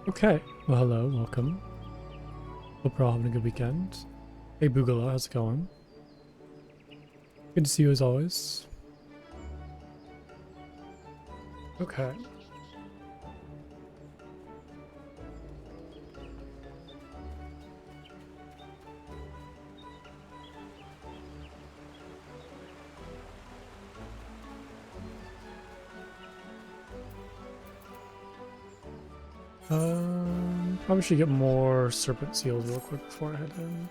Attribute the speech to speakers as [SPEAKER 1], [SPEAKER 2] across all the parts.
[SPEAKER 1] Okay, well hello, welcome. Hope you're all having a good weekend. Hey Boogaloo, how's it going? Good to see you as always. Okay. Probably should get more serpent seals real quick before I head in.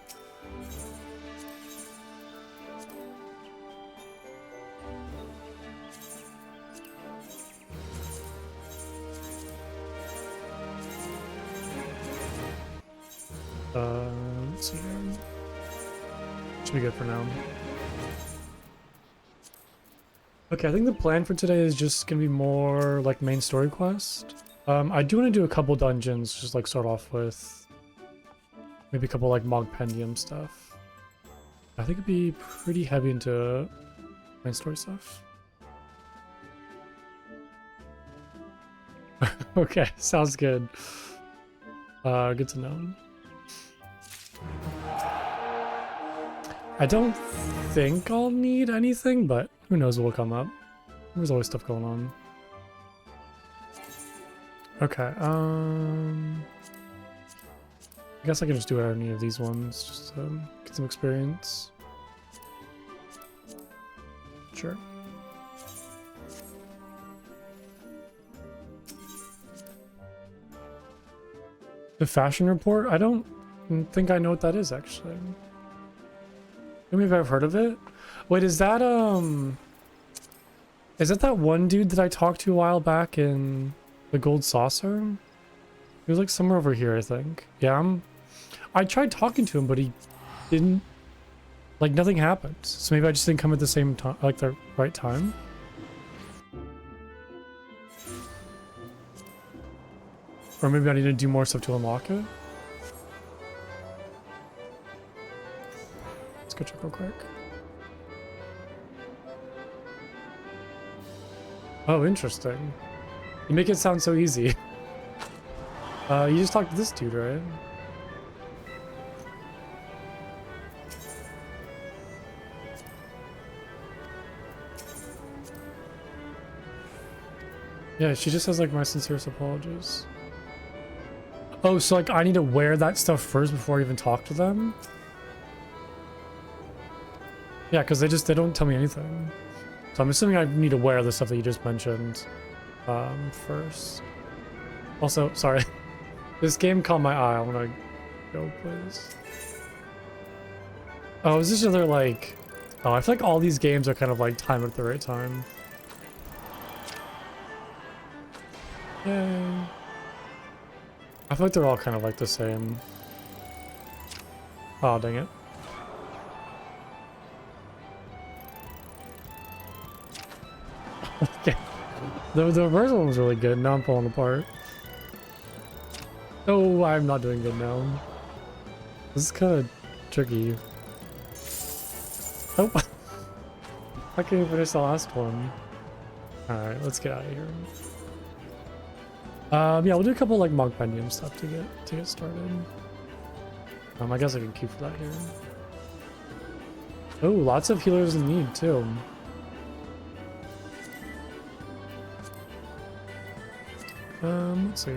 [SPEAKER 1] Let's see here. Should be good for now. Okay, I think the plan for today is just gonna be more like main story quest. I do want to do a couple dungeons, just like start off with maybe a couple like Mogpendium stuff. I think it'd be pretty heavy into main story stuff. Okay, sounds good. Good to know. I don't think I'll need anything, but who knows what will come up. There's always stuff going on. Okay, I guess I can just do any of these ones, just to get some experience. Sure. The fashion report? I don't think I know what that is, actually. Maybe I've heard of it. Wait, is that that one dude that I talked to a while back in the Gold Saucer? He was like somewhere over here, I think. Yeah, I tried talking to him, but he didn't, like, nothing happened. So maybe I just didn't come at the same time, like the right time. Or maybe I need to do more stuff to unlock it. Let's go check real quick. Oh, interesting. You make it sound so easy. You just talked to this dude, right? Yeah, she just says like my sincerest apologies. Oh, so like I need to wear that stuff first before I even talk to them? Yeah, because they don't tell me anything. So I'm assuming I need to wear the stuff that you just mentioned first. Also, sorry. This game caught my eye. I want to go, please. Oh, is this other like... Oh, I feel like all these games are kind of like timed at the right time. Yay. I feel like they're all kind of like the same. Oh, dang it. Okay. The first one was really good. Now I'm falling apart. Oh, I'm not doing good now. This is kind of tricky. Oh, I can't even finish the last one. Alright, let's get out of here. Yeah, we'll do a couple like Mogpendium stuff to get started. I guess I can keep that here. Oh, lots of healers in need too. Let's see.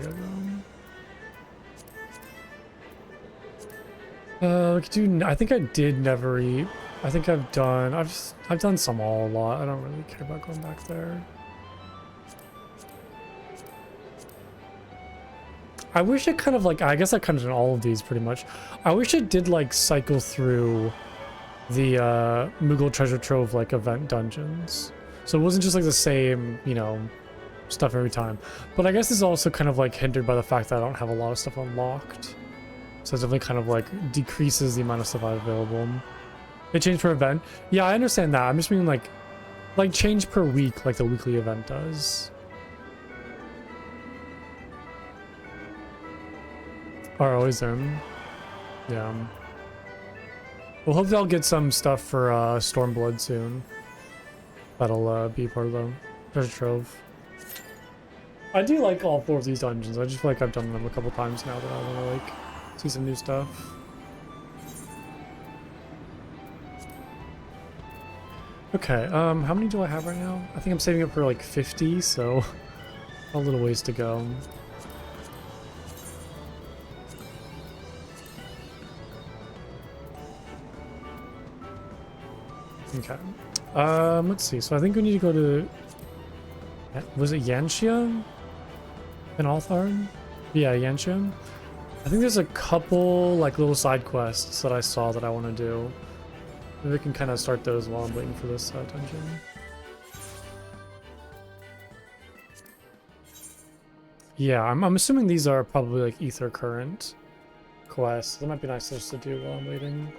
[SPEAKER 1] We could do. I think I did never eat. I think I've done some all a lot. I don't really care about going back there. I wish it kind of like, I guess I kind of did all of these pretty much. I wish it did like cycle through the Moogle Treasure Trove like event dungeons. So it wasn't just like the same, you know, stuff every time. But I guess it's also kind of like hindered by the fact that I don't have a lot of stuff unlocked. So it definitely kind of like decreases the amount of stuff I have available. They change per event. Yeah, I understand that. I'm just meaning like change per week like the weekly event does. Are always in. Yeah. Well, hopefully I'll get some stuff for Stormblood soon. That'll be part of the treasure trove. I do like all 4 of these dungeons. I just feel like I've done them a couple times now that I want to like see some new stuff. Okay, how many do I have right now? I think I'm saving up for like 50, so a little ways to go. Okay. Let's see. So I think we need to go to... Was it Yanxia? In Althard? Yeah, Yanxia. I think there's a couple like little side quests that I saw that I want to do. Maybe we can kind of start those while I'm waiting for this dungeon. Yeah, I'm assuming these are probably like Ether Current quests. That might be nice just to do while I'm waiting.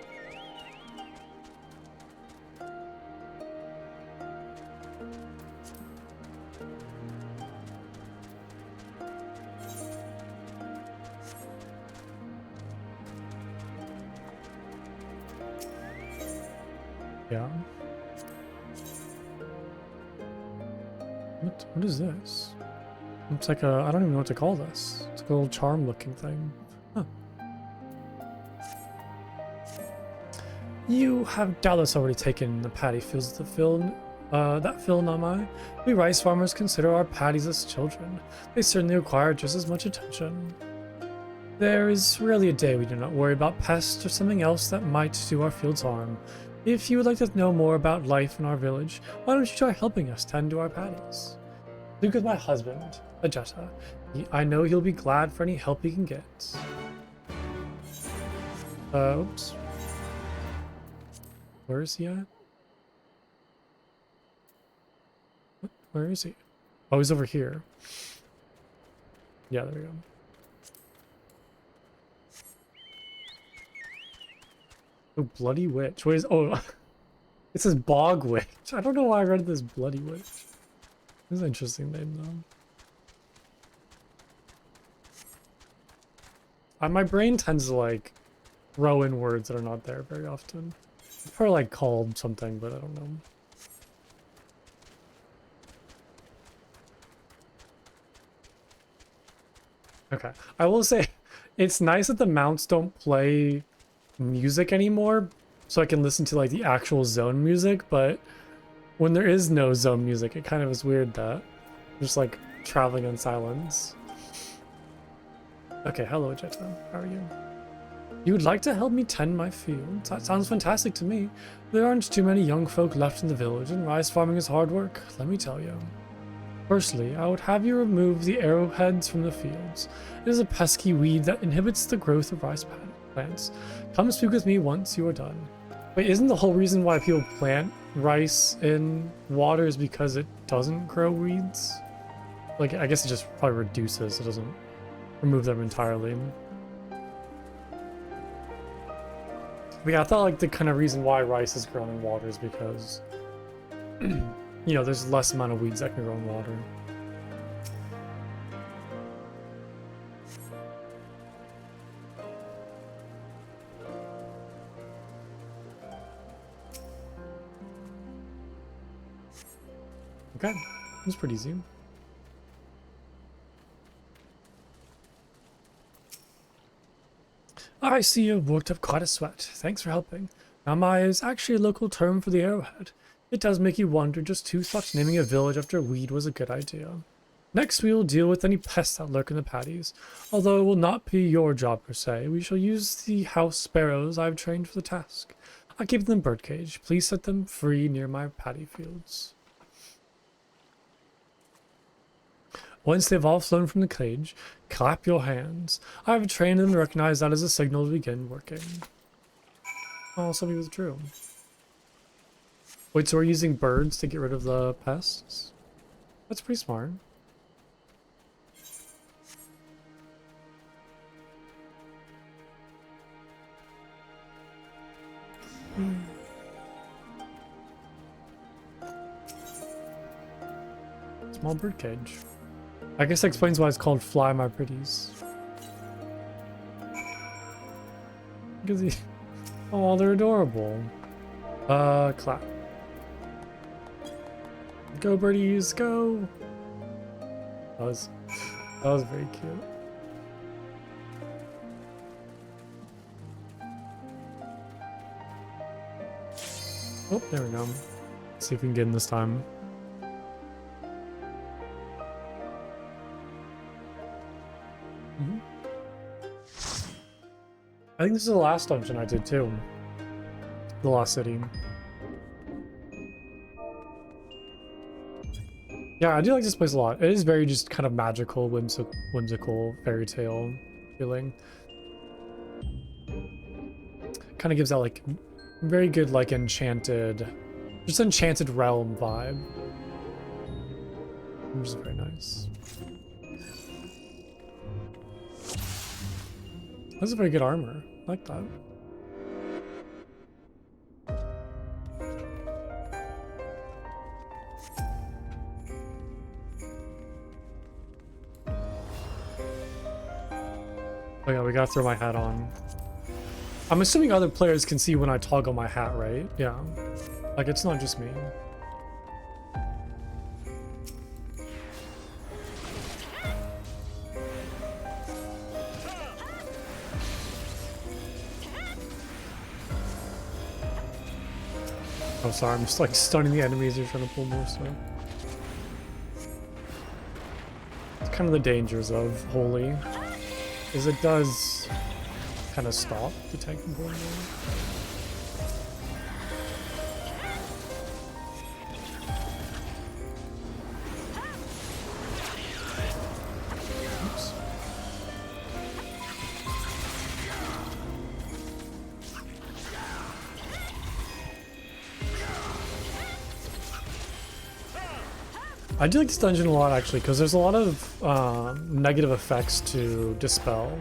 [SPEAKER 1] Yeah. What is this? It's like a, I don't even know what to call this. It's like a little charm looking thing. Huh. You have doubtless already taken the paddy fields of the field, that field, not mine. We rice farmers consider our paddies as children. They certainly require just as much attention. There is rarely a day we do not worry about pests or something else that might do our fields harm. If you would like to know more about life in our village, why don't you try helping us tend to our paddies? Luke is my husband, Ajeta. I know he'll be glad for any help he can get. Oops. Where is he at? Where is he? Oh, he's over here. Yeah, there we go. Oh, Bloody Witch. What is... Oh, it says Bog Witch. I don't know why I read this Bloody Witch. This is an interesting name, though. My brain tends to, like, throw in words that are not there very often. It's probably, like, called something, but I don't know. Okay. I will say, it's nice that the mounts don't play music anymore, so I can listen to like the actual zone music, but when there is no zone music, it kind of is weird that I'm just like traveling in silence. Okay, hello Jetta, how are you? You would like to help me tend my fields? That sounds fantastic to me. There aren't too many young folk left in the village, and rice farming is hard work, let me tell you. Firstly, I would have you remove the arrowheads from the fields. It is a pesky weed that inhibits the growth of rice plants. Come speak with me once you are done. Wait, isn't the whole reason why people plant rice in water is because it doesn't grow weeds? Like, I guess it just probably reduces, it doesn't remove them entirely. But yeah, I thought like the kind of reason why rice is grown in water is because you know, there's less amount of weeds that can grow in water. Okay, it was pretty easy. I see you've worked up quite a sweat. Thanks for helping. Namai is actually a local term for the arrowhead. It does make you wonder just who thought naming a village after a weed was a good idea. Next we will deal with any pests that lurk in the paddies. Although it will not be your job per se, we shall use the house sparrows I have trained for the task. I keep them in the birdcage. Please set them free near my paddy fields. Once they've all flown from the cage, clap your hands. I have trained them to recognize that as a signal to begin working. Oh, somebody withdrew. Wait, so we're using birds to get rid of the pests? That's pretty smart. Small bird cage. I guess that explains why it's called Fly My Pretties. Because he... Oh, they're adorable. Clap. Go birdies, go! That was very cute. Oh, there we go. Let's see if we can get in this time. I think this is the last dungeon I did too. The Lost City. Yeah, I do like this place a lot. It is very just kind of magical, whimsical fairy tale feeling. Kind of gives that like very good like enchanted realm vibe. Which is very nice. That's a very good armor. I like that. Oh yeah, we gotta throw my hat on. I'm assuming other players can see when I toggle my hat, right? Yeah. Like, it's not just me. Oh, sorry, I'm just like stunning the enemies who are trying to pull more stuff. It's kind of the dangers of Holy, is it does kind of stop the tank from pulling more. I do like this dungeon a lot actually, because there's a lot of negative effects to dispel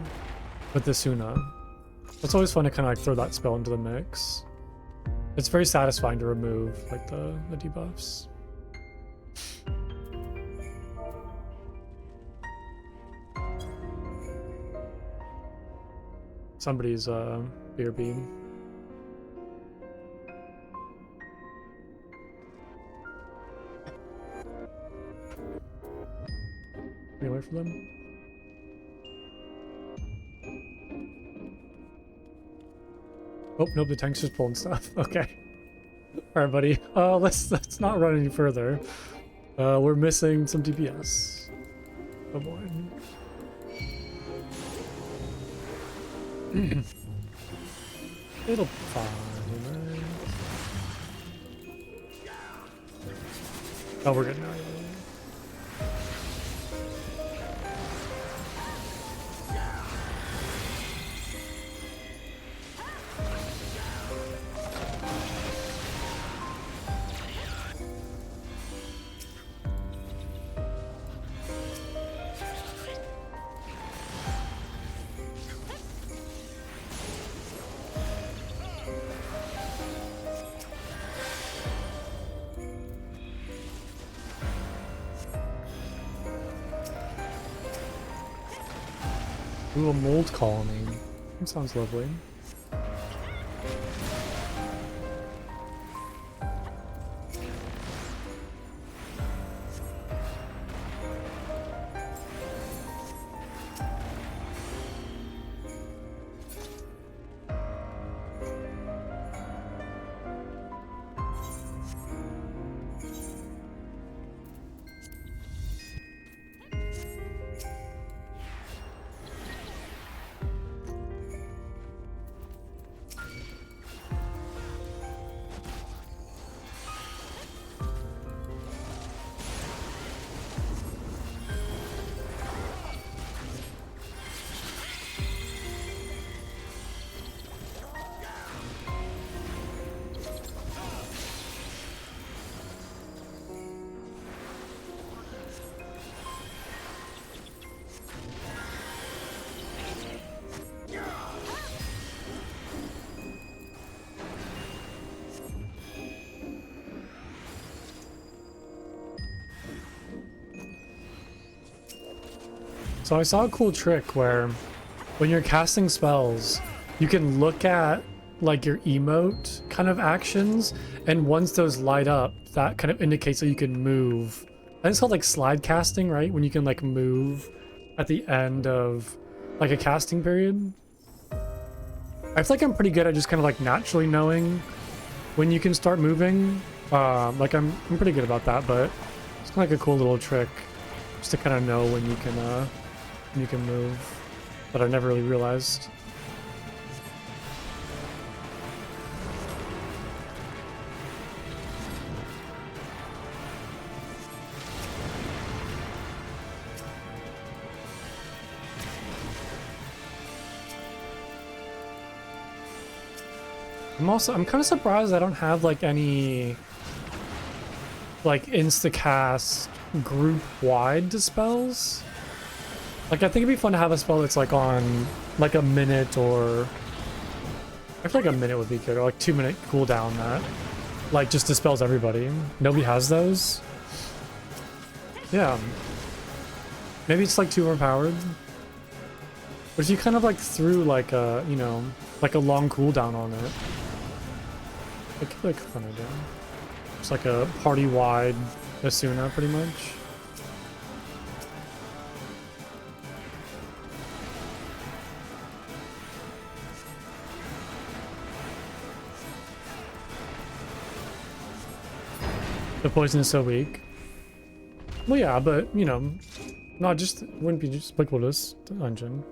[SPEAKER 1] with the Suna. It's always fun to kind of like throw that spell into the mix. It's very satisfying to remove like the debuffs. Somebody's beer beam. Get away from them. Oh nope, the tank's just pulling stuff. Okay. Alright, buddy. Let's not run any further. We're missing some DPS. Oh boy. It'll be fine, right? Oh, we're good now. Ooh, a mold colony. That sounds lovely. So I saw a cool trick where when you're casting spells, you can look at like your emote kind of actions, and once those light up, that kind of indicates that you can move think it's called like slide casting, right? When you can like move at the end of like a casting period. I feel like I'm pretty good at just kind of like naturally knowing when you can start moving. Like I'm pretty good about that, but it's kind of like a cool little trick just to kind of know when you can move, but I never really realized. I'm kind of surprised I don't have like any like insta-cast group-wide dispels. Like I think it'd be fun to have a spell that's like on like a minute, or I feel like a minute would be good, or like 2-minute cooldown that like just dispels everybody. Nobody has those. Yeah. Maybe it's like too overpowered. But if you kind of like threw like a, you know, like a long cooldown on it, it could be like fun to do. It's like a party-wide Asuna, pretty much. The poison is so weak. Well, yeah, but you know, not just wouldn't be just applicable to this dungeon.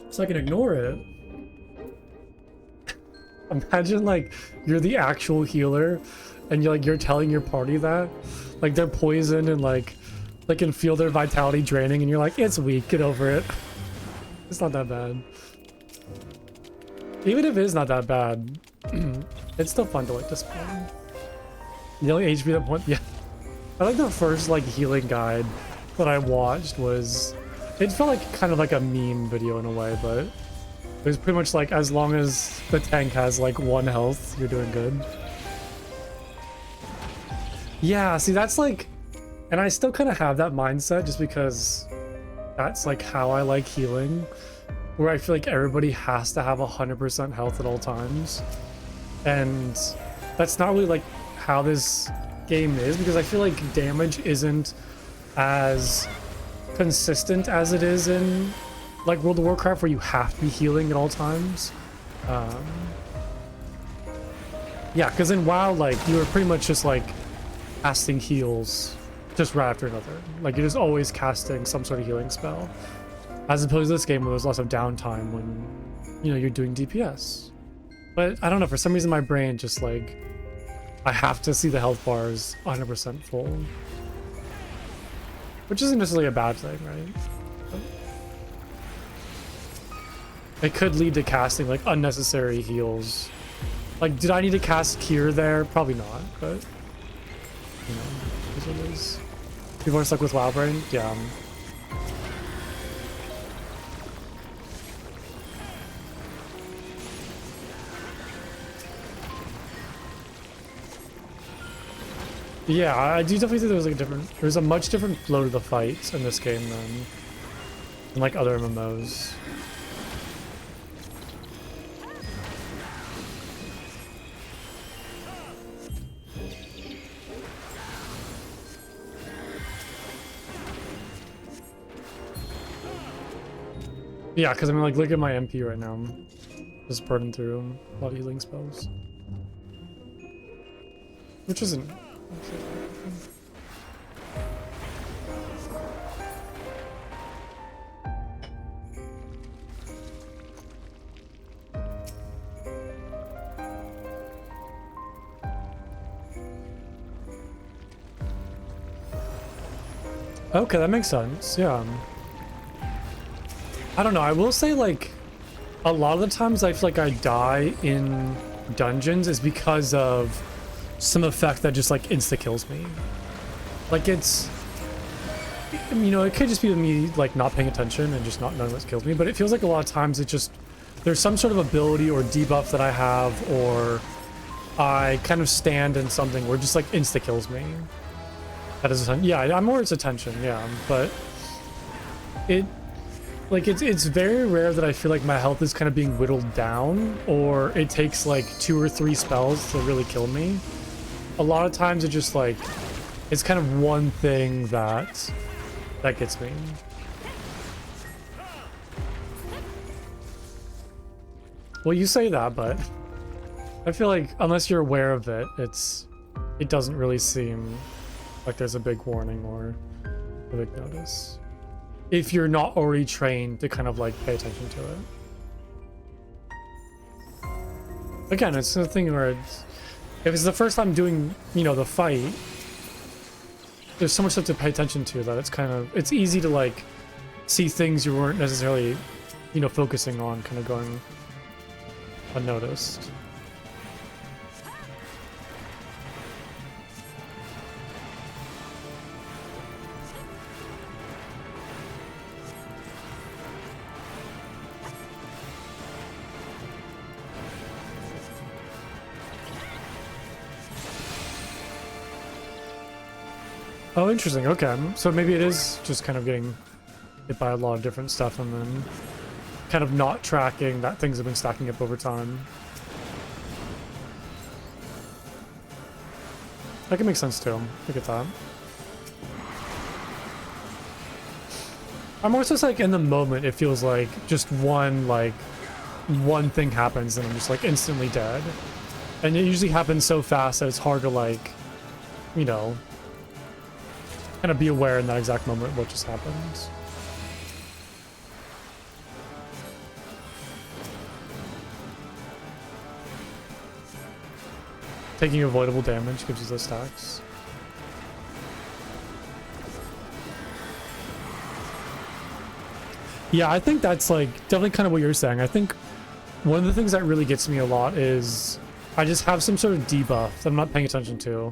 [SPEAKER 1] So I can ignore it. Imagine like you're the actual healer and you're telling your party that like they're poisoned and like they can feel their vitality draining, and you're like, it's weak, get over it. It's not that bad. Even if it is not that bad, it's still fun to like dispel. The only HP that point, yeah. I like the first like healing guide that I watched was, it felt like kind of like a meme video in a way, but it was pretty much like, as long as the tank has like 1 health, you're doing good. Yeah, see, that's like, and I still kind of have that mindset just because that's like how I like healing, where I feel like everybody has to have 100% health at all times. And that's not really like how this game is, because I feel like damage isn't as consistent as it is in like World of Warcraft, where you have to be healing at all times. Yeah, because in WoW, like, you were pretty much just like casting heals just right after another. Like, you're just always casting some sort of healing spell, as opposed to this game where there's lots of downtime when, you know, you're doing DPS. But I don't know, for some reason my brain just like, I have to see the health bars 100% full, which isn't necessarily a bad thing, right? It could lead to casting like unnecessary heals. Like, did I need to cast Cure there? Probably not, but you know, it is what it is. People are stuck with WoW brain? Yeah. Yeah, I do definitely think there's a much different flow to the fights in this game than in like other MMOs. Yeah, because I mean, like, look at my MP right now. I'm just burning through a lot of healing spells, which isn't. Okay, that makes sense. Yeah. I don't know. I will say, like, a lot of the times I feel like I die in dungeons is because of some effect that just like insta kills me. Like, it's, you know, it could just be me like not paying attention and just not knowing what kills me, but it feels like a lot of times it just, there's some sort of ability or debuff that I have, or I kind of stand in something where it just like insta kills me. That is, yeah, I'm more it's attention, yeah, but it, like, it's very rare that I feel like my health is kind of being whittled down, or it takes like 2 or 3 spells to really kill me. a lot of times it just like, it's kind of one thing that gets me. Well, you say that, but I feel like unless you're aware of it, it doesn't really seem like there's a big warning or a big notice. If you're not already trained to kind of like pay attention to it. Again, it's a thing where if it's the first time doing, you know, the fight, there's so much stuff to pay attention to that it's easy to like see things you weren't necessarily, you know, focusing on kind of going unnoticed. Oh, interesting. Okay. So maybe it is just kind of getting hit by a lot of different stuff and then kind of not tracking that things have been stacking up over time. That can make sense too. I get that. I'm also just like in the moment, it feels like just one thing happens and I'm just like instantly dead. And it usually happens so fast that it's hard to like, you know, kind of be aware in that exact moment what just happened. Taking avoidable damage gives you those stacks. Yeah, I think that's like definitely kind of what you're saying. I think one of the things that really gets me a lot is I just have some sort of debuff that I'm not paying attention to.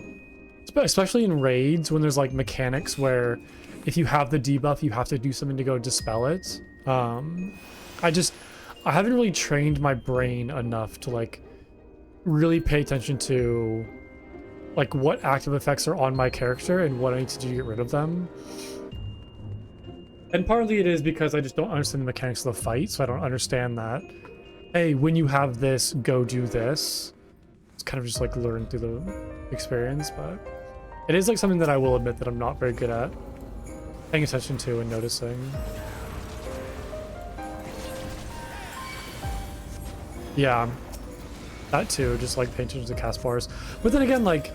[SPEAKER 1] Especially in raids when there's like mechanics where if you have the debuff you have to do something to go dispel it. I haven't really trained my brain enough to like really pay attention to like what active effects are on my character and what I need to do to get rid of them. And partly it is because I just don't understand the mechanics of the fight, so I don't understand that, hey, when you have this, go do this. It's kind of just like learn through the experience, but it is like something that I will admit that I'm not very good at paying attention to and noticing. Yeah, that too, just like paying attention to cast bars. But then again, like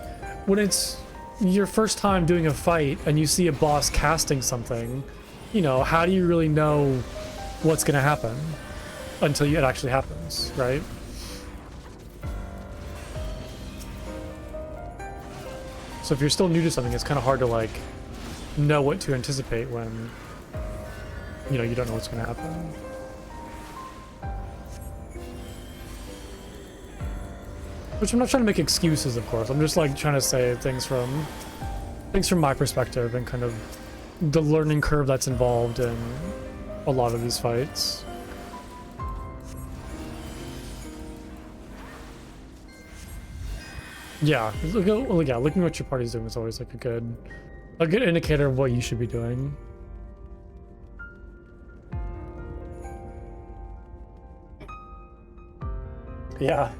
[SPEAKER 1] when it's your first time doing a fight and you see a boss casting something, you know, how do you really know what's gonna happen until it actually happens, right? So if you're still new to something, it's kind of hard to like know what to anticipate when, you know, you don't know what's going to happen. Which I'm not trying to make excuses, of course. I'm just like trying to say things from my perspective and kind of the learning curve that's involved in a lot of these fights. Yeah, looking at what your party's doing is always like a good indicator of what you should be doing. Yeah.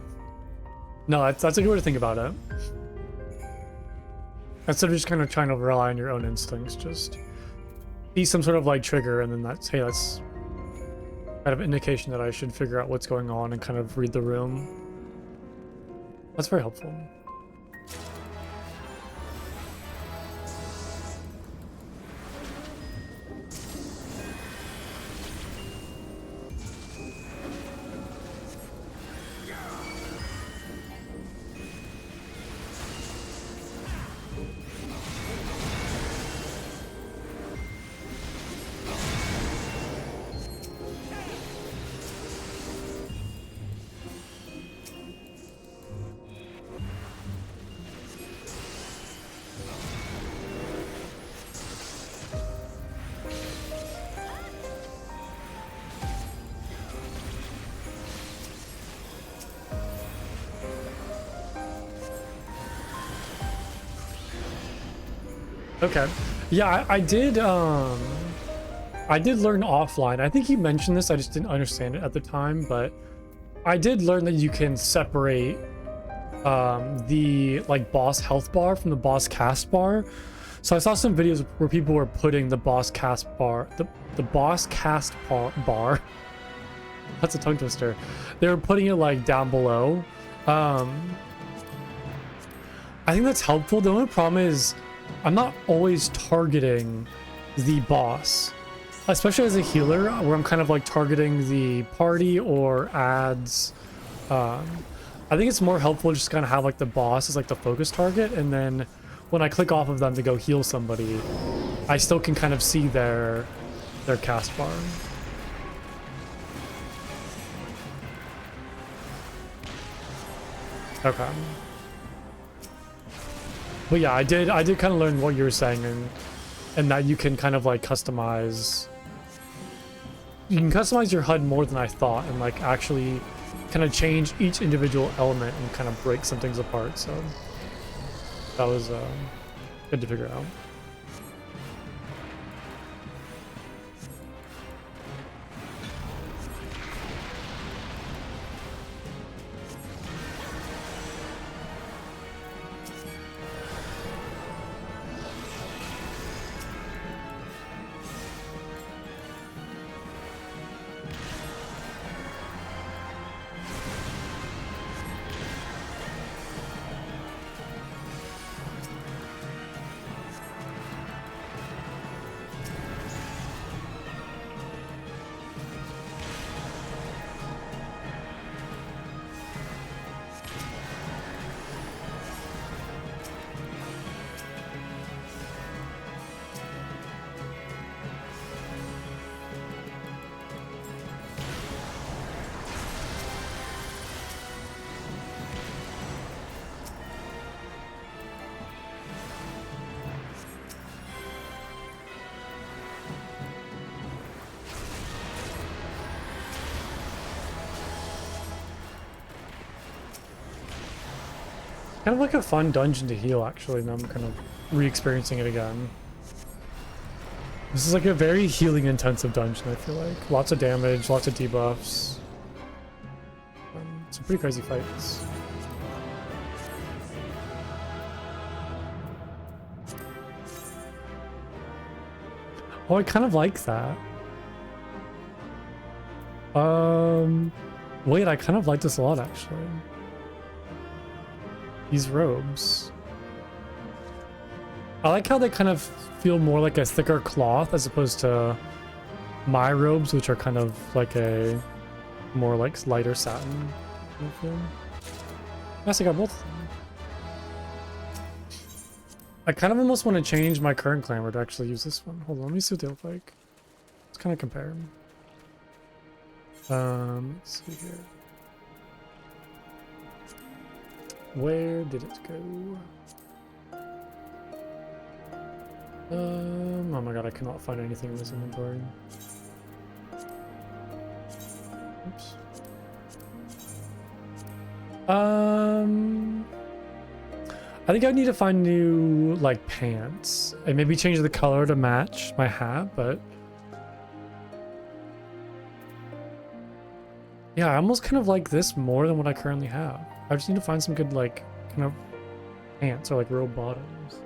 [SPEAKER 1] No, that's a good way to think about it. Instead of just kind of trying to rely on your own instincts, just see some sort of like trigger and then that's kind of indication that I should figure out what's going on and kind of read the room. That's very helpful. Okay. Yeah, I did learn offline. I think you mentioned this, I just didn't understand it at the time, but I did learn that you can separate the like boss health bar from the boss cast bar. So I saw some videos where people were putting the boss cast bar, the boss cast bar. That's a tongue twister. They were putting it like down below. I think that's helpful. The only problem is I'm not always targeting the boss, especially as a healer, where I'm kind of like targeting the party or ads. I think it's more helpful just kind of have like the boss as like the focus target, and then when I click off of them to go heal somebody, I still can kind of see their cast bar. Okay. But yeah, I did kind of learn what you were saying, and that you can kind of like customize. You can customize your HUD more than I thought, and like actually kind of change each individual element and kind of break some things apart. So that was good to figure out. Kind of like a fun dungeon to heal, actually. Now I'm kind of re-experiencing it again. This is like a very healing intensive dungeon, I feel like. Lots of damage, lots of debuffs. Some pretty crazy fights. Oh, I kind of like that. Wait, I kind of like this a lot, actually. These robes. I like how they kind of feel more like a thicker cloth as opposed to my robes, which are kind of like a more like lighter satin. Yes, I got both of them. I kind of almost want to change my current glamour to actually use this one. Hold on, let me see what they look like. Let's kind of compare them. Let's see here. Where did it go? Oh my god, I cannot find anything in this inventory. Oops. I think I need to find new, like, pants. And maybe change the color to match my hat, but... yeah, I almost kind of like this more than what I currently have. I just need to find some good, like, kind of pants or, like, robe bottoms.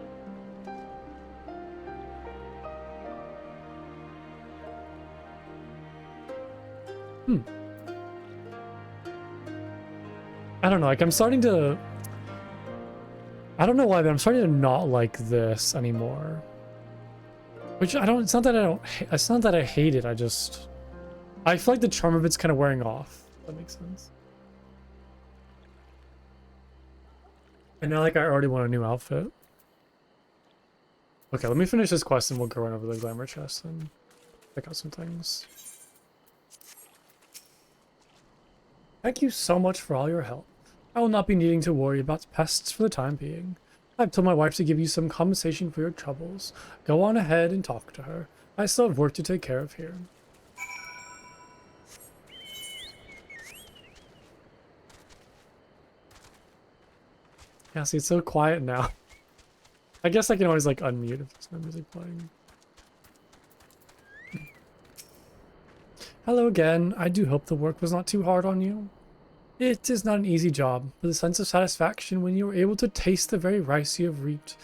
[SPEAKER 1] I don't know, like, I'm starting to... I don't know why, but I'm starting to not like this anymore. Which I don't... it's not that I don't... it's not that I hate it, I just... I feel like the charm of it's kind of wearing off. If that makes sense. And now, like, I already want a new outfit. Okay, let me finish this quest and we'll go run over the glamour chest and check out some things. Thank you so much for all your help. I will not be needing to worry about pests for the time being. I've told my wife to give you some compensation for your troubles. Go on ahead and talk to her. I still have work to take care of here. Yeah, see, it's so quiet now. I guess I can always, like, unmute if there's no music playing. Hello again. I do hope the work was not too hard on you. It is not an easy job, but the sense of satisfaction when you are able to taste the very rice you have reaped.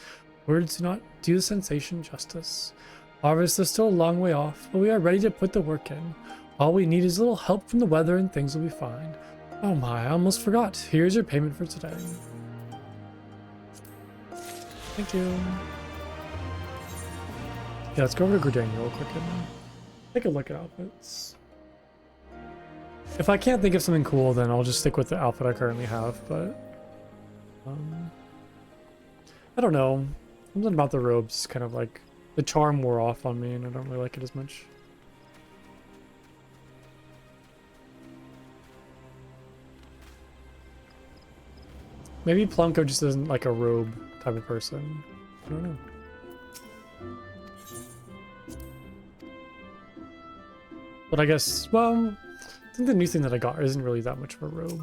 [SPEAKER 1] Words do not do the sensation justice. Harvest is still a long way off, but we are ready to put the work in. All we need is a little help from the weather and things will be fine. Oh my, I almost forgot. Here's your payment for today. Thank you. Yeah, let's go over to Gridania real quick and take a look at outfits. If I can't think of something cool, then I'll just stick with the outfit I currently have, but I don't know. Something about the robes kind of like the charm wore off on me and I don't really like it as much. Maybe Plumko just isn't like a robe type of person. I don't know. But I guess, well, I think the new thing that I got isn't really that much of a robe.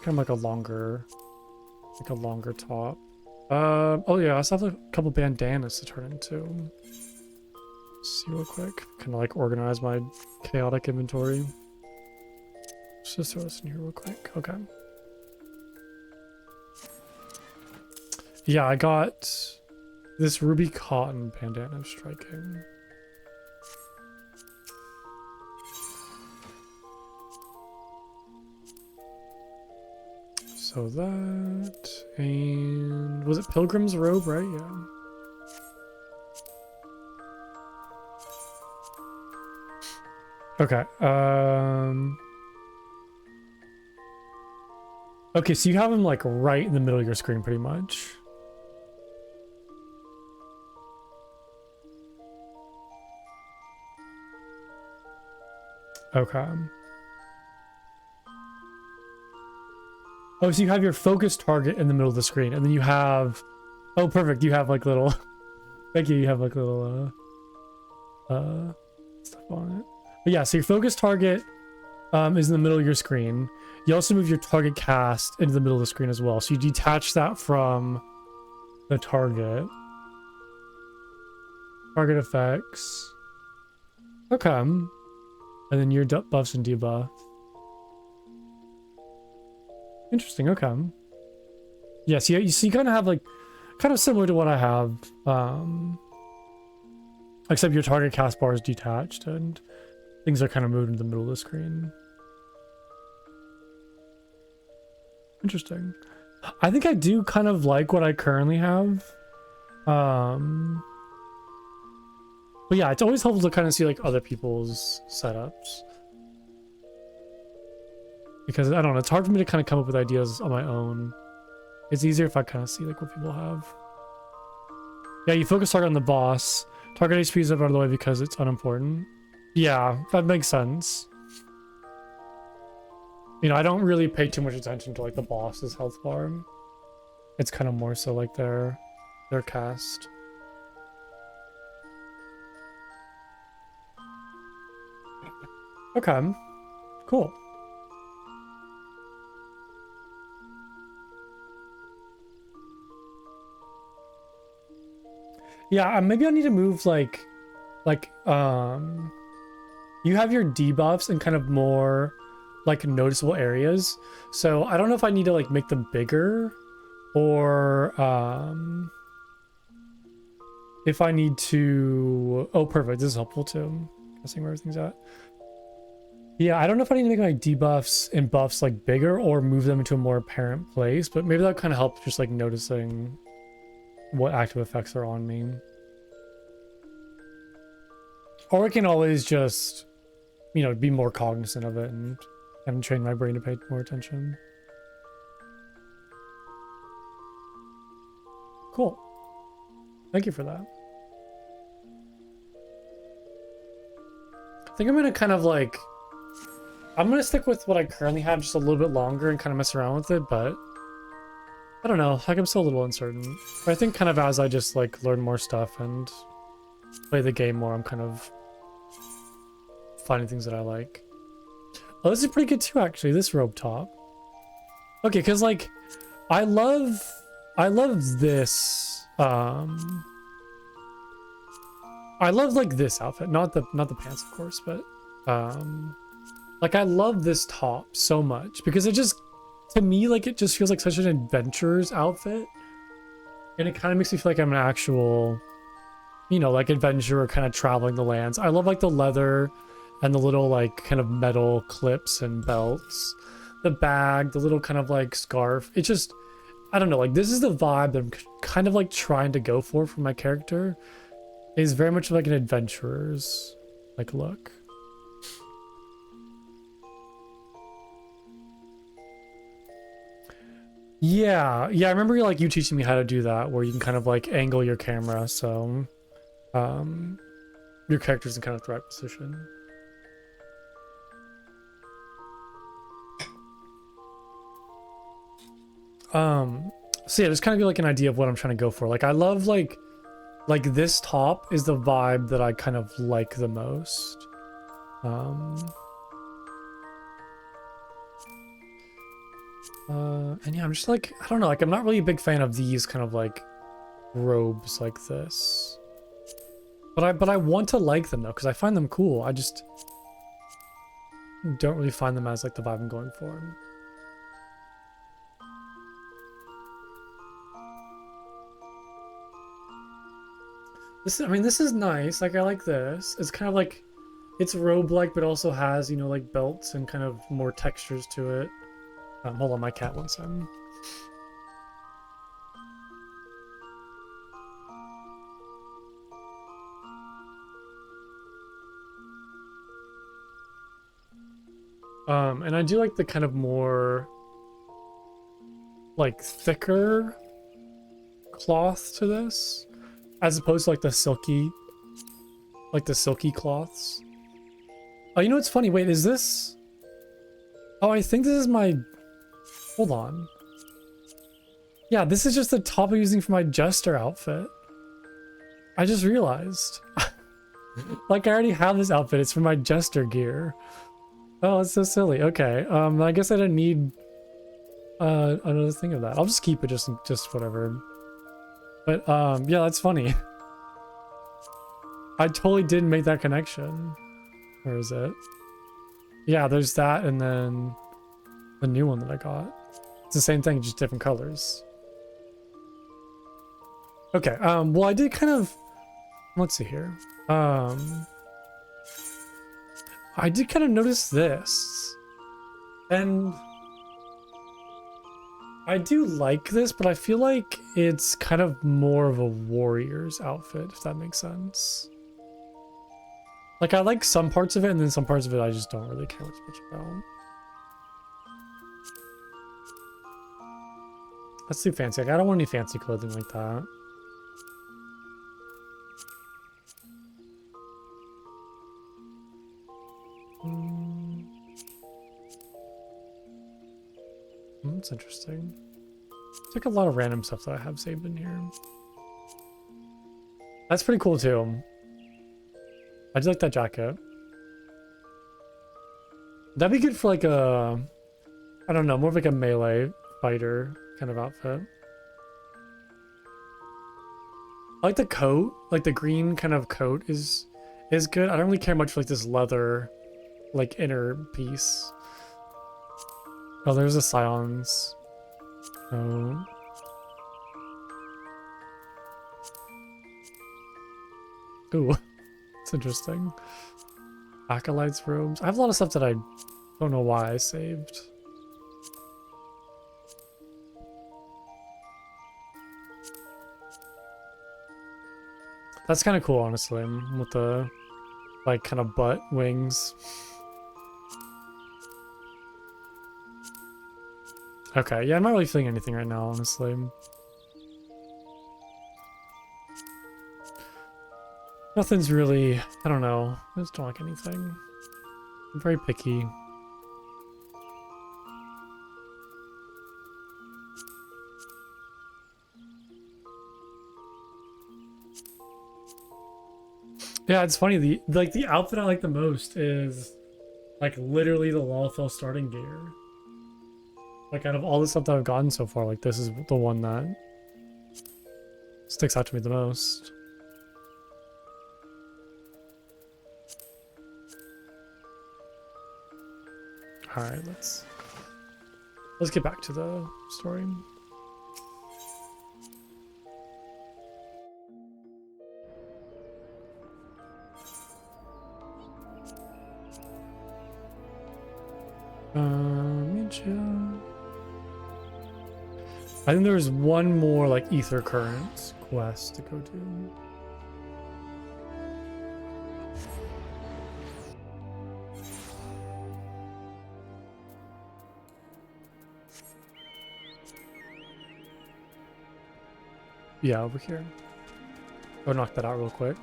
[SPEAKER 1] Kind of like a longer top. Oh yeah, I also have a couple bandanas to turn into. Let's see real quick. Kind of like organize my chaotic inventory. Let's just throw this in here real quick. Okay. Yeah, I got this ruby cotton bandana striking. So that, and was it Pilgrim's robe, right? Yeah. Okay. Okay, so you have him like right in the middle of your screen pretty much. Okay. Oh, so you have your focus target in the middle of the screen, and then you have... Oh, perfect. You have like little... Thank you. You have like little stuff on it. But yeah, so your focus target is in the middle of your screen. You also move your target cast into the middle of the screen as well. So you detach that from the target. Target effects. Okay. And then your buffs and debuffs. Interesting. Okay. Yes. Yeah. You kind of have like, kind of similar to what I have, except your target cast bar is detached and things are kind of moved into the middle of the screen. Interesting. I think I do kind of like what I currently have. But yeah, it's always helpful to kind of see like other people's setups. Because I don't know, it's hard for me to kind of come up with ideas on my own. It's easier if I kind of see like what people have. Yeah, you focus target on the boss. Target HP is up out of the way because it's unimportant. Yeah, that makes sense. You know, I don't really pay too much attention to like the boss's health bar. It's kind of more so like their cast. Okay, cool. Yeah, maybe I need to move like you have your debuffs in kind of more like noticeable areas. So I don't know if I need to like make them bigger or if I need to... Oh, perfect. This is helpful too. Guessing where everything's at. Yeah, I don't know if I need to make my debuffs and buffs like bigger or move them into a more apparent place, but maybe that kind of helps just like noticing what active effects are on me. Or I can always just, you know, be more cognizant of it and train my brain to pay more attention. Cool. Thank you for that. I think I'm gonna kind of like... I'm gonna stick with what I currently have just a little bit longer and kind of mess around with it, but... I don't know, like I'm still a little uncertain. But I think kind of as I just like learn more stuff and play the game more, I'm kind of finding things that I like. Oh, this is pretty good too, actually, this robe top. Okay, because like I love this I love like this outfit, not the pants of course, but Like, I love this top so much because it just, to me, like, it just feels like such an adventurer's outfit. And it kind of makes me feel like I'm an actual, you know, like, adventurer kind of traveling the lands. I love, like, the leather and the little, like, kind of metal clips and belts. The bag, the little kind of, like, scarf. It just, I don't know, like, this is the vibe that I'm kind of, like, trying to go for my character. It's very much like an adventurer's, like, look. Yeah, I remember like you teaching me how to do that, where you can kind of like angle your camera so your character's in kind of the right position. So yeah, just kind of get like an idea of what I'm trying to go for. Like I love like this top is the vibe that I kind of like the most. And yeah, I'm just like, I don't know, like I'm not really a big fan of these kind of like robes like this. But I want to like them though, because I find them cool. I just don't really find them as like the vibe I'm going for. This is, I mean, this is nice. Like I like this. It's kind of like, it's robe-like, but also has, you know, like belts and kind of more textures to it. Hold on, my cat wants some. And I do like the kind of more like thicker cloth to this, as opposed to like the silky cloths. Oh, you know what's funny? Wait, is this? Oh, I think this is my. Hold on. Yeah, this is just the top I'm using for my jester outfit. I just realized. Like I already have this outfit. It's for my jester gear. Oh, it's so silly. Okay. I guess I didn't need another thing of that. I'll just keep it just whatever. But yeah, that's funny. I totally didn't make that connection. Where is it? Yeah, there's that and then the new one that I got. It's the same thing, just different colors. Okay, well I did kind of, let's see here. I did kind of notice this. And I do like this, but I feel like it's kind of more of a warrior's outfit, if that makes sense. Like I like some parts of it, and then some parts of it I just don't really care much about. That's too fancy. Like, I don't want any fancy clothing like that. That's interesting. It's like a lot of random stuff that I have saved in here. That's pretty cool too. I do like that jacket. That'd be good for like a, I don't know, more of like a melee fighter kind of outfit. I like the coat, like the green kind of coat is good. I don't really care much for like this leather, like inner piece. Oh, there's a Scions. Oh. Ooh, it's interesting. Acolytes robes. I have a lot of stuff that I don't know why I saved. That's kind of cool, honestly, with the like kind of butt wings. Okay, yeah, I'm not really feeling anything right now, honestly. Nothing's really, I don't know. I just don't like anything. I'm very picky. Yeah, it's funny. The outfit I like the most is like literally the Lalfell starting gear. Like out of all the stuff that I've gotten so far, like this is the one that sticks out to me the most. All right, let's get back to the story. I think there's one more like ether currents quest to go do. Yeah, over here. Go knock that out real quick.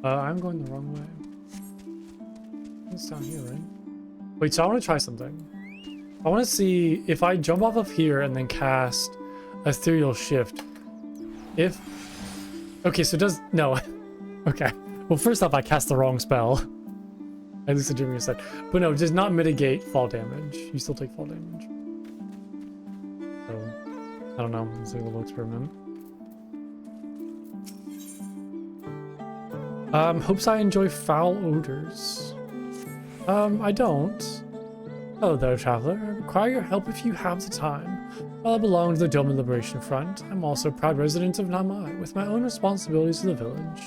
[SPEAKER 1] I'm going the wrong way. It's down here, right? Wait, so I want to try something. I want to see if I jump off of here and then cast Ethereal Shift. If... Okay, so does... No. Okay. Well, first off, I cast the wrong spell. At least the Jimmy said. But no, it does not mitigate fall damage. You still take fall damage. So, I don't know. Let's do a little experiment. Hopes I enjoy foul odors. I don't. Hello there, traveler. I require your help if you have the time. While I belong to the Dome Liberation Front, I'm also a proud resident of Namai, with my own responsibilities to the village.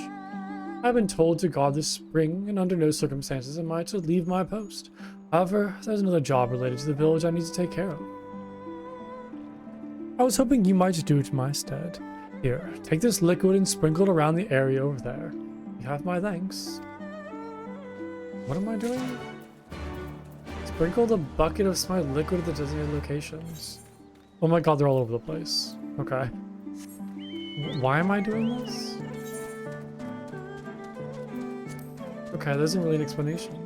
[SPEAKER 1] I've been told to guard this spring, and under no circumstances am I to leave my post. However, there's another job related to the village I need to take care of. I was hoping you might do it in my stead. Here, take this liquid and sprinkle it around the area over there. You have my thanks. What am I doing? Sprinkle the bucket of my liquid at the designated locations. Oh my god, they're all over the place. Okay. Why am I doing this? Okay, there isn't really an explanation.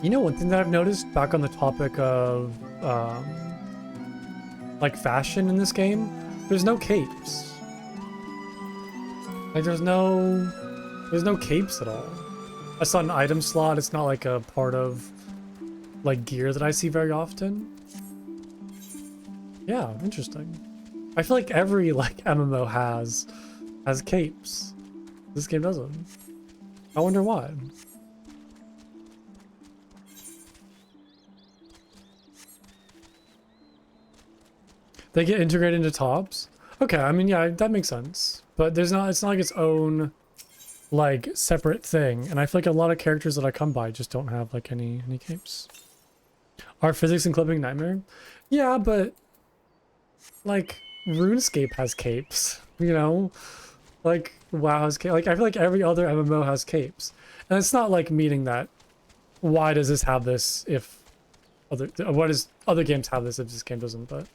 [SPEAKER 1] You know, one thing that I've noticed back on the topic of like fashion in this game, there's no capes. Like there's no capes at all. I saw an item slot. It's not like a part of like gear that I see very often. Yeah, interesting. I feel like every like MMO has capes. This game doesn't. I wonder why. They get integrated into tops? Okay, I mean, yeah, that makes sense. But it's not like its own, like, separate thing. And I feel like a lot of characters that I come by just don't have, like, any capes. Are physics and clipping nightmare? Yeah, but, like, RuneScape has capes, you know? Like, WoW has capes. Like, I feel like every other MMO has capes. And it's not, like, meaning that, why does this have this if other games have this if this game doesn't, but...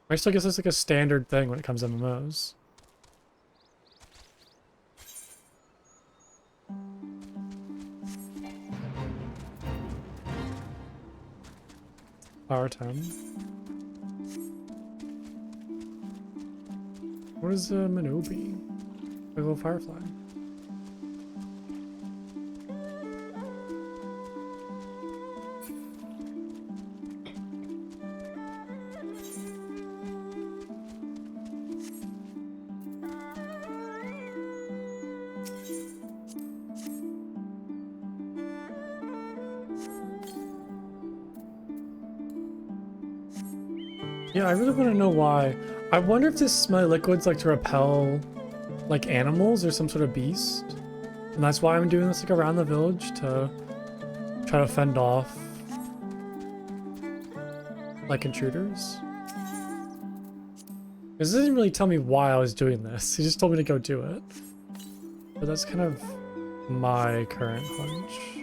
[SPEAKER 1] I still guess it's like a standard thing when it comes to MMOs. Power 10. What is a Minobi? Like a little firefly. Yeah, I really want to know why. I wonder if this smelly liquid's like to repel like animals or some sort of beast. And that's why I'm doing this like around the village, to try to fend off like intruders. Because it didn't really tell me why I was doing this. He just told me to go do it. But that's kind of my current hunch.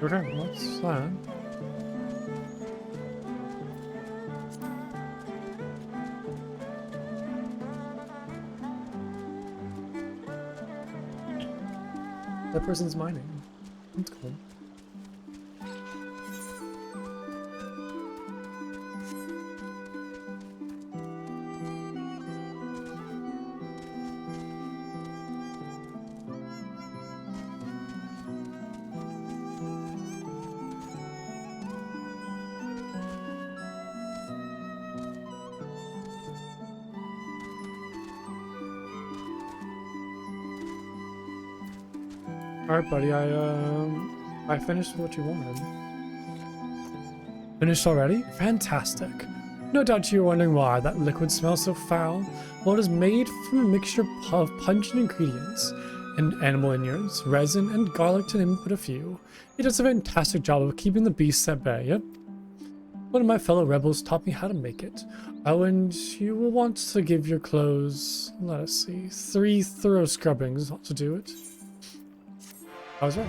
[SPEAKER 1] Okay, what's that? That person's mining. That's cool. Alright, buddy, I finished what you wanted. Finished already? Fantastic. No doubt you're wondering why that liquid smells so foul. Well, it is made from a mixture of pungent ingredients and animal innards, resin, and garlic, to name but a few. It does a fantastic job of keeping the beasts at bay. Yep. One of my fellow rebels taught me how to make it. Oh, and you will want to give your clothes, let us see, 3 thorough scrubbings to do it. I was right.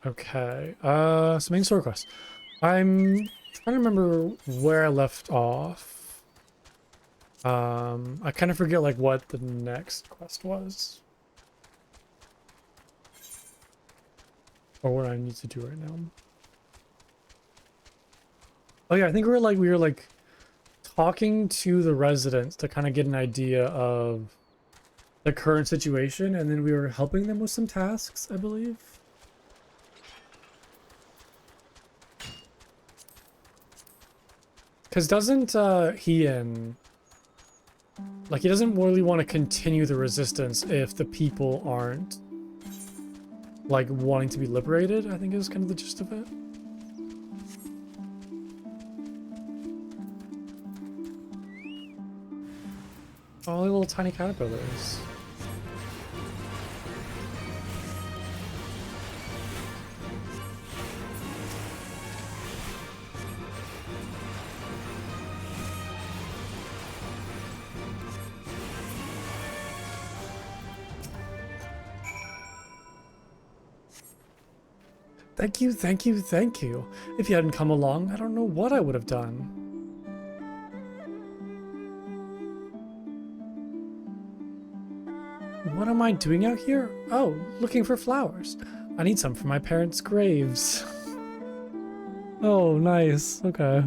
[SPEAKER 1] Okay, so main story quest. I'm trying to remember where I left off. I kind of forget like what the next quest was. Or what I need to do right now. Oh yeah, I think we were like talking to the residents to kind of get an idea of the current situation, and then we were helping them with some tasks, I believe. Because doesn't Ian, like, he doesn't really want to continue the resistance if the people aren't like wanting to be liberated, I think is kind of the gist of it. Oh, little tiny caterpillars. Thank you, thank you, thank you. If you hadn't come along, I don't know what I would have done. What am I doing out here? Oh, looking for flowers. I need some for my parents' graves. Oh, nice. Okay.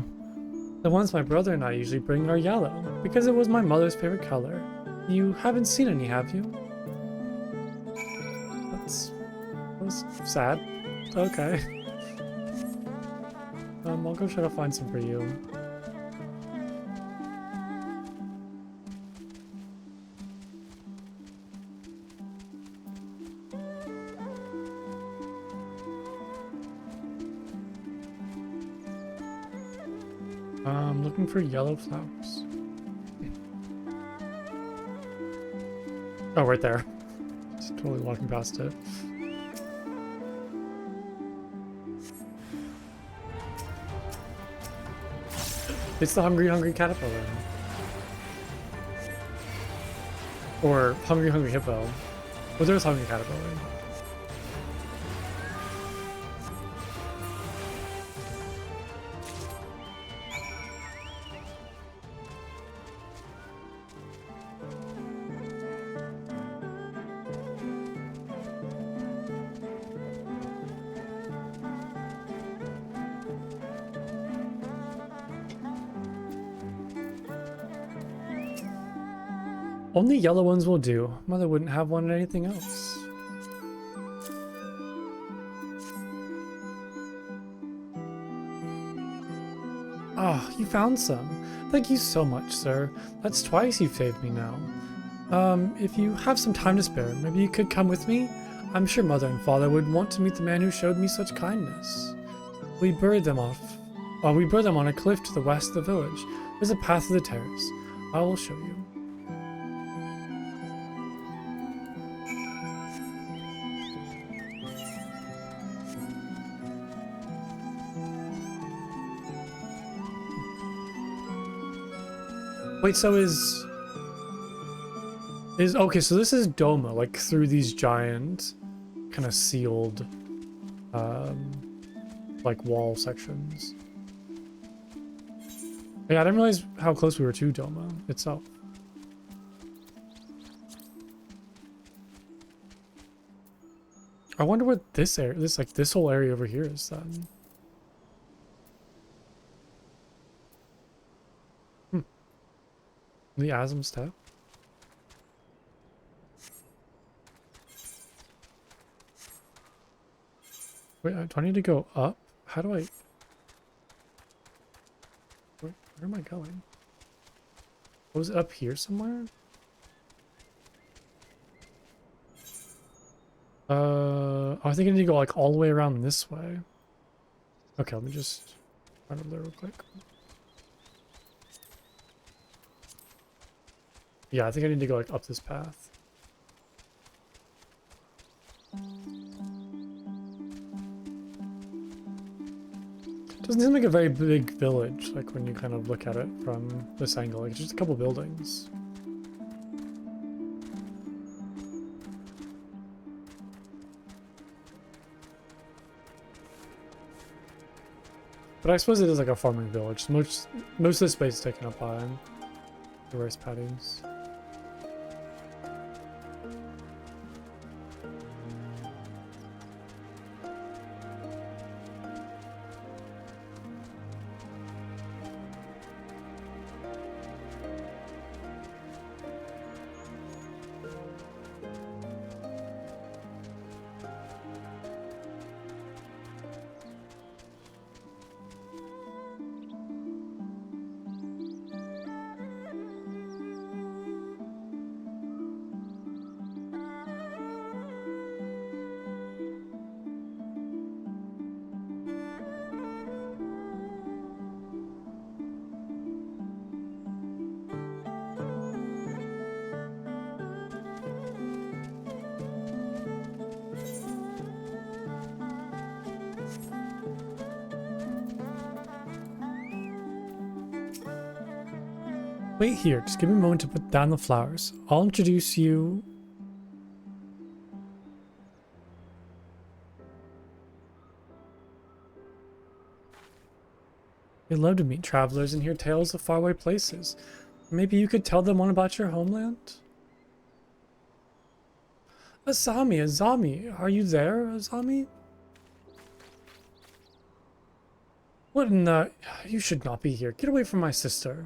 [SPEAKER 1] The ones my brother and I usually bring are yellow, because it was my mother's favorite color. You haven't seen any, have you? That was sad. Okay. I'll go try to find some for you. I'm looking for yellow flowers. Oh, right there. Just totally walking past it. It's the hungry caterpillar. Or hungry hippo. Well, there's hungry caterpillar. Only yellow ones will do. Mother wouldn't have one in anything else. Ah, you found some. Thank you so much, sir. That's twice you've saved me now. If you have some time to spare, maybe you could come with me? I'm sure Mother and Father would want to meet the man who showed me such kindness. We buried them on a cliff to the west of the village. There's a path to the terrace. I will show you. Wait, so is okay, so this is Doma, like through these giant kind of sealed like wall sections. Yeah, I didn't realize how close we were to Doma itself. I wonder what this area, this whole area over here is then. The Asm step. Wait, do I need to go up? How do I... Where am I going? Was it up here somewhere? I think I need to go like all the way around this way. Okay, let me just run over there real quick. Yeah, I think I need to go like up this path. Doesn't seem like a very big village, like when you kind of look at it from this angle. Like just a couple buildings. But I suppose it is like a farming village. Most of the space is taken up by the rice paddies. Wait here, just give me a moment to put down the flowers. I'll introduce you. They love to meet travelers and hear tales of faraway places. Maybe you could tell them one about your homeland? Azami, are you there, Azami? What in the... You should not be here. Get away from my sister.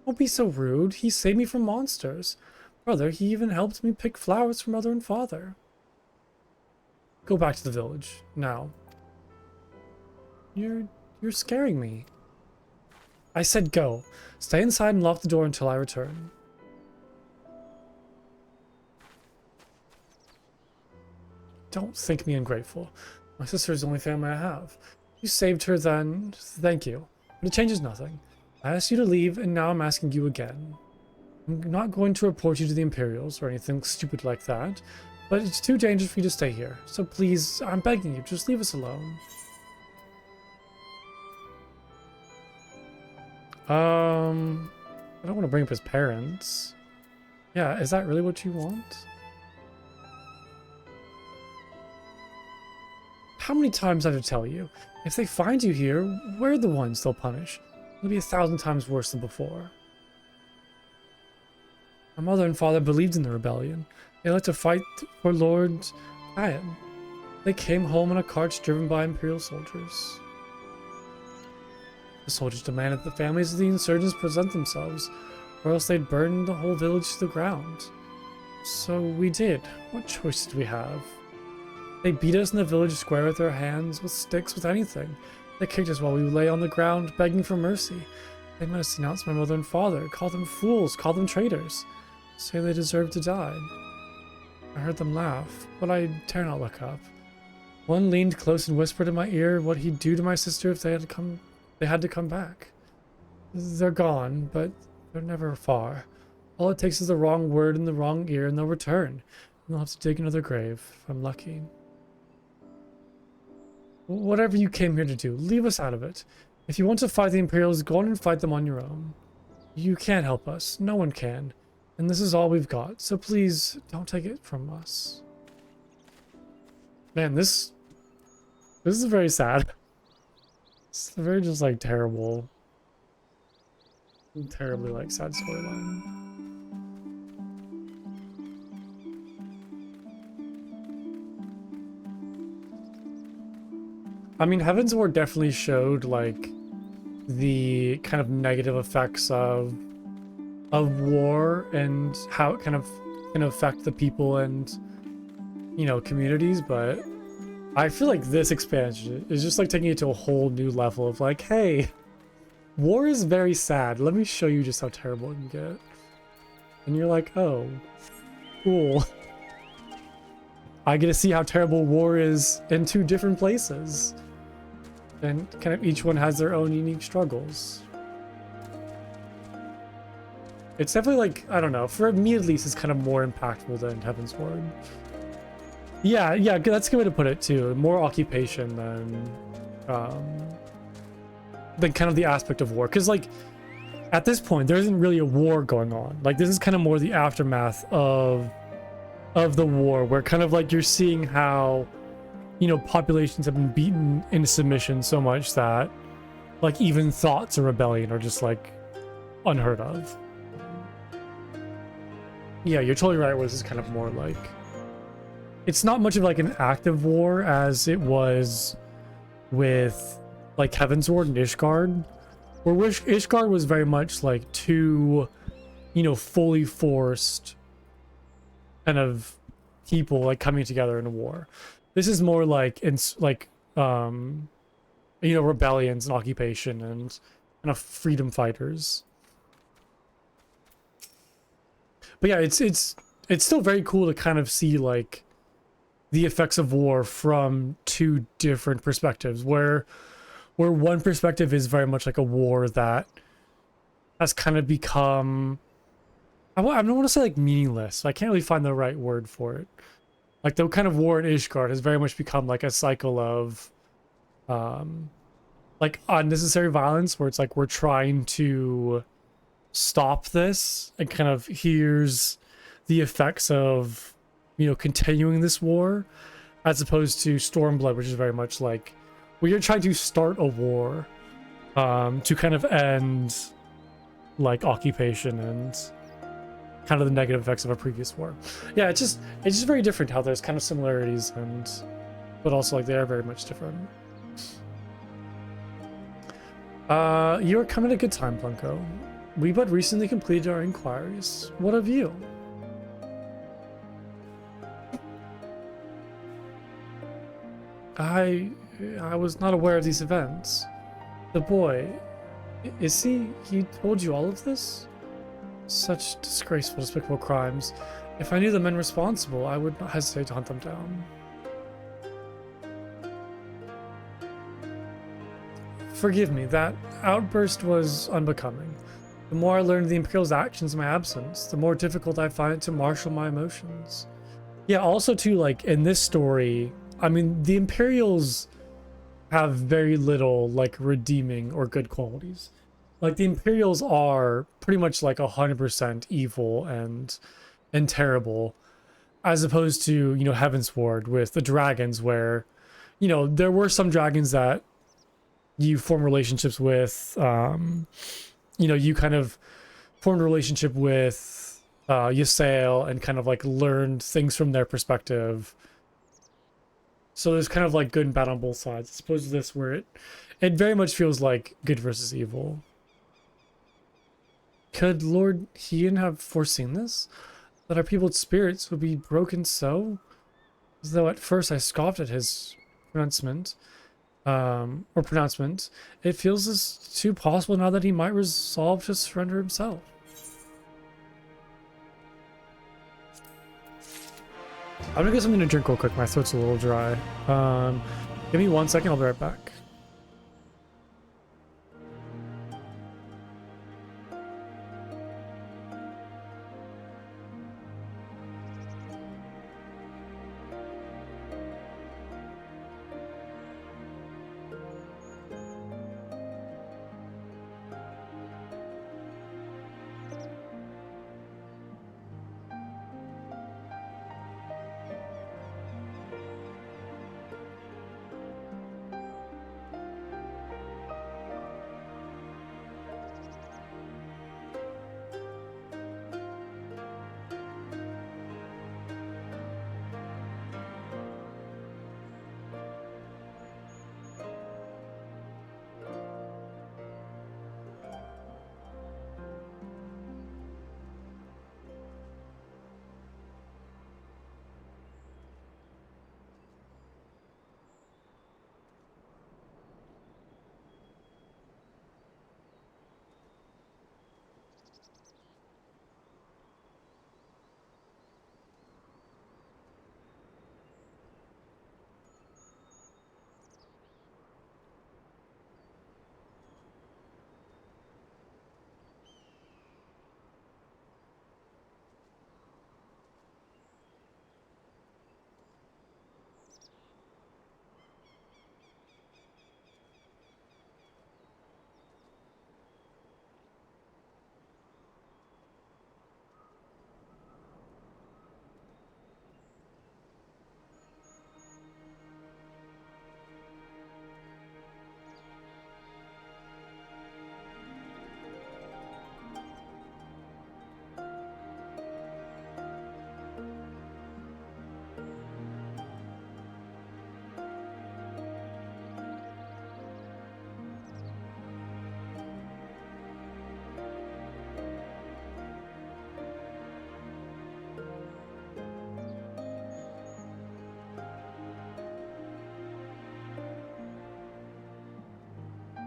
[SPEAKER 1] Don't be so rude. He saved me from monsters. Brother, he even helped me pick flowers for Mother and Father. Go back to the village, now. You're scaring me. I said go. Stay inside and lock the door until I return. Don't think me ungrateful. My sister is the only family I have. You saved her then, thank you. But it changes nothing. I asked you to leave, and now I'm asking you again. I'm not going to report you to the Imperials or anything stupid like that, but it's too dangerous for you to stay here. So please, I'm begging you, just leave us alone. I don't want to bring up his parents. Yeah, is that really what you want? How many times do I have to tell you? If they find you here, we're the ones they'll punish. It'll be 1,000 times worse than before. My mother and father believed in the rebellion. They liked to fight for Lord Ian. They came home in a cart driven by Imperial soldiers. The soldiers demanded that the families of the insurgents present themselves, or else they'd burn the whole village to the ground. So we did. What choice did we have? They beat us in the village square with their hands, with sticks, with anything. They kicked us while we lay on the ground, begging for mercy. They might have denounced my mother and father, called them fools, called them traitors, say they deserved to die. I heard them laugh, but I dare not look up. One leaned close and whispered in my ear what he'd do to my sister if they had to come back. They're gone, but they're never far. All it takes is the wrong word in the wrong ear and they'll return. And they'll have to dig another grave, if I'm lucky. Whatever you came here to do, leave us out of it. If you want to fight the Imperials, go on and fight them on your own. You can't help us. No one can. And this is all we've got, so please don't take it from us. Man, this is very sad. It's a very just like terribly like sad storyline. I mean, Heaven's Ward definitely showed like the kind of negative effects of war and how it kind of can affect the people and, you know, communities, but I feel like this expansion is just like taking it to a whole new level of like, hey, war is very sad. Let me show you just how terrible it can get. And you're like, oh, cool. I get to see how terrible war is in two different places. And kind of each one has their own unique struggles. It's definitely like, I don't know, for me at least, it's kind of more impactful than Heaven's Ward. Yeah, that's a good way to put it too. More occupation than kind of the aspect of war. Because like, at this point, there isn't really a war going on. Like, this is kind of more the aftermath of the war, where kind of like you're seeing how, you know, populations have been beaten into submission so much that like even thoughts of rebellion are just like unheard of. Yeah, you're totally right. This is kind of more like, it's not much of like an active war as it was with like Heaven's Ward and Ishgard, where Ishgard was very much like two, you know, fully forced kind of people like coming together in a war. This is more like you know, rebellions and occupation and kind of freedom fighters. But yeah, it's still very cool to kind of see like the effects of war from two different perspectives, where one perspective is very much like a war that has kind of become, I don't want to say like meaningless. I can't really find the right word for it. Like the kind of war in Ishgard has very much become like a cycle of like unnecessary violence, where it's like we're trying to stop this, and kind of here's the effects of, you know, continuing this war, as opposed to Stormblood, which is very much like we are trying to start a war to kind of end like occupation and kind of the negative effects of a previous war. Yeah, it's just very different how there's kind of similarities but also like they are very much different. You are coming at a good time, Plunko. We but recently completed our inquiries. What of you? I was not aware of these events. The boy, is he told you all of this? Such disgraceful, despicable crimes. If I knew the men responsible, I would not hesitate to hunt them down. Forgive me, that outburst was unbecoming. The more I learned the Imperials' actions in my absence, the more difficult I find it to marshal my emotions. Yeah, also too, like, in this story, I mean, the Imperials have very little, like, redeeming or good qualities. Like, the Imperials are pretty much, like, 100% evil and terrible, as opposed to, you know, Heaven's Ward with the dragons, where, you know, there were some dragons that you form relationships with, you know, you kind of formed a relationship with Ysael and kind of, like, learned things from their perspective. So there's kind of, like, good and bad on both sides, as opposed to this, where it very much feels like good versus evil. Could Lord Hien have foreseen this? That our people's spirits would be broken so? As though at first I scoffed at his pronouncement, or pronouncement. It feels as too possible now that he might resolve to surrender himself. I'm gonna get something to drink real quick. My throat's a little dry. Give me 1 second. I'll be right back.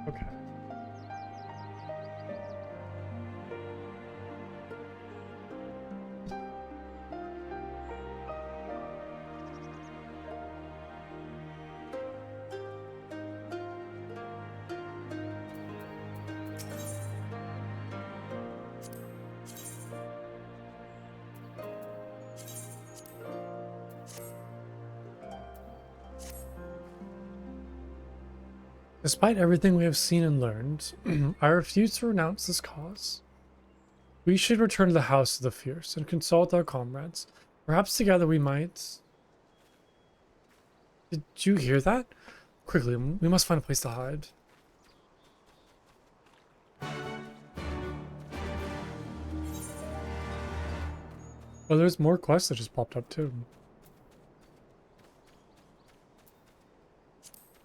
[SPEAKER 1] Okay. Despite everything we have seen and learned, I refuse to renounce this cause. We should return to the House of the Fierce and consult our comrades. Perhaps together we might... Did you hear that? Quickly, we must find a place to hide. Oh, there's more quests that just popped up too.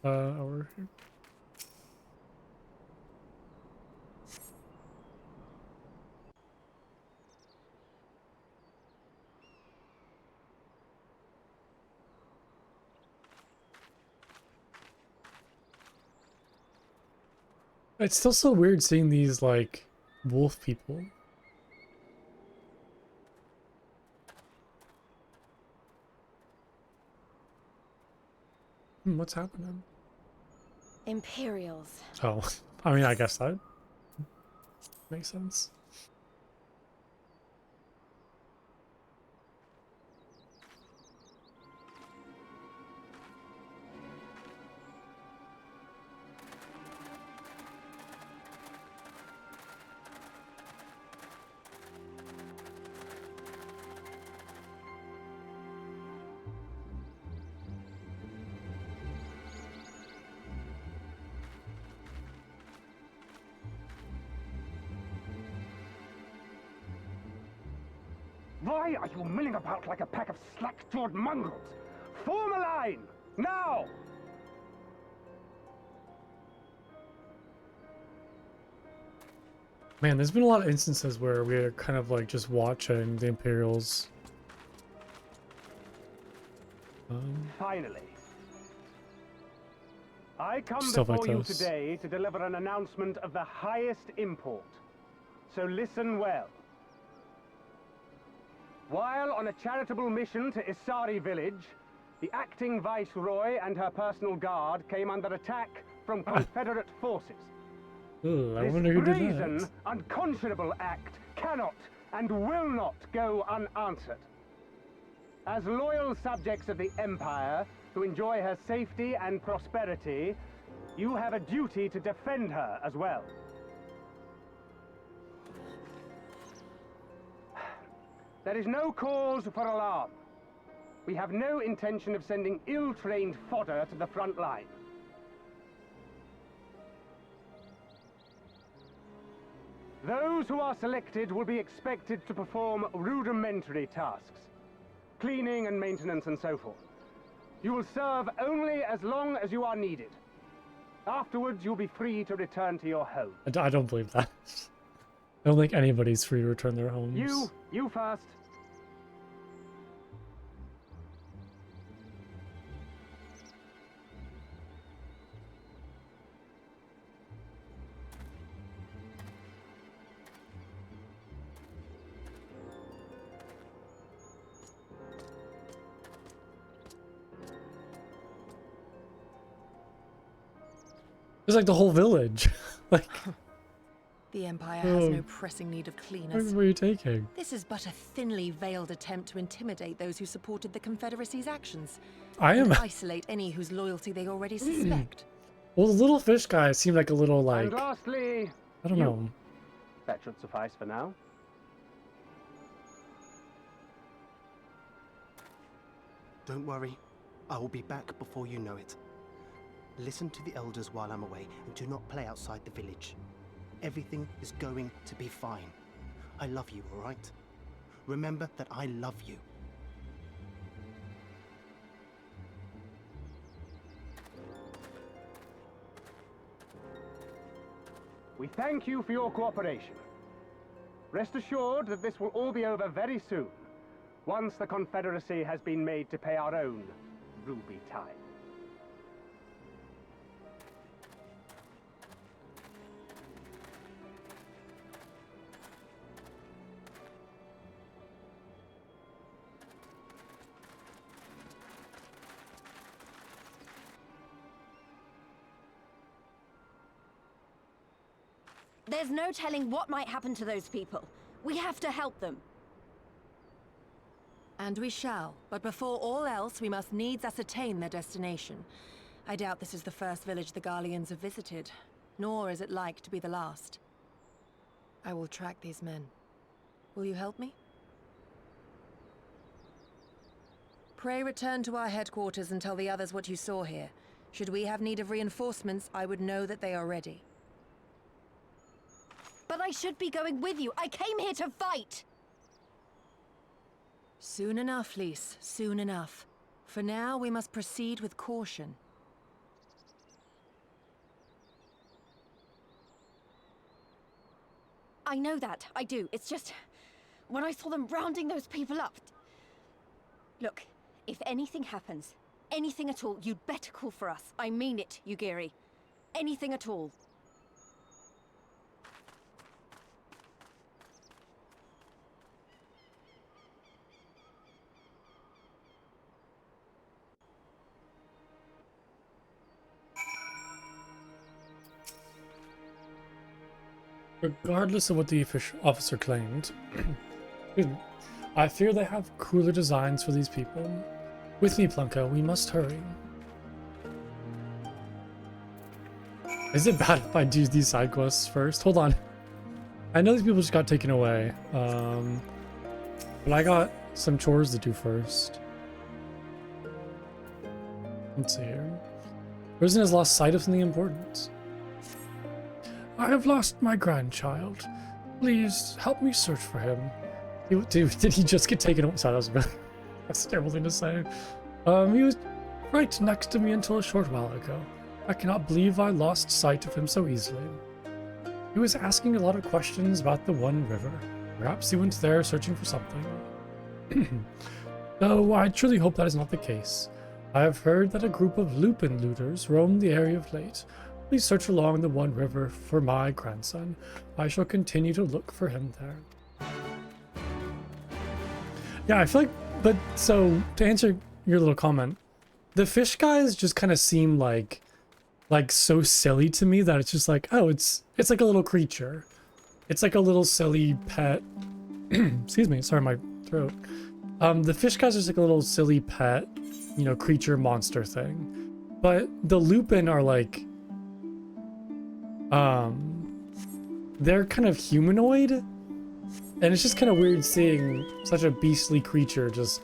[SPEAKER 1] Over here. It's still so weird seeing these, like, wolf people. What's happening?
[SPEAKER 2] Imperials.
[SPEAKER 1] Oh, I mean, I guess that makes sense.
[SPEAKER 3] Why are you milling about like a pack of slack-jawed mongrels? Form a line! Now!
[SPEAKER 1] Man, there's been a lot of instances where we're kind of like just watching the Imperials.
[SPEAKER 3] Finally. I come
[SPEAKER 1] Stuff
[SPEAKER 3] before
[SPEAKER 1] like
[SPEAKER 3] you
[SPEAKER 1] this.
[SPEAKER 3] today to deliver an announcement of the highest import. So listen well. While on a charitable mission to Isari village, the acting viceroy and her personal guard came under attack from Confederate forces.
[SPEAKER 1] Ugh, I
[SPEAKER 3] This
[SPEAKER 1] wonder who did
[SPEAKER 3] brazen,
[SPEAKER 1] that.
[SPEAKER 3] unconscionable act cannot and will not go unanswered. As loyal subjects of the Empire who enjoy her safety and prosperity, you have a duty to defend her as well. There is no cause for alarm. We have no intention of sending ill-trained fodder to the front line. Those who are selected will be expected to perform rudimentary tasks, cleaning and maintenance and so forth. You will serve only as long as you are needed. Afterwards, you'll be free to return to your home.
[SPEAKER 1] I don't believe that. I don't think anybody's free to return their homes.
[SPEAKER 3] You first.
[SPEAKER 1] It's like the whole village. Like,
[SPEAKER 2] The Empire has no pressing need of cleaners.
[SPEAKER 1] where are you taking?
[SPEAKER 2] This is but a thinly veiled attempt to intimidate those who supported the Confederacy's actions.
[SPEAKER 1] I am.
[SPEAKER 2] And isolate any whose loyalty they already suspect.
[SPEAKER 1] Well, the little fish guy seemed like a little, like,
[SPEAKER 3] And lastly,
[SPEAKER 1] I don't know.
[SPEAKER 3] that should suffice for now.
[SPEAKER 4] Don't worry, I will be back before you know it. Listen to the elders while I'm away, and do not play outside the village. Everything is going to be fine. I love you, all right? Remember that I love you.
[SPEAKER 3] We thank you for your cooperation. Rest assured that this will all be over very soon, once the Confederacy has been made to pay our own ruby tithe.
[SPEAKER 5] There's no telling what might happen to those people. We have to help them.
[SPEAKER 2] And we shall. But before all else, we must needs ascertain their destination. I doubt this is the first village the Garleans have visited, nor is it like to be the last. I will track these men. Will you help me? Pray return to our headquarters and tell the others what you saw here. Should we have need of reinforcements, I would know that they are ready.
[SPEAKER 5] But I should be going with you. I came here to fight!
[SPEAKER 2] Soon enough, Lise. Soon enough. For now, we must proceed with caution.
[SPEAKER 5] I know that. I do. It's just... when I saw them rounding those people up... Look, if anything happens, anything at all, you'd better call for us. I mean it, Yugiri. Anything at all.
[SPEAKER 1] Regardless of what the officer claimed, I fear they have crueler designs for these people. With me, Plunko, we must hurry. Is it bad if I do these side quests first? Hold on. I know these people just got taken away, but I got some chores to do first. Let's see here. Prison has lost sight of something important. I have lost my grandchild. Please help me search for him. Did he just get taken away? Sorry, that's a terrible thing to say. He was right next to me until a short while ago. I cannot believe I lost sight of him so easily. He was asking a lot of questions about the One River. Perhaps he went there searching for something. Though I truly hope that is not the case. I have heard that a group of lupin looters roam the area of late. Please search along the One River for my grandson. I shall continue to look for him there. Yeah, I feel like, but so to answer your little comment, the fish guys just kind of seem like so silly to me that it's just like, oh, it's like a little creature. It's like a little silly pet. Excuse me, sorry, my throat. The fish guys are just like a little silly pet, you know, creature monster thing. But the lupin are like, they're kind of humanoid, and it's just kind of weird seeing such a beastly creature just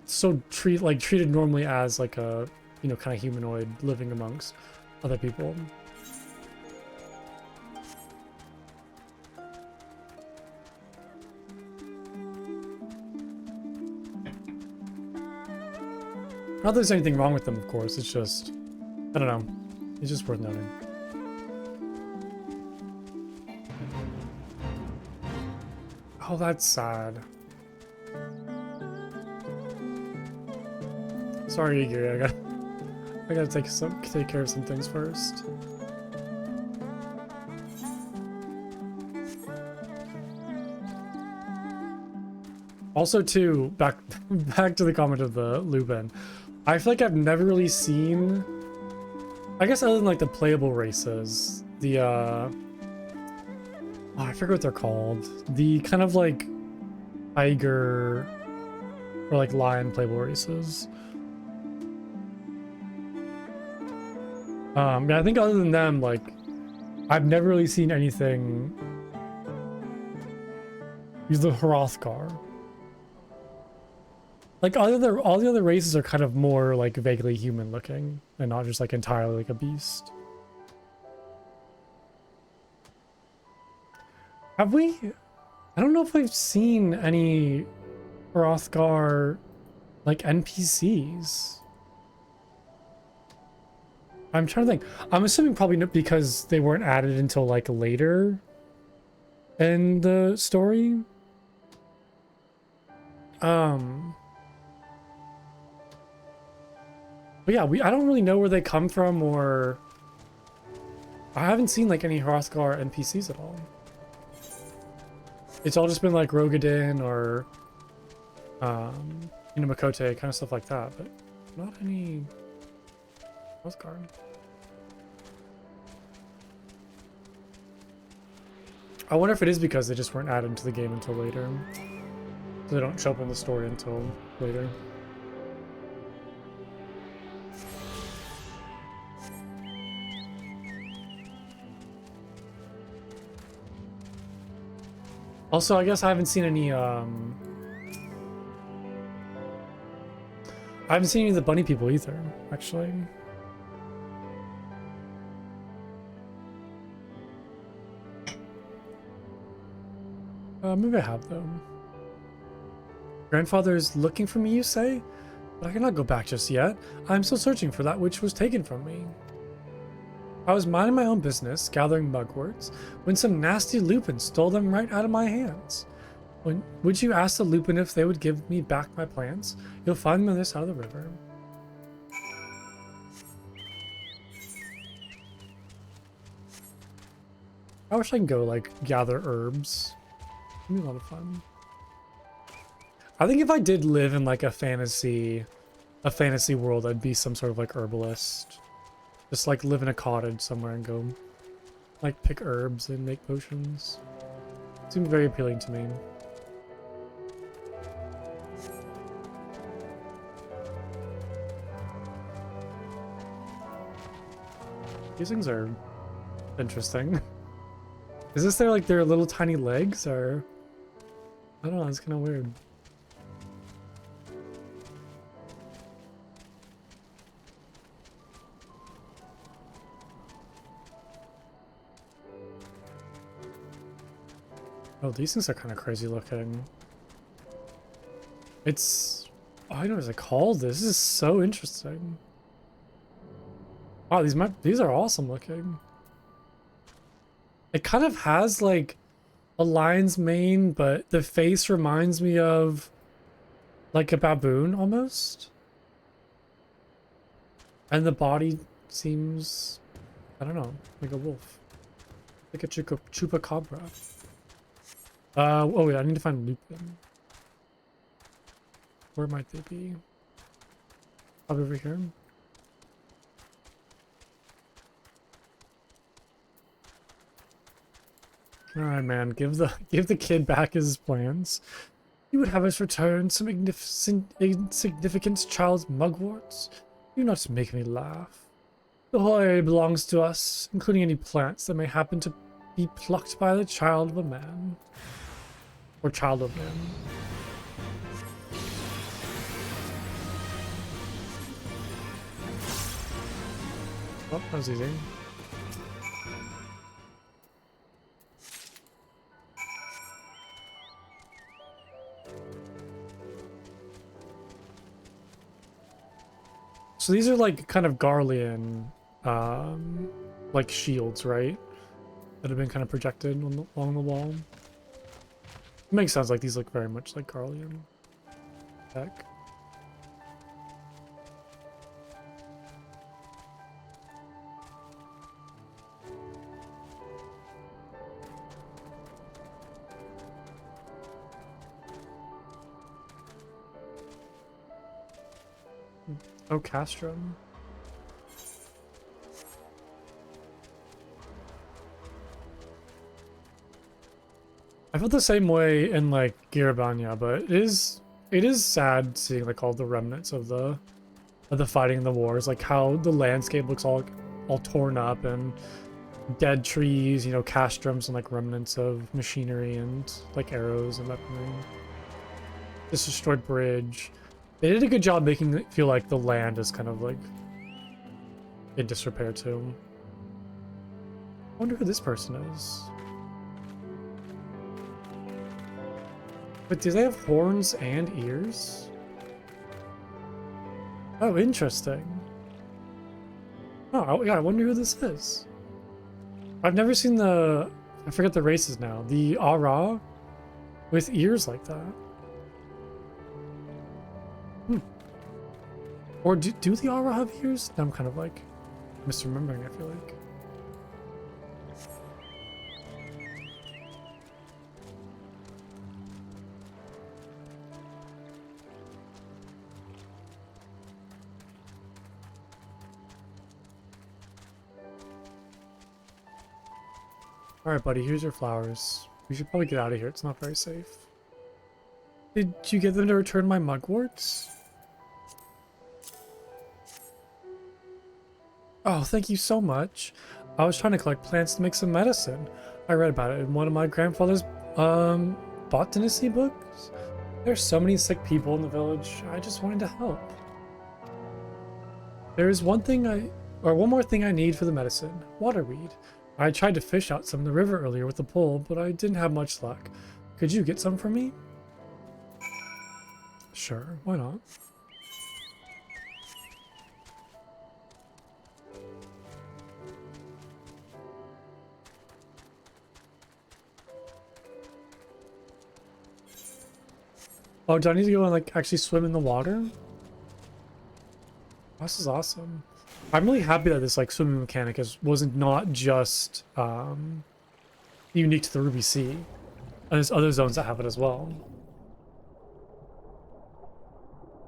[SPEAKER 1] so treated normally as like a, you know, kind of humanoid living amongst other people. Not that there's anything wrong with them, of course. It's just, I don't know. It's just worth noting. Oh, that's sad. Sorry, Iggy. I gotta take care of some things first. Also, too, back to the comment of the lupin. I feel like I've never really seen, I guess other than like the playable races, the oh, I forget what they're called. The kind of like tiger or like lion playable races. Yeah, I think other than them, like I've never really seen anything use the Hrothgar. Like all the other races are kind of more like vaguely human looking and not just like entirely like a beast. Have we? I don't know if I've seen any Hrothgar like NPCs. I'm trying to think. I'm assuming probably not, because they weren't added until like later in the story. But yeah, I don't really know where they come from, or I haven't seen like any Hrothgar NPCs at all. It's all just been like Rogadin or you know, Makote, kind of stuff like that, but not any Hrothgar. I wonder if it is because they just weren't added into the game until later. So they don't show up in the story until later. Also, I guess I haven't seen any, I haven't seen any of the bunny people either, actually. Maybe I have, though. Grandfather is looking for me, you say? But I cannot go back just yet. I am still searching for that which was taken from me. I was minding my own business, gathering mugworts, when some nasty lupin stole them right out of my hands. Would you ask the lupin if they would give me back my plants? You'll find them on this side of the river. I wish I could go, like, gather herbs. It'd be a lot of fun. I think if I did live in, like, a fantasy world, I'd be some sort of, like, herbalist. Just like live in a cottage somewhere and go like pick herbs and make potions. Seems very appealing to me. These things are interesting. Is this their little tiny legs, or I don't know, it's kind of weird. Oh, these things are kind of crazy looking. It's... Oh, I know what it's called. This is so interesting. Wow, these are awesome looking. It kind of has like a lion's mane, but the face reminds me of like a baboon almost. And the body seems, I don't know, like a wolf. Like a chupacabra. Oh wait, I need to find Lupin. Where might they be? Probably over here. Alright, man, give the kid back his plans. You would have us return some insignificant child's mugworts? Do not make me laugh. The whole area belongs to us, including any plants that may happen to be plucked by the child of a man. Or child of man. Oh, that was easy. So these are like kind of Garlean, like shields, right? That have been kind of projected along the wall. It makes sense, like these look very much like Garlean tech. Oh, Castrum. I felt the same way in like Girabanya, but it is sad seeing like all the remnants of the fighting in the wars, like how the landscape looks all torn up and dead trees, you know, castrums and like remnants of machinery and like arrows and weaponry. This destroyed bridge. They did a good job making it feel like the land is kind of like in disrepair too. I wonder who this person is. But do they have horns and ears? Oh, interesting. Oh, yeah, I wonder who this is. I've never seen I forget the races now. The Ara with ears like that. Or do the Ara have ears? I'm kind of like misremembering, I feel like. Alright, buddy, here's your flowers. We should probably get out of here. It's not very safe. Did you get them to return my mugworts? Oh, thank you so much. I was trying to collect plants to make some medicine. I read about it in one of my grandfather's botanistry books. There's so many sick people in the village. I just wanted to help. There's one more thing I need for the medicine. Waterweed. I tried to fish out some in the river earlier with the pole, but I didn't have much luck. Could you get some for me? Sure, why not? Oh, do I need to go and like actually swim in the water? This is awesome. I'm really happy that this like swimming mechanic wasn't not just unique to the Ruby Sea. And there's other zones that have it as well.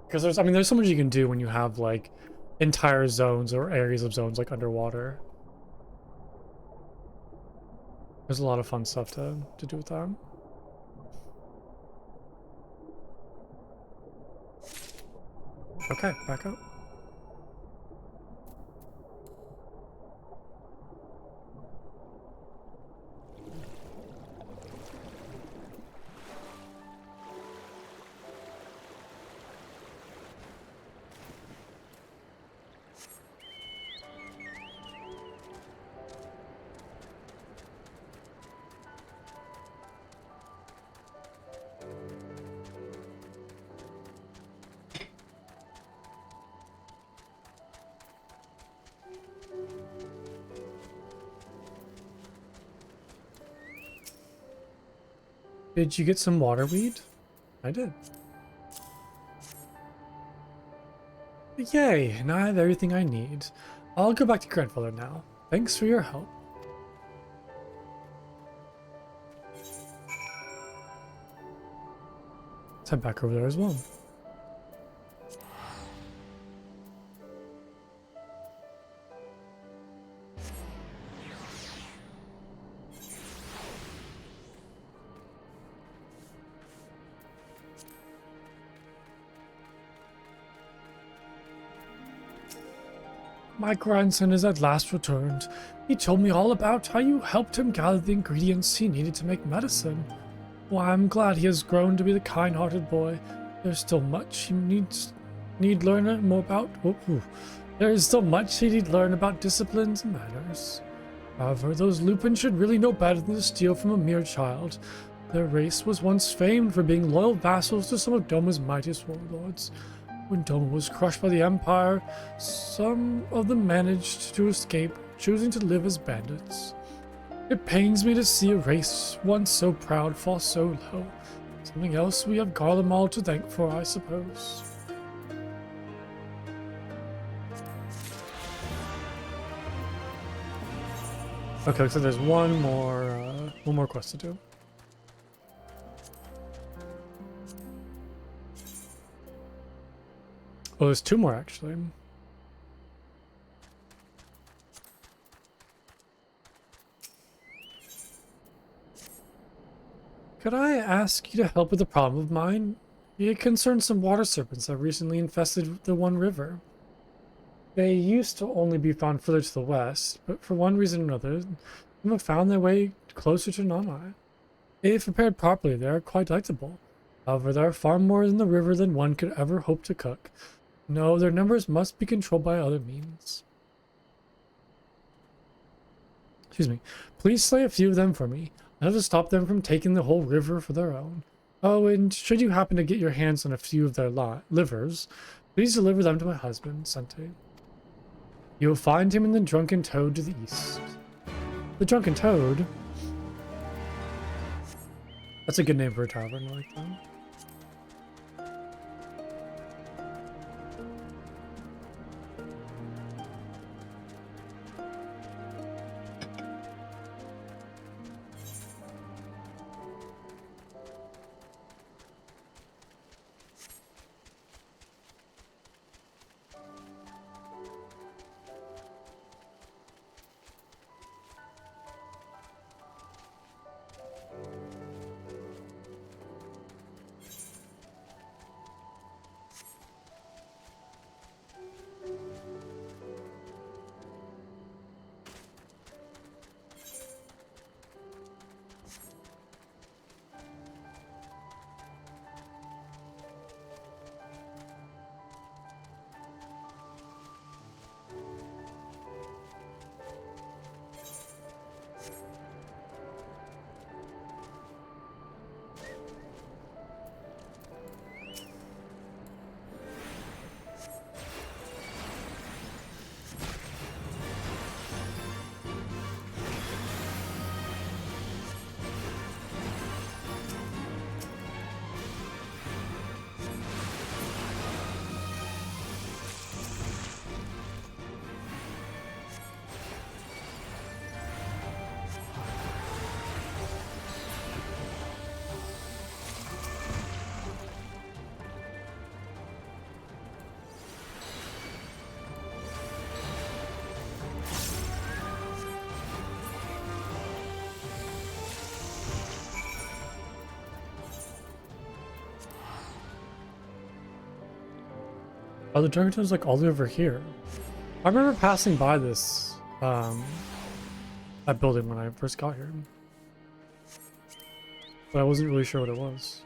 [SPEAKER 1] Because there's so much you can do when you have like entire zones or areas of zones like underwater. There's a lot of fun stuff to do with that. Okay, back up. Did you get some waterweed? I did. Yay, now I have everything I need. I'll go back to grandfather now. Thanks for your help. Let's head back over there as well. My grandson is at last returned. He told me all about how you helped him gather the ingredients he needed to make medicine. Well, I'm glad he has grown to be the kind-hearted boy. There's still much he need learn more about. There is still much he need learn about disciplines and manners. However, those Lupins should really know better than to steal from a mere child. Their race was once famed for being loyal vassals to some of Doma's mightiest warlords. When Doma was crushed by the Empire, some of them managed to escape, choosing to live as bandits. It pains me to see a race once so proud fall so low. Something else we have Garlemald to thank for, I suppose. Okay, so there's one more quest to do. Oh, there's two more actually. Could I ask you to help with a problem of mine? It concerns some water serpents that recently infested the One River. They used to only be found further to the west, but for one reason or another, some have found their way closer to Nanai. If prepared properly, they are quite delectable. However, there are far more in the river than one could ever hope to cook. No, their numbers must be controlled by other means. Excuse me. Please slay a few of them for me. I have to stop them from taking the whole river for their own. Oh, and should you happen to get your hands on a few of their livers, please deliver them to my husband, Sente. You will find him in the Drunken Toad to the east. The Drunken Toad? That's a good name for a tavern, I like that. Oh, the Drunken Toad's like all the way over here. I remember passing by this, that building when I first got here. But I wasn't really sure what it was.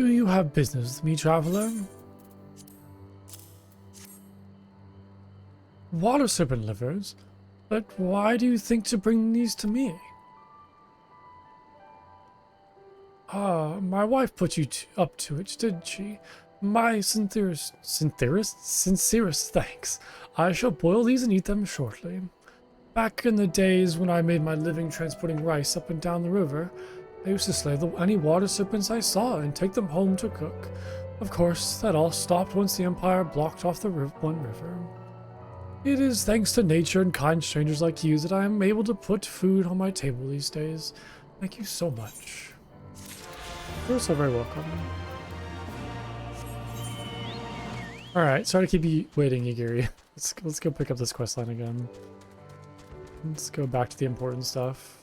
[SPEAKER 1] Do you have business with me, traveler? Water serpent livers? But why do you think to bring these to me? Ah, my wife put you up to it, didn't she? My sincerest thanks. I shall boil these and eat them shortly. Back in the days when I made my living transporting rice up and down the river, I used to slay any water serpents I saw and take them home to cook. Of course, that all stopped once the Empire blocked off the one river. It is thanks to nature and kind strangers like you that I am able to put food on my table these days. Thank you so much. You're so very welcome. Alright, sorry to keep you waiting, Igiri. Let's go pick up this questline again. Let's go back to the important stuff.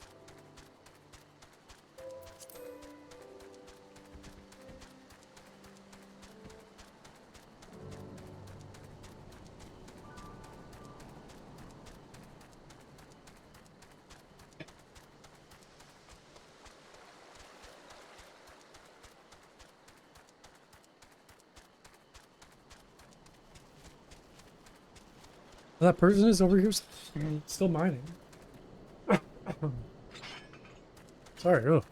[SPEAKER 1] That person is over here still mining. Sorry. Oh.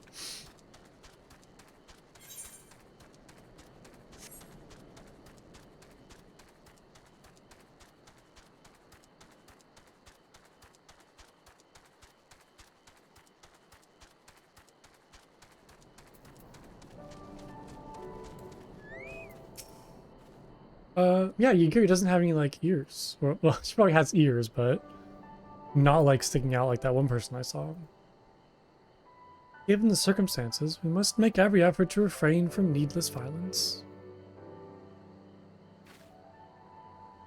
[SPEAKER 1] Yeah, Yagiri doesn't have any, like, ears. Well, she probably has ears, but not, like, sticking out like that one person I saw. Given the circumstances, we must make every effort to refrain from needless violence.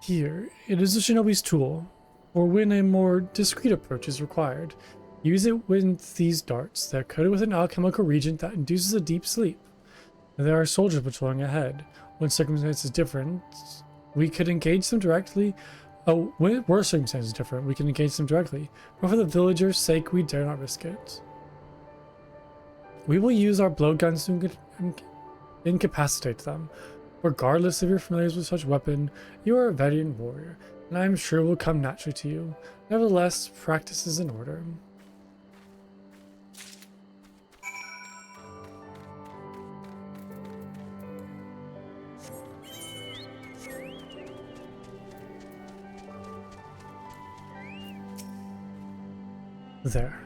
[SPEAKER 1] Here, it is a shinobi's tool, or when a more discreet approach is required. Use it with these darts. They are coated with an alchemical reagent that induces a deep sleep. There are soldiers patrolling ahead. When circumstances different, we could engage them directly. Oh, when were circumstances different, we can engage them directly. But for the villagers' sake, we dare not risk it. We will use our blowguns to incapacitate them. Regardless if you're familiar with such weapon, you are a veteran warrior, and I am sure will come naturally to you. Nevertheless, practice is in order. There.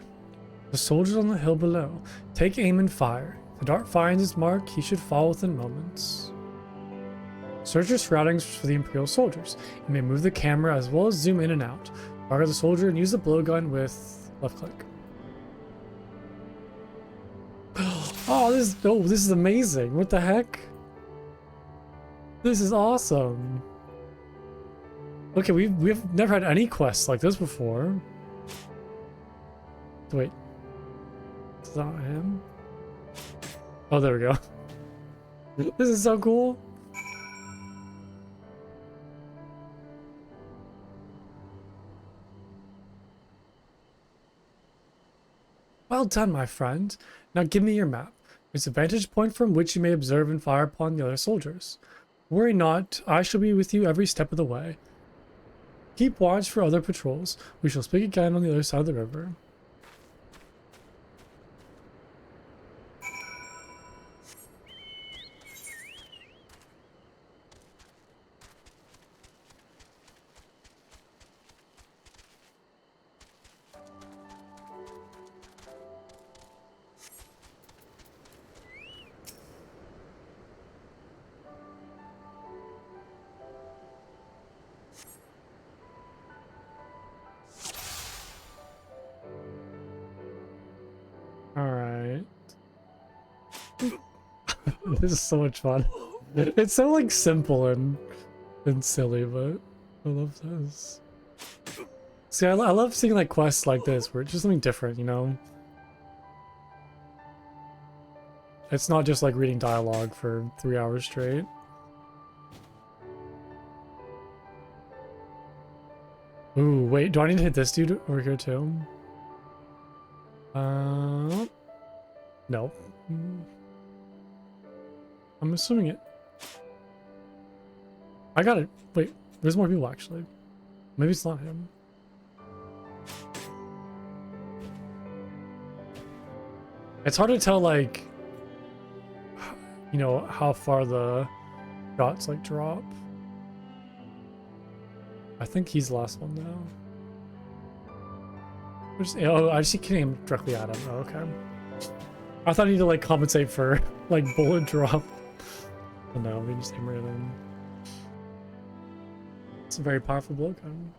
[SPEAKER 1] The soldiers on the hill below. Take aim and fire. If the dart finds its mark, he should fall within moments. Search your surroundings for the Imperial soldiers. You may move the camera as well as zoom in and out. Target the soldier and use the blowgun with left click. Oh, this is amazing. What the heck? This is awesome. Okay, we've never had any quests like this before. Wait. Is that him? Oh, there we go. This is so cool. Well done, my friend. Now give me your map. It's a vantage point from which you may observe and fire upon the other soldiers. Worry not, I shall be with you every step of the way. Keep watch for other patrols. We shall speak again on the other side of the river. Alright. This is so much fun. It's so like simple and silly, but I love this. See, I love seeing like quests like this where it's just something different, you know? It's not just like reading dialogue for 3 hours straight. Ooh, wait, do I need to hit this dude over here too? No. I'm assuming it. I got it. Wait, there's more people actually. Maybe it's not him. It's hard to tell, like, you know, how far the shots like drop. I think he's the last one now. Oh, I just keep hitting him directly at him. Oh, okay. I thought I needed to like compensate for like bullet drop. Oh, no, we just aim right at him. It's a very powerful blow gun.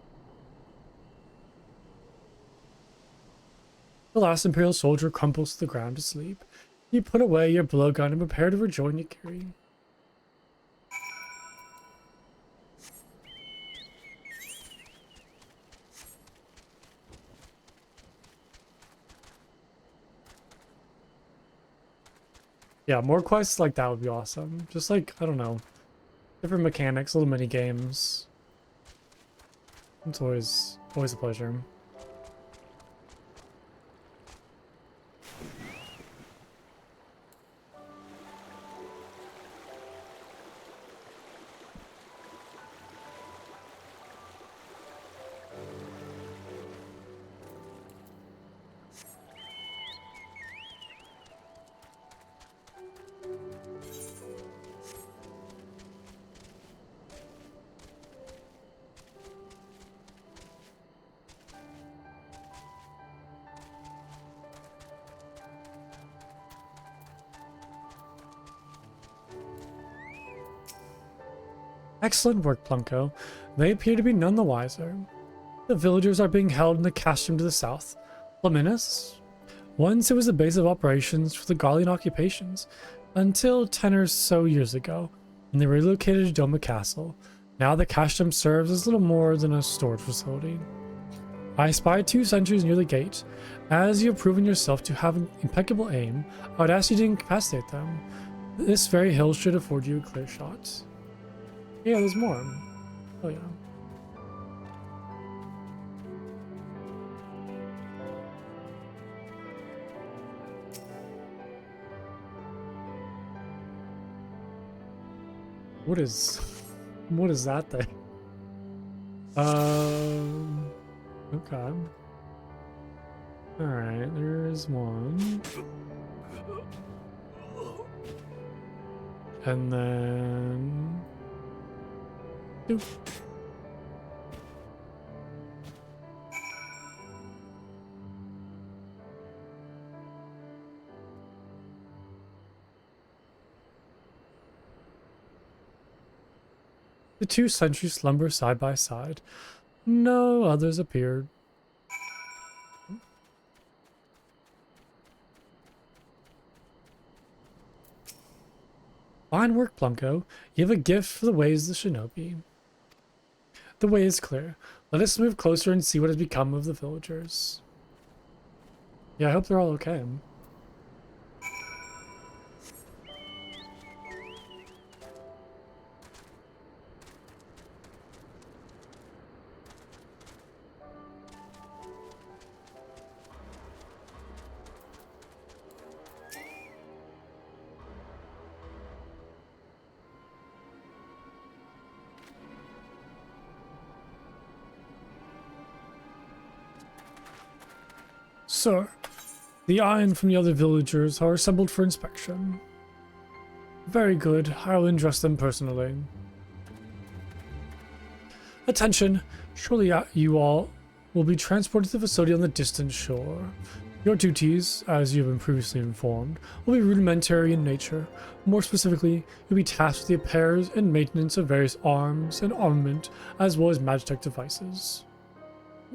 [SPEAKER 1] The last Imperial soldier crumples to the ground to sleep. You put away your blowgun and prepare to rejoin Yukiri. Yeah, more quests like that would be awesome. Just like, I don't know, different mechanics, little mini games. It's always a pleasure. Excellent work, Plunko. They appear to be none the wiser. The villagers are being held in the castrum to the south. Laminus? Once it was the base of operations for the Garlean occupations, until 10 or so years ago, when they relocated to Doma Castle. Now the castrum serves as little more than a storage facility. I spied 2 sentries near the gate. As you have proven yourself to have an impeccable aim, I would ask you to incapacitate them. This very hill should afford you a clear shot. Yeah, there's more. Oh yeah. What is that thing? Okay. Alright, there's one. And then... Doop. The 2 sentries slumber side by side. No others appeared. Fine work, Plunko. You have a gift for the ways of the shinobi. The way is clear. Let us move closer and see what has become of the villagers. Yeah, I hope they're all okay. Sir, the iron from the other villagers are assembled for inspection. Very good. I will undress them personally. Attention! Surely you all will be transported to the facility on the distant shore. Your duties, as you have been previously informed, will be rudimentary in nature. More specifically, you'll be tasked with the repairs and maintenance of various arms and armament, as well as magitech devices.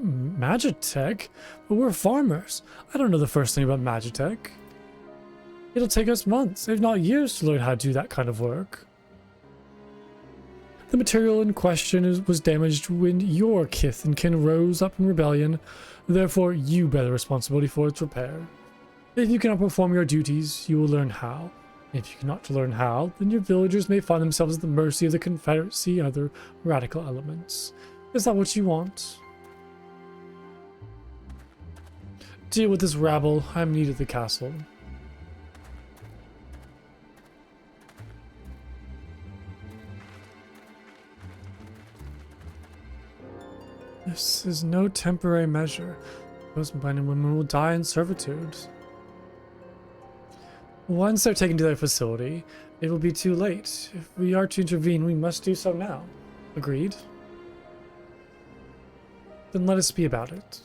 [SPEAKER 1] Magitech? But we're farmers. I don't know the first thing about magitech. It'll take us months, if not years, to learn how to do that kind of work. The material in question was damaged when your kith and kin rose up in rebellion. Therefore, you bear the responsibility for its repair. If you cannot perform your duties, you will learn how. If you cannot learn how, then your villagers may find themselves at the mercy of the Confederacy and other radical elements. Is that what you want? Deal with this rabble. I am needed at the castle. This is no temporary measure. Those men and women will die in servitude. Once they're taken to their facility, it will be too late. If we are to intervene, we must do so now. Agreed? Then let us be about it.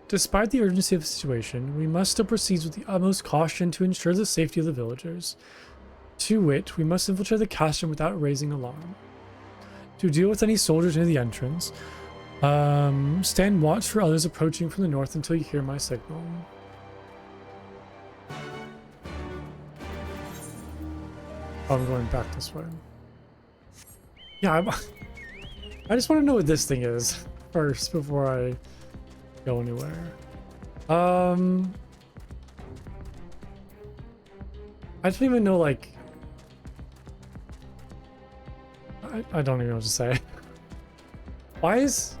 [SPEAKER 1] Despite the urgency of the situation, we must still proceed with the utmost caution to ensure the safety of the villagers. To wit, we must infiltrate the castrum without raising alarm. To deal with any soldiers near the entrance, stand watch for others approaching from the north until you hear my signal. I'm going back this way. Yeah, I just want to know what this thing is first before I go anywhere. I don't even know, like, I don't even know what to say. Why is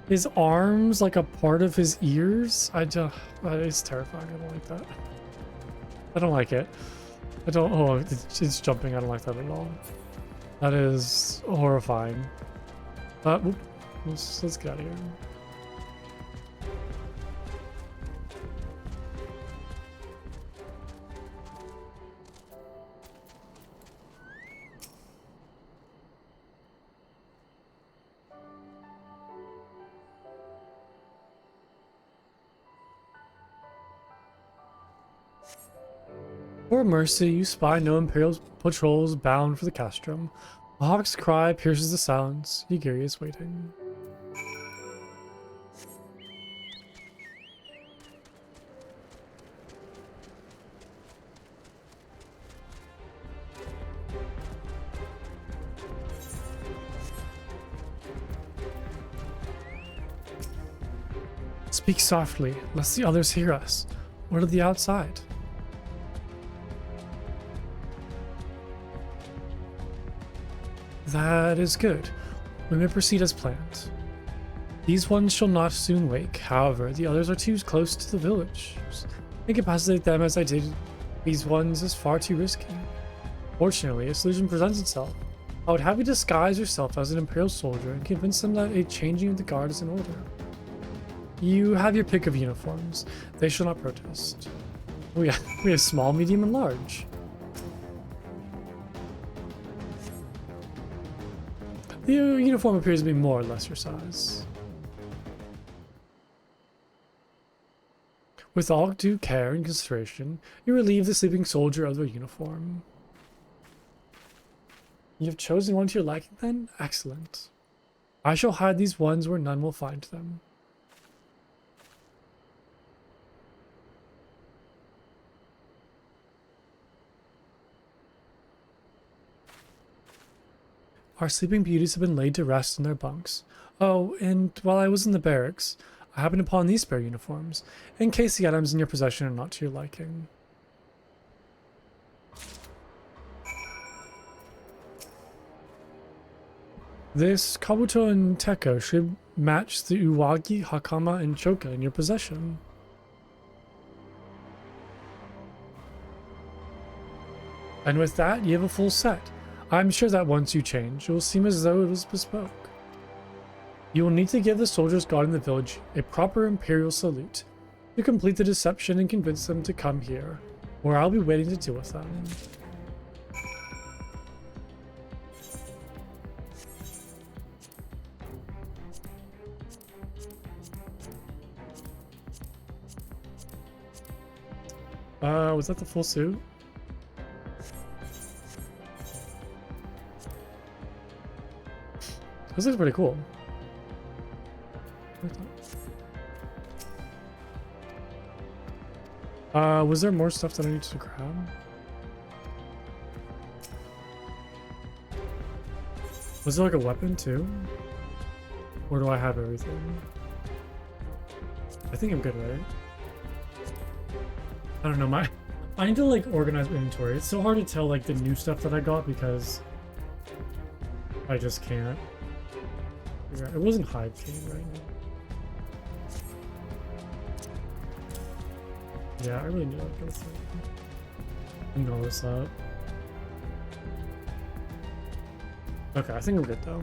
[SPEAKER 1] his arms like a part of his ears? It's terrifying. I don't like that. I don't like it. I don't, oh, it's jumping. I don't like that at all. That is horrifying. Let's get out of here. For mercy, you spy no Imperial patrols bound for the castrum. A hawk's cry pierces the silence. Yugiri is waiting. Speak softly, lest the others hear us. What of the outside? That is good. We may proceed as planned. These ones shall not soon wake. However, the others are too close to the village. Incapacitate them as I did these ones is far too risky. Fortunately, a solution presents itself. I would have you disguise yourself as an Imperial soldier and convince them that a changing of the guard is in order. You have your pick of uniforms. They shall not protest. We have small, medium, and large. The uniform appears to be more or less your size. With all due care and consideration, you relieve the sleeping soldier of their uniform. You have chosen one to your liking then? Excellent. I shall hide these ones where none will find them. Our sleeping beauties have been laid to rest in their bunks. Oh, and while I was in the barracks, I happened upon these spare uniforms, in case the items in your possession are not to your liking. This kabuto and teko should match the uwagi, hakama, and choka in your possession. And with that, you have a full set. I'm sure that once you change, it will seem as though it was bespoke. You will need to give the soldiers guarding the village a proper Imperial salute to complete the deception and convince them to come here, where I'll be waiting to deal with them. Was that the full suit? This looks pretty cool. Was there more stuff that I needed to grab? Was there like a weapon too? Or do I have everything? I think I'm good, right? I don't know, I need to like organize my inventory. It's so hard to tell like the new stuff that I got because I just can't. It wasn't Hive King, right? Yeah, I really knew that kind of thing. Notice that. Okay, I think we're good though.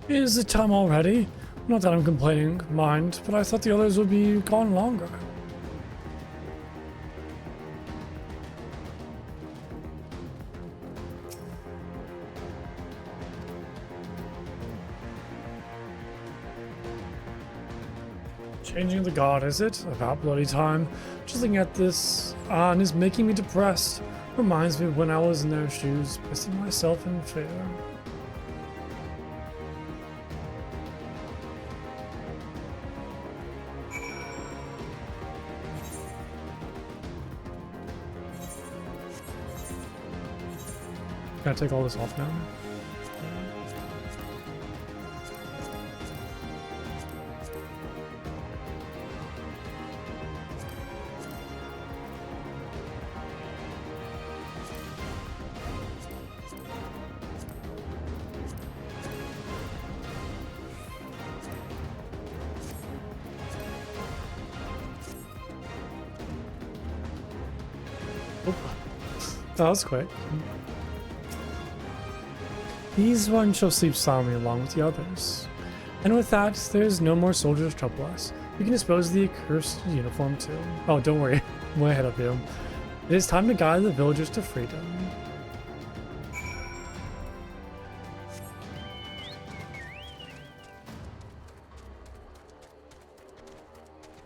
[SPEAKER 1] Is it time already? Not that I'm complaining, mind, but I thought the others would be gone longer. Changing the guard, is it? About bloody time. Just looking at this, and is making me depressed. Reminds me of when I was in their shoes, pissing myself in fear. Can I take all this off now? Oop. That was quick. These ones shall sleep soundly along with the others. And with that, there's no more soldiers to trouble us. We can dispose of the accursed uniform too. Oh, don't worry. I'm way ahead of you. It is time to guide the villagers to freedom.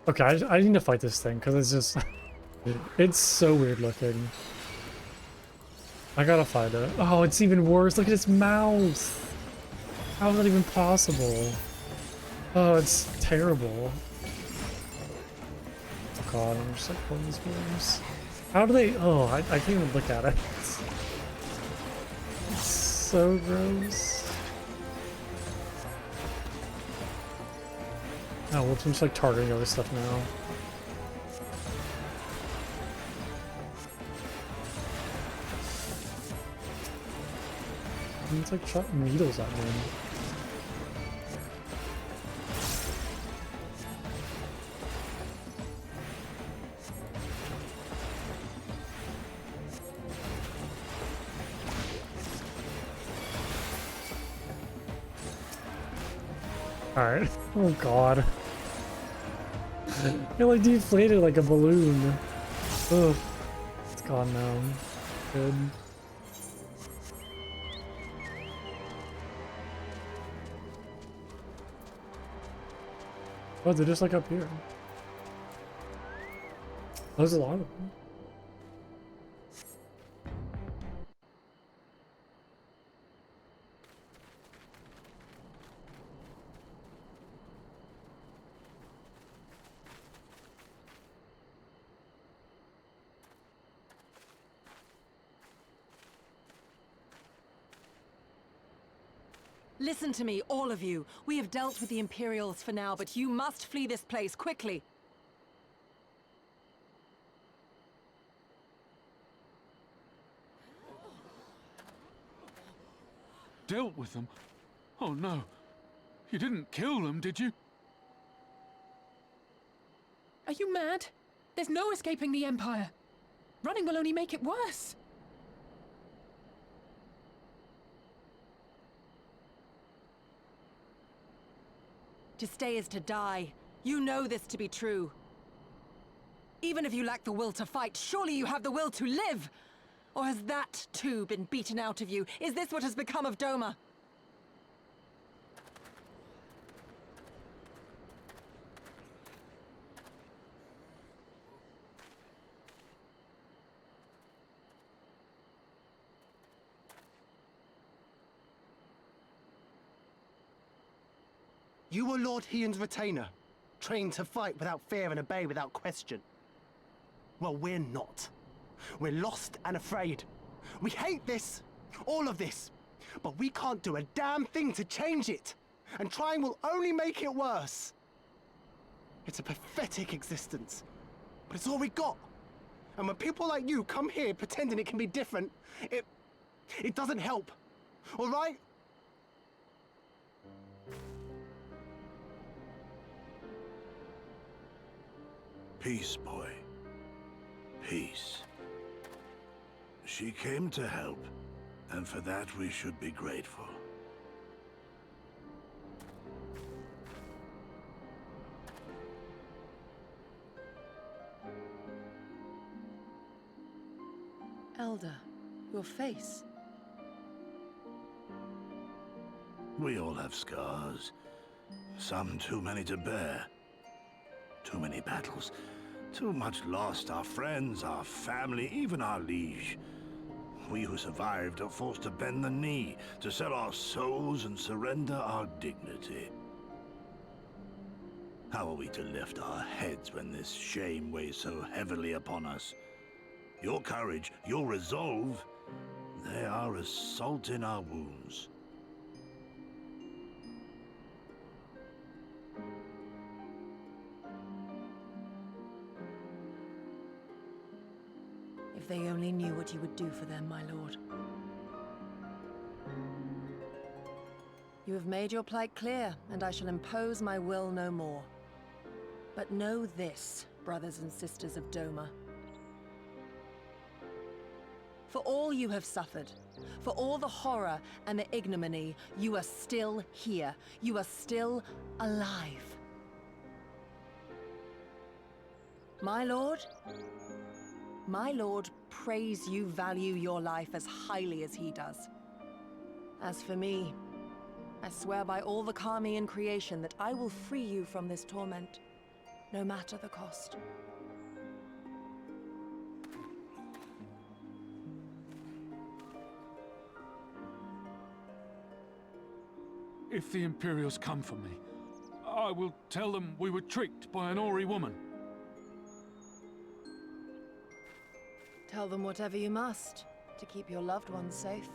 [SPEAKER 1] Okay, I need to fight this thing because it's just... it's so weird looking. I gotta fight it. Oh, it's even worse. Look at its mouth. How is that even possible? Oh, it's terrible. Oh god, I'm just like pulling these games. How do they... Oh, I can't even look at it. It's so gross. Oh, well, I'm just like targeting other stuff now. It's like shot needles at me. Alright. Oh god. It like deflated like a balloon. Ugh. It's gone now. Good. Oh, they're just like up here. There's a lot of them.
[SPEAKER 2] Listen to me, all of you. We have dealt with the Imperials for now, but you must flee this place quickly.
[SPEAKER 6] Dealt with them? Oh no. You didn't kill them, did you?
[SPEAKER 7] Are you mad? There's no escaping the Empire. Running will only make it worse.
[SPEAKER 2] To stay is to die. You know this to be true. Even if you lack the will to fight, surely you have the will to live! Or has that, too, been beaten out of you? Is this what has become of Doma?
[SPEAKER 4] You were Lord Hien's retainer, trained to fight without fear and obey without question. Well, we're not. We're lost and afraid. We hate this, all of this, but we can't do a damn thing to change it. And trying will only make it worse. It's a pathetic existence, but it's all we got. And when people like you come here pretending it can be different, it doesn't help. All right?
[SPEAKER 8] Peace, boy. Peace. She came to help, and for that we should be grateful.
[SPEAKER 2] Elder, your face.
[SPEAKER 8] We all have scars. Some too many to bear. Too many battles. Too much lost. Our friends, our family, even our liege. We who survived are forced to bend the knee, to sell our souls and surrender our dignity. How are we to lift our heads when this shame weighs so heavily upon us? Your courage, your resolve, they are as salt in our wounds.
[SPEAKER 2] If they only knew what you would do for them, my lord. You have made your plight clear, and I shall impose my will no more. But know this, brothers and sisters of Doma. For all you have suffered, for all the horror and the ignominy, you are still here. You are still alive. My lord prays you value your life as highly as he does. As for me, I swear by all the Kami in creation that I will free you from this torment, no matter the cost.
[SPEAKER 6] If the Imperials come for me, I will tell them we were tricked by an Ori woman.
[SPEAKER 2] Tell them whatever you must to keep your loved ones safe.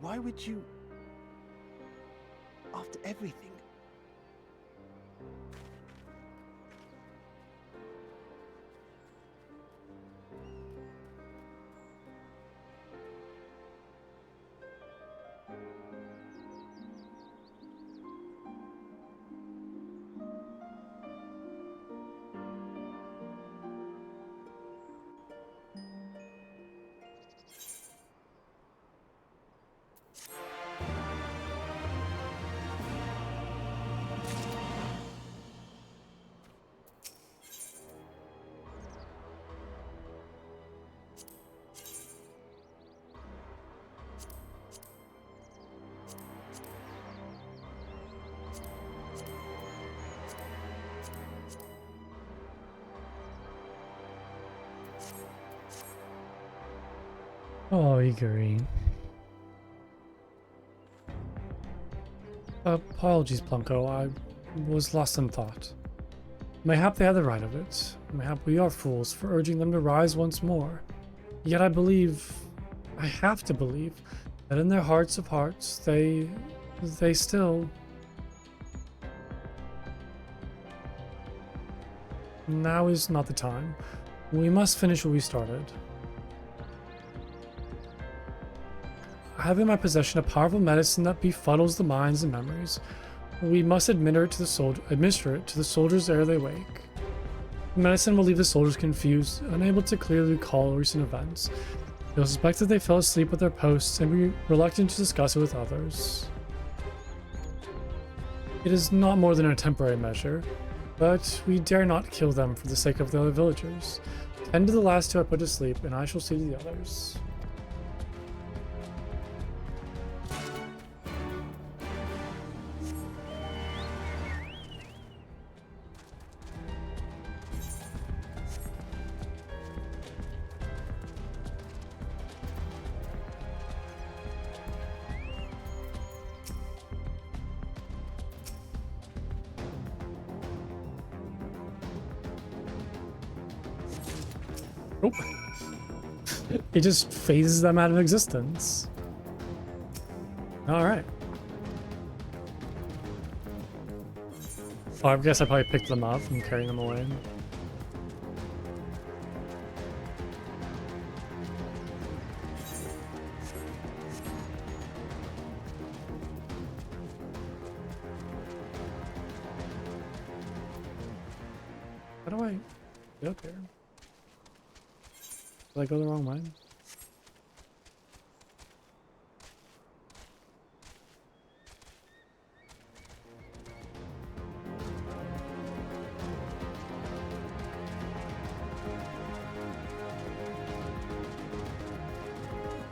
[SPEAKER 4] Why would you... After everything?
[SPEAKER 1] Oh, Iguri. Apologies, Plunko. I was lost in thought. Mayhap they had the right of it. Mayhap we are fools for urging them to rise once more. Yet I believe, I have to believe, that in their hearts of hearts, they still... Now is not the time. We must finish what we started. I have in my possession a powerful medicine that befuddles the minds and memories. We must administer it to the soldiers ere they wake. The medicine will leave the soldiers confused, unable to clearly recall recent events. They'll suspect that they fell asleep at their posts and be reluctant to discuss it with others. It is not more than a temporary measure, but we dare not kill them for the sake of the other villagers. Tend to the last two I put to sleep, and I shall see to the others. Oh. It just phases them out of existence. Alright. Oh, I guess I probably picked them up and carrying them away. How do I get up here? Did I go the wrong way?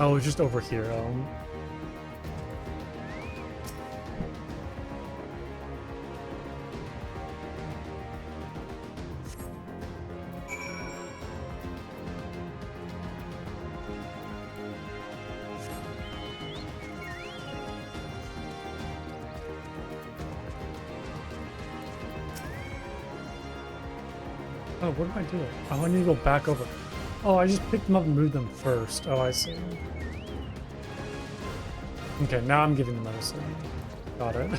[SPEAKER 1] Oh, it's just over here. Oh, what did I do? Oh, I need to go back over. Oh, I just picked them up and moved them first. Oh, I see. Okay, now I'm giving the medicine. Got it.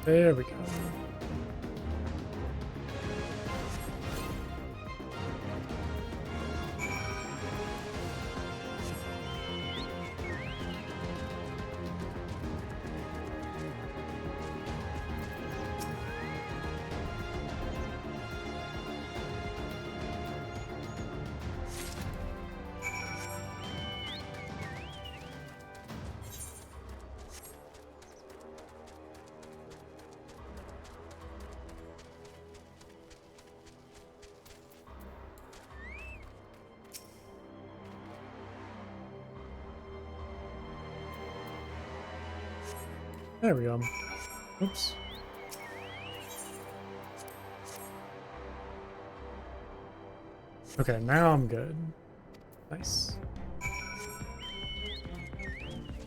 [SPEAKER 1] There we go. There we go. Oops. Okay, now I'm good. Nice.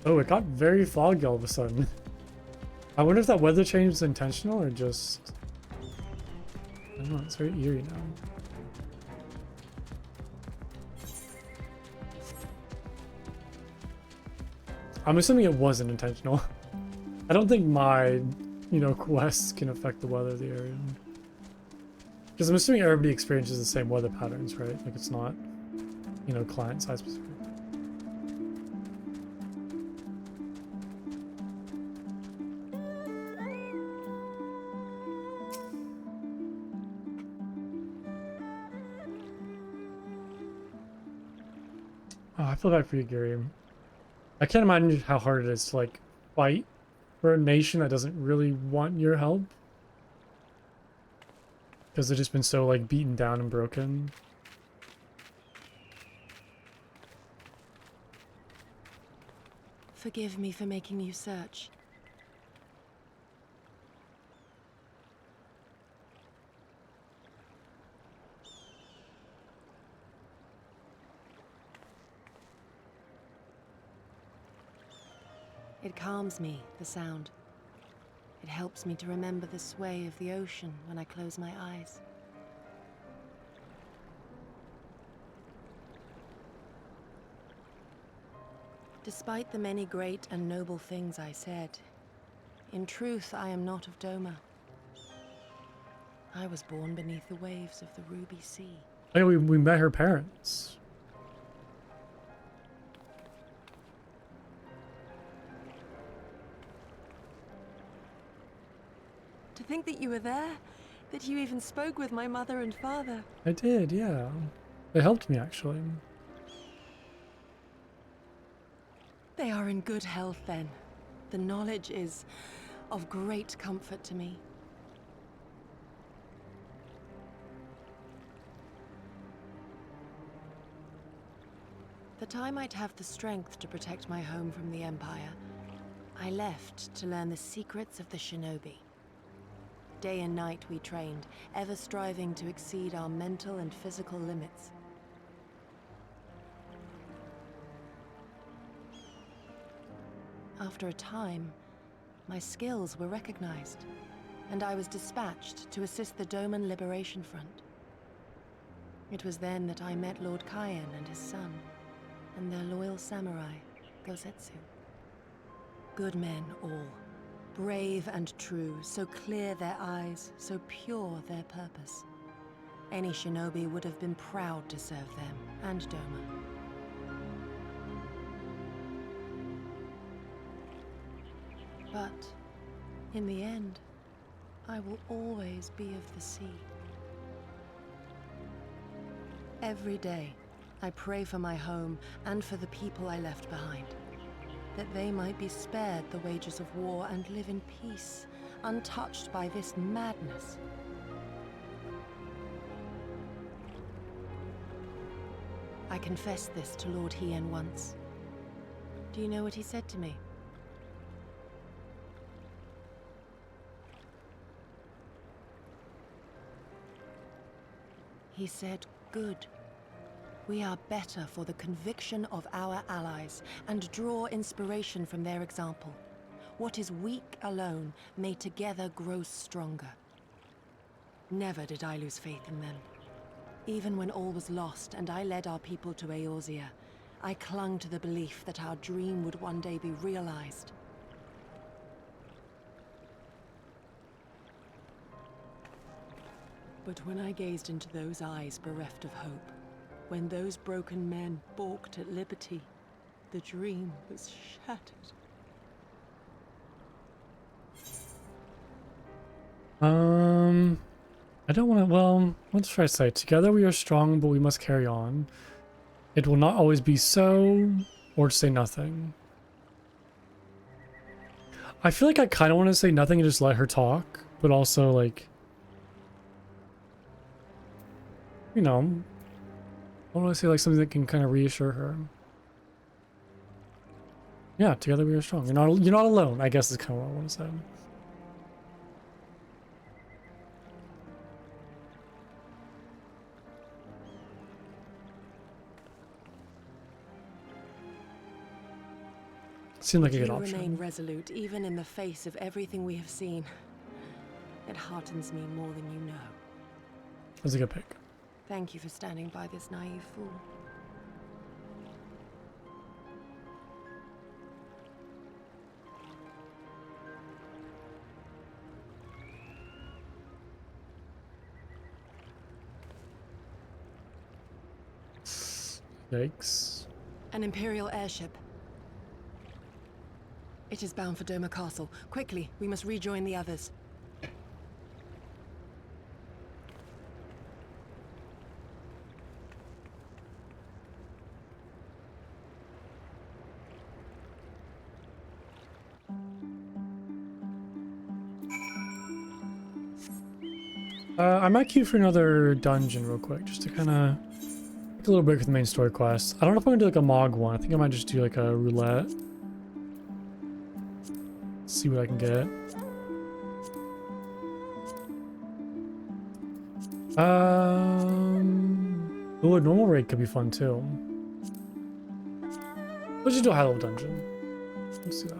[SPEAKER 1] Oh, it got very foggy all of a sudden. I wonder if that weather change was intentional or just... I don't know, it's very eerie now. I'm assuming it wasn't intentional. I don't think my, quests can affect the weather of the area. Because I'm assuming everybody experiences the same weather patterns, right? Like it's not, client side specific. Oh, I feel bad for you, Gary. I can't imagine how hard it is to like fight for a nation that doesn't really want your help. Because they've just been so like beaten down and broken.
[SPEAKER 2] Forgive me for making you search. It calms me, the sound. It helps me to remember the sway of the ocean when I close my eyes. Despite the many great and noble things I said, in truth I am not of Doma. I was born beneath the waves of the Ruby Sea.
[SPEAKER 1] Hey, we met her parents.
[SPEAKER 2] To think that you were there, that you even spoke with my mother and father.
[SPEAKER 1] I did, yeah. They helped me, actually.
[SPEAKER 2] They are in good health, then. The knowledge is of great comfort to me. That I might have the strength to protect my home from the Empire, I left to learn the secrets of the shinobi. Day and night we trained, ever striving to exceed our mental and physical limits. After a time, my skills were recognized, and I was dispatched to assist the Doman Liberation Front. It was then that I met Lord Kaien and his son, and their loyal samurai, Gosetsu. Good men all, brave and true, so clear their eyes, so pure their purpose. Any shinobi would have been proud to serve them, and Doma. But, in the end, I will always be of the sea. Every day, I pray for my home and for the people I left behind, that they might be spared the wages of war and live in peace, untouched by this madness. I confessed this to Lord Hien once. Do you know what he said to me? He said, "Good. We are better for the conviction of our allies, and draw inspiration from their example. What is weak alone may together grow stronger." Never did I lose faith in them. Even when all was lost and I led our people to Eorzea, I clung to the belief that our dream would one day be realized. But when I gazed into those eyes bereft of hope, when those broken men balked at liberty, the dream was shattered.
[SPEAKER 1] I don't want to, well, what should I say? Together we are strong, but we must carry on. It will not always be so, or to say nothing. I feel like I kind of want to say nothing and just let her talk, but also, like, you know, I want to say, like, something that can kind of reassure her. Yeah, together we are strong. You're not alone, I guess is kind of what I want to say. Seemed like a good option.
[SPEAKER 2] You remain resolute, even in the face of everything we have seen. It heartens me more than you know.
[SPEAKER 1] That's a good pick.
[SPEAKER 2] Thank you for standing by this naive fool.
[SPEAKER 1] Yikes.
[SPEAKER 2] An Imperial airship. It is bound for Doma Castle. Quickly, we must rejoin the others.
[SPEAKER 1] I might queue for another dungeon real quick, just to kind of take a little break with the main story quest. I don't know if I'm gonna do like a Mog one. I think I might just do like a roulette. See what I can get. Oh, a normal raid could be fun too. Let's just do a high level dungeon. Let's do that.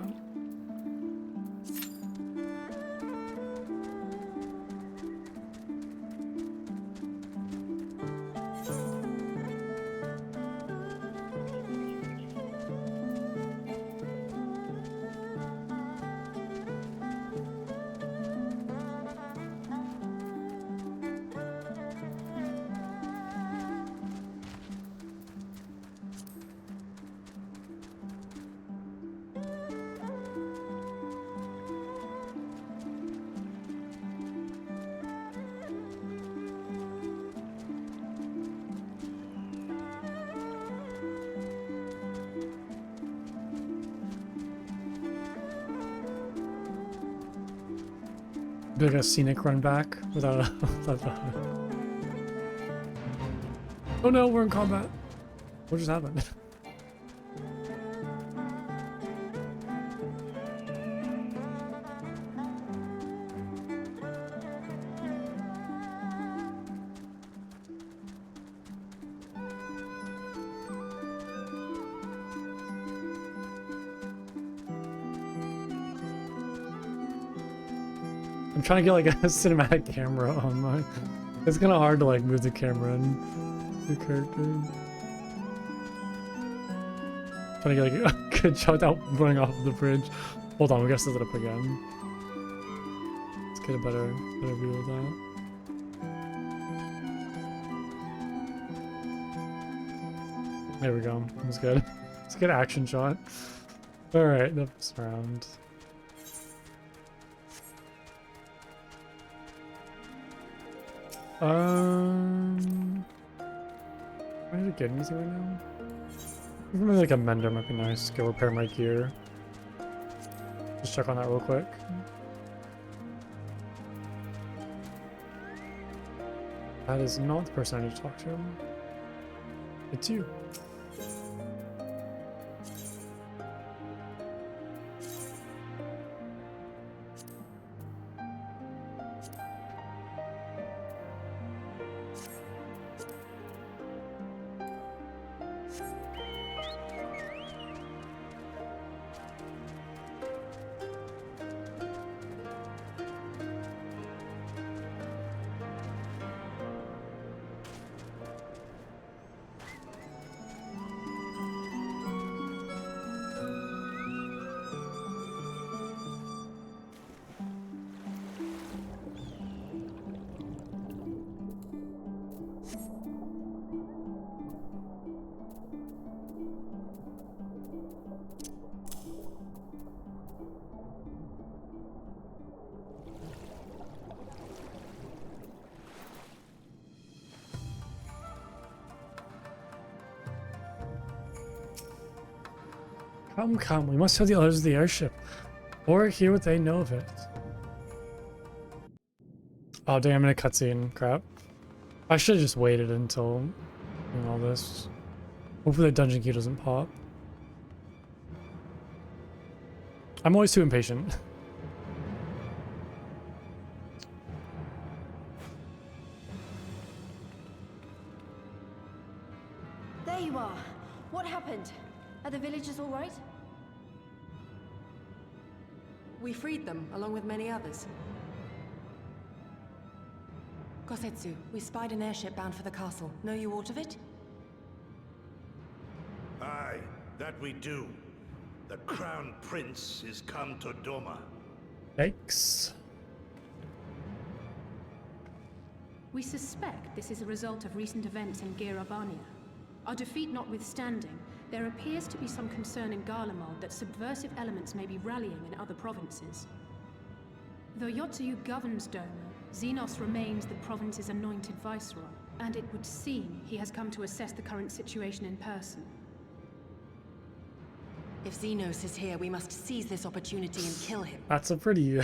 [SPEAKER 1] Do like a scenic run back without a, without the... Oh no, we're in combat. What just happened? I'm trying to get like a cinematic camera on my... It's kind of hard to like move the camera and Your character. Trying to get like a good shot out running off the bridge. Hold on, we gotta set it up again. Let's get a better view of that. There we go. That was good. It's a good action shot. Alright, that's around. I need to get anything right now? Maybe like a mender might be nice. Go repair my gear. Just check on that real quick. That is not the person I need to talk to. It's you. Come, come, we must tell the others of the airship, or hear what they know of it. Oh damn, I'm in a cutscene. Crap. I should have just waited until doing all this. Hopefully the dungeon key doesn't pop. I'm always too impatient.
[SPEAKER 5] There you are. What happened? Are the villagers all right?
[SPEAKER 2] We freed them, along with many others. Kosetsu, we spied an airship bound for the castle. Know you aught of it?
[SPEAKER 8] Aye, that we do. The Crown Prince is come to Doma.
[SPEAKER 1] Thanks.
[SPEAKER 9] We suspect this is a result of recent events in Girabania. Our defeat notwithstanding, there appears to be some concern in Garlemald that subversive elements may be rallying in other provinces. Though Yotsuyu governs Doma, Xenos remains the province's anointed viceroy, and it would seem he has come to assess the current situation in person.
[SPEAKER 2] If Xenos is here, we must seize this opportunity and kill him.
[SPEAKER 1] That's a pretty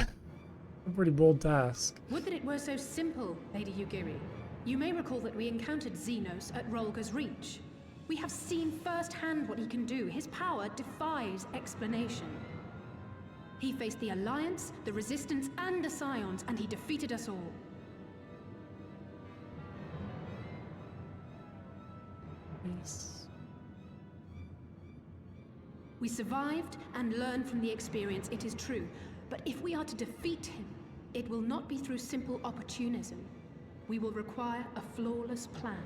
[SPEAKER 1] bold task.
[SPEAKER 9] Would that it were so simple, Lady Yugiri. You may recall that we encountered Xenos at Rolga's Reach. We have seen firsthand what he can do. His power defies explanation. He faced the Alliance, the Resistance, and the Scions, and he defeated us all.
[SPEAKER 1] Yes.
[SPEAKER 9] We survived and learned from the experience, it is true. But if we are to defeat him, it will not be through simple opportunism. We will require a flawless plan.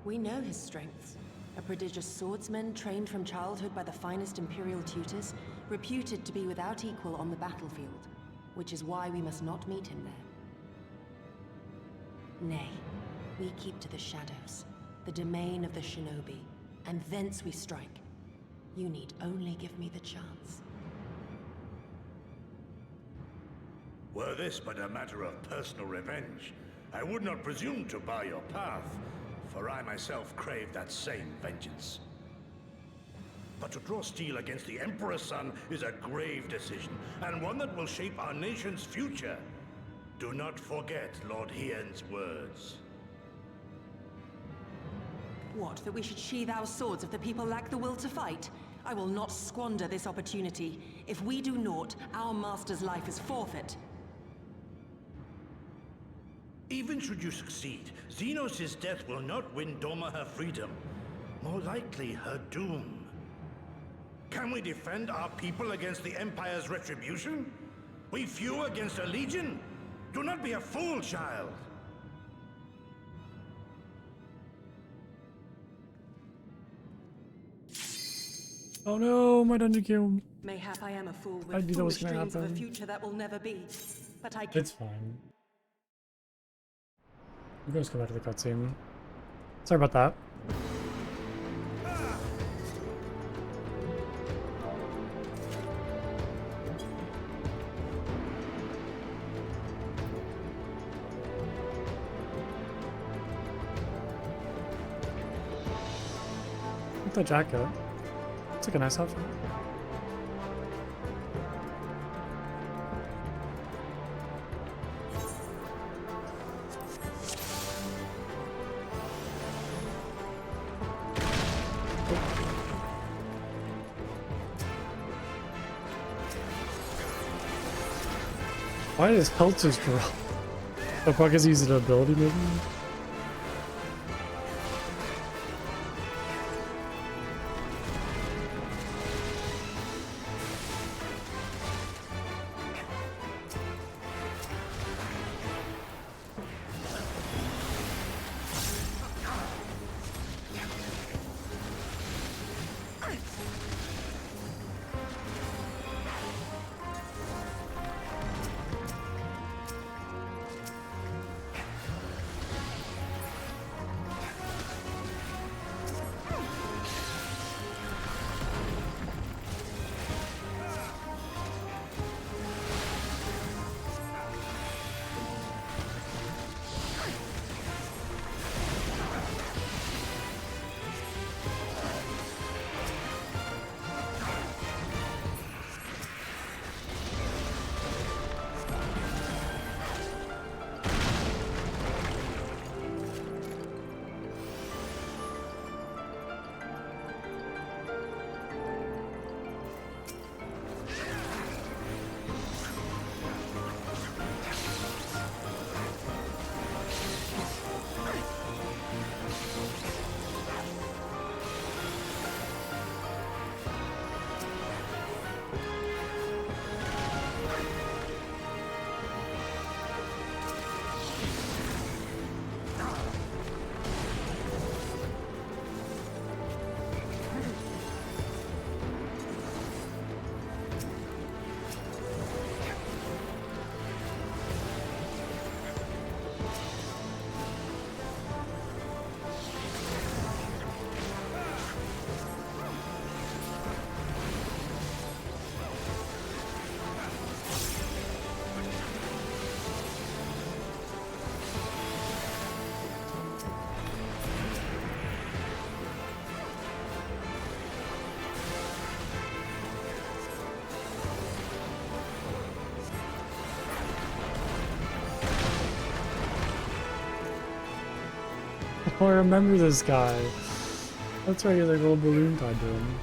[SPEAKER 2] We know his strengths. A prodigious swordsman trained from childhood by the finest Imperial tutors, reputed to be without equal on the battlefield, which is why we must not meet him there. Nay, we keep to the shadows, the domain of the shinobi, and thence we strike. You need only give me the chance.
[SPEAKER 8] Were this but a matter of personal revenge, I would not presume to bar your path, for I myself crave that same vengeance. But to draw steel against the Emperor's son is a grave decision, and one that will shape our nation's future. Do not forget Lord Hien's words.
[SPEAKER 2] What, that we should sheathe our swords if the people lack the will to fight? I will not squander this opportunity. If we do naught, our master's life is forfeit.
[SPEAKER 8] Even should you succeed, Xenos' death will not win Doma her freedom. More likely, her doom. Can we defend our people against the Empire's retribution? We few against a legion? Do not be a fool, child.
[SPEAKER 1] Oh no, my dungeon cube.
[SPEAKER 2] Mayhap I am a fool
[SPEAKER 1] I
[SPEAKER 2] with
[SPEAKER 1] knew that was
[SPEAKER 2] foolish
[SPEAKER 1] gonna
[SPEAKER 2] dreams of a
[SPEAKER 1] happen.
[SPEAKER 2] future that will never be. But I can.
[SPEAKER 1] It's fine. We can just go back to the cutscene. Sorry about that. Look at the jacket. It's like a nice outfit. Why does health just drop? Oh, probably because he used an ability maybe? Oh, I remember this guy. That's right, he has like a little balloon tied to him.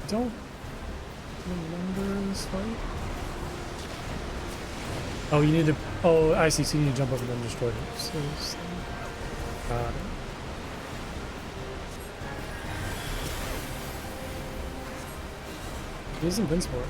[SPEAKER 1] Don't remember this fight. Oh, you need to. Oh, I see. So you need to jump up and then destroy it. So, got it. He's invincible.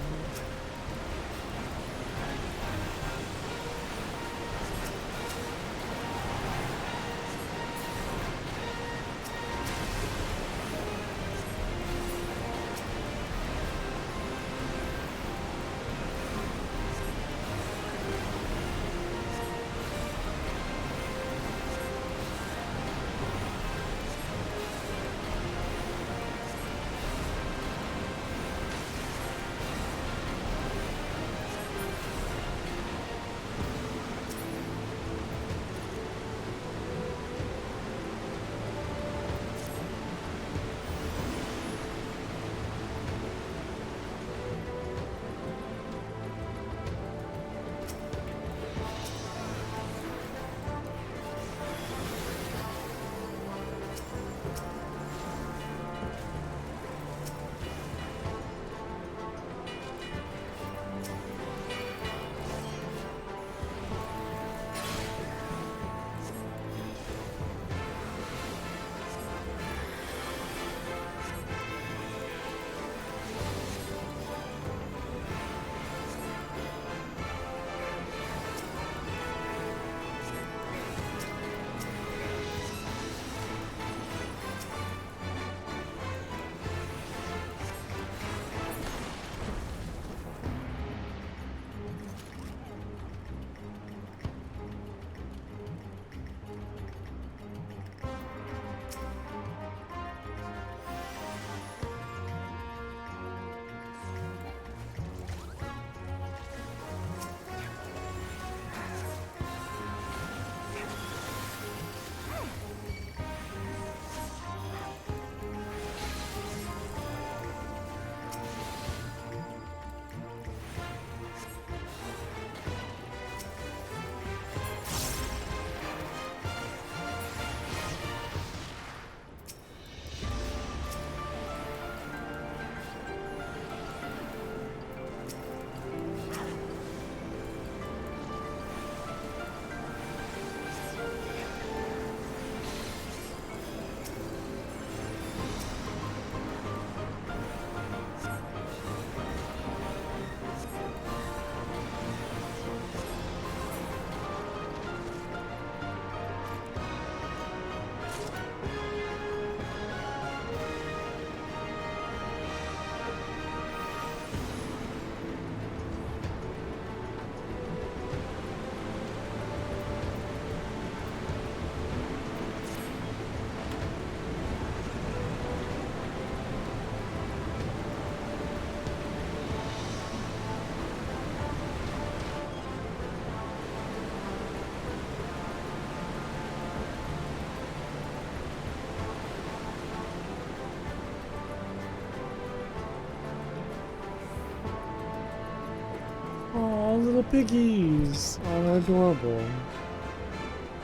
[SPEAKER 1] little piggies. Oh, they're adorable.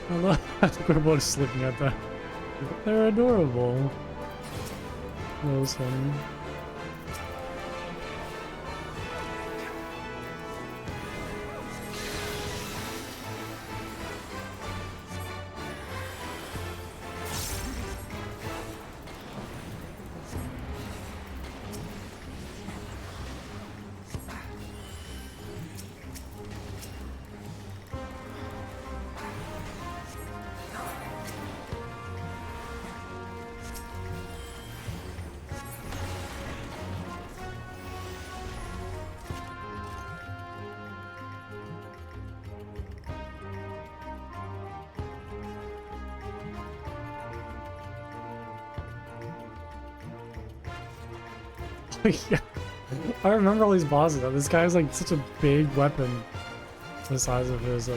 [SPEAKER 1] I love we're both just looking at that. They're adorable. That was funny. Yeah, I remember all these bosses though. This guy has like such a big weapon the size of his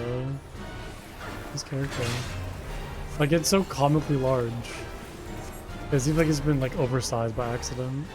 [SPEAKER 1] character. Like it's so comically large. It seems like it's been like oversized by accident.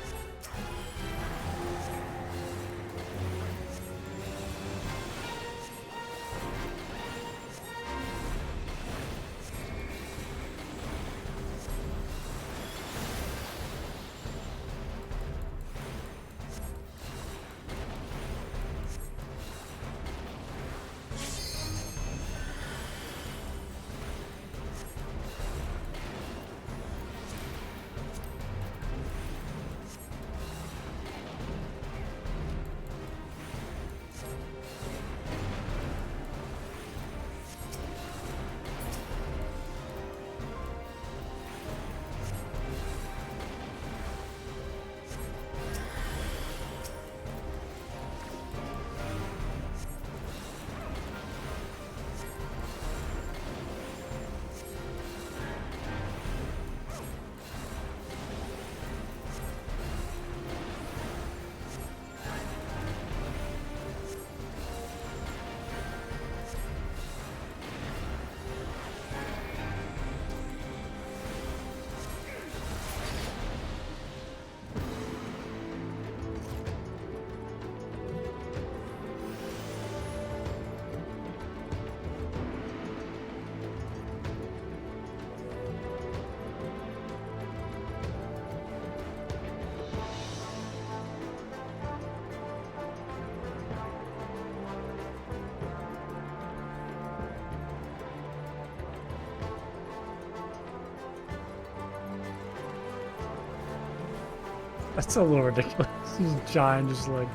[SPEAKER 1] That's a little ridiculous. These giant, just like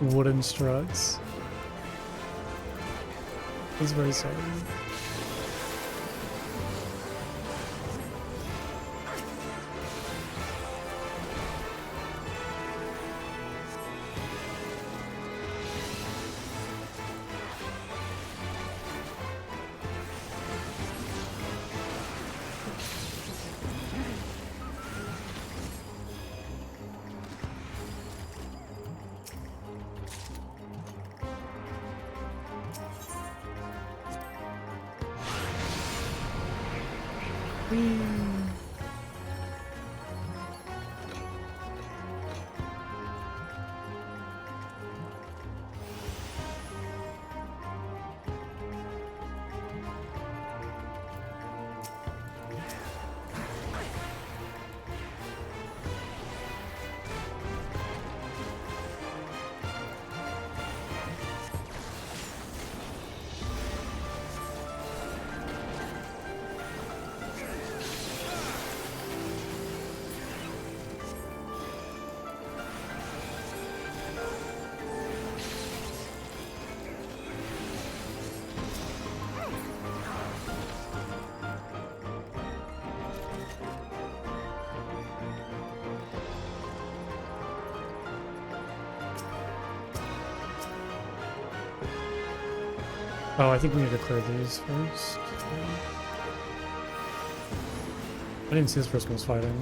[SPEAKER 1] wooden struts. It's very sorry. Oh, I think we need to clear these first. I didn't see this person was fighting.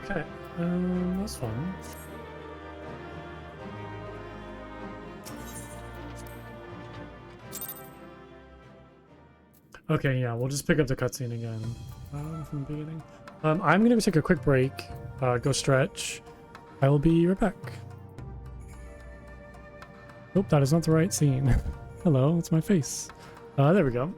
[SPEAKER 1] Okay, that's fun. Okay, yeah, we'll just pick up the cutscene again from the beginning. I'm gonna take a quick break, go stretch. I will be right back. Nope, that is not the right scene. Hello, it's my face. There we go.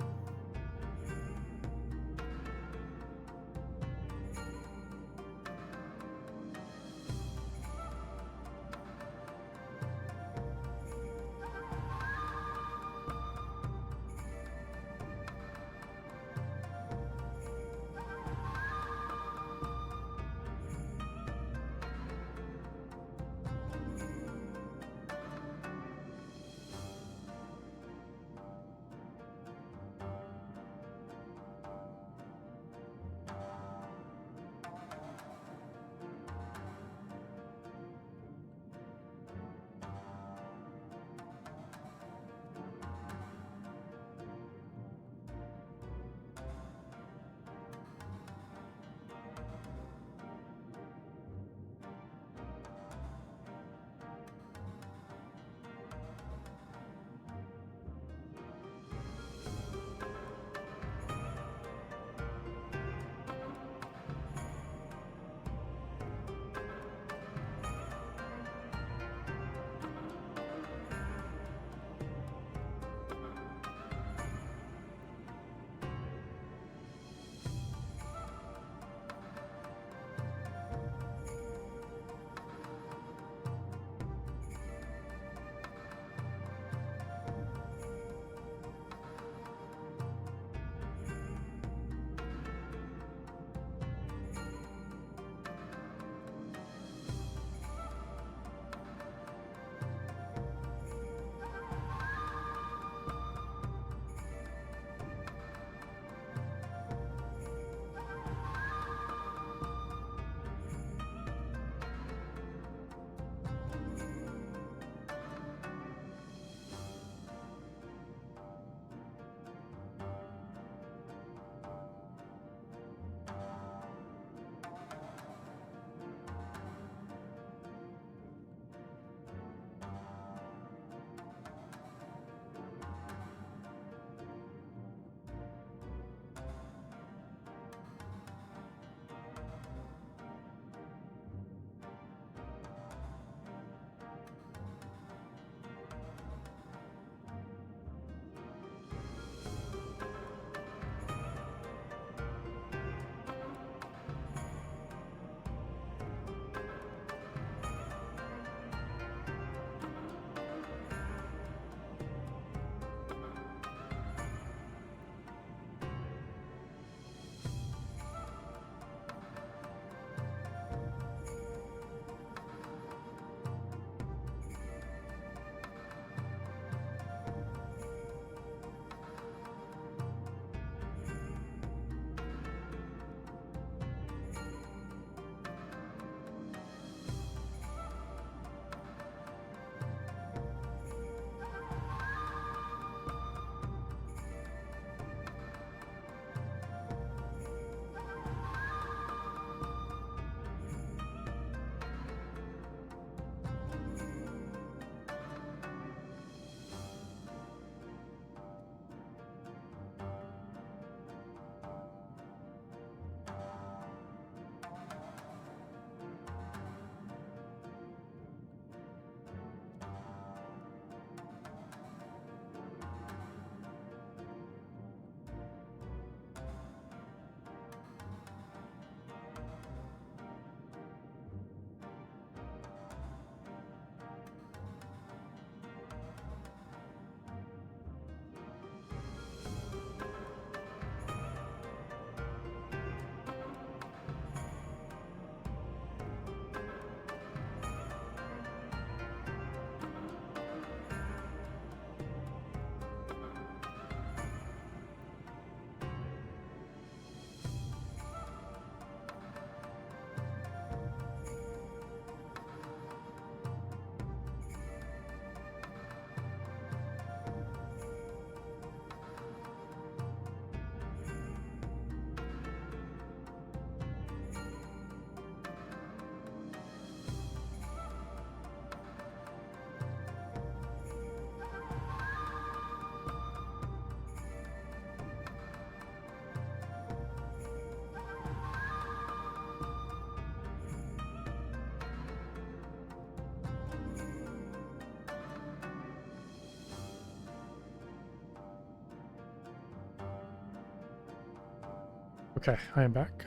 [SPEAKER 1] Okay, I am back.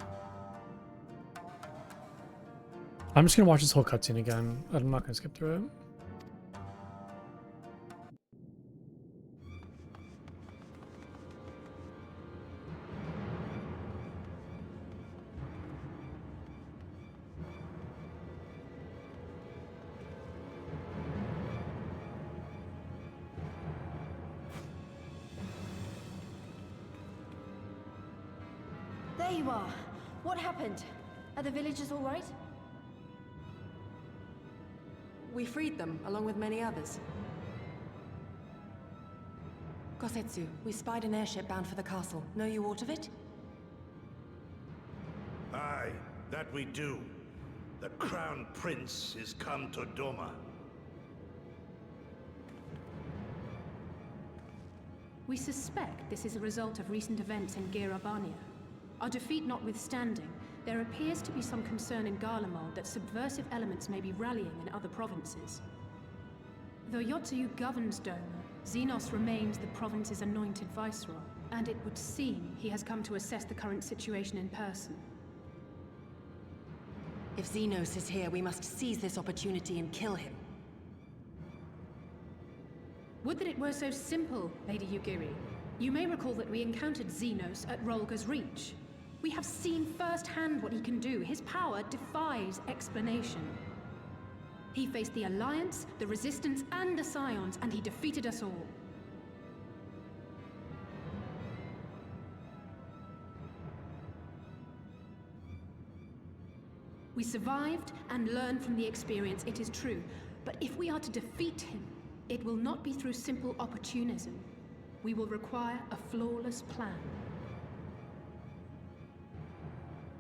[SPEAKER 1] I'm just gonna watch this whole cutscene again. I'm not gonna skip through it.
[SPEAKER 5] There you are. What happened? Are the villagers all right?
[SPEAKER 2] We freed them, along with many others. Kosetsu, we spied an airship bound for the castle. Know you aught of it?
[SPEAKER 8] Aye, that we do. The Crown Prince is come to Doma.
[SPEAKER 9] We suspect this is a result of recent events in Girabania. Our defeat notwithstanding, there appears to be some concern in Garlemald that subversive elements may be rallying in other provinces. Though Yotsuyu governs Doma, Xenos remains the province's anointed viceroy, and it would seem he has come to assess the current situation in person.
[SPEAKER 2] If Xenos is here, we must seize this opportunity and kill him.
[SPEAKER 9] Would that it were so simple, Lady Yugiri. You may recall that we encountered Xenos at Rolga's Reach. We have seen firsthand what he can do. His power defies explanation. He faced the Alliance, the Resistance, and the Scions, and he defeated us all. We survived and learned from the experience, it is true. But if we are to defeat him, it will not be through simple opportunism. We will require a flawless plan.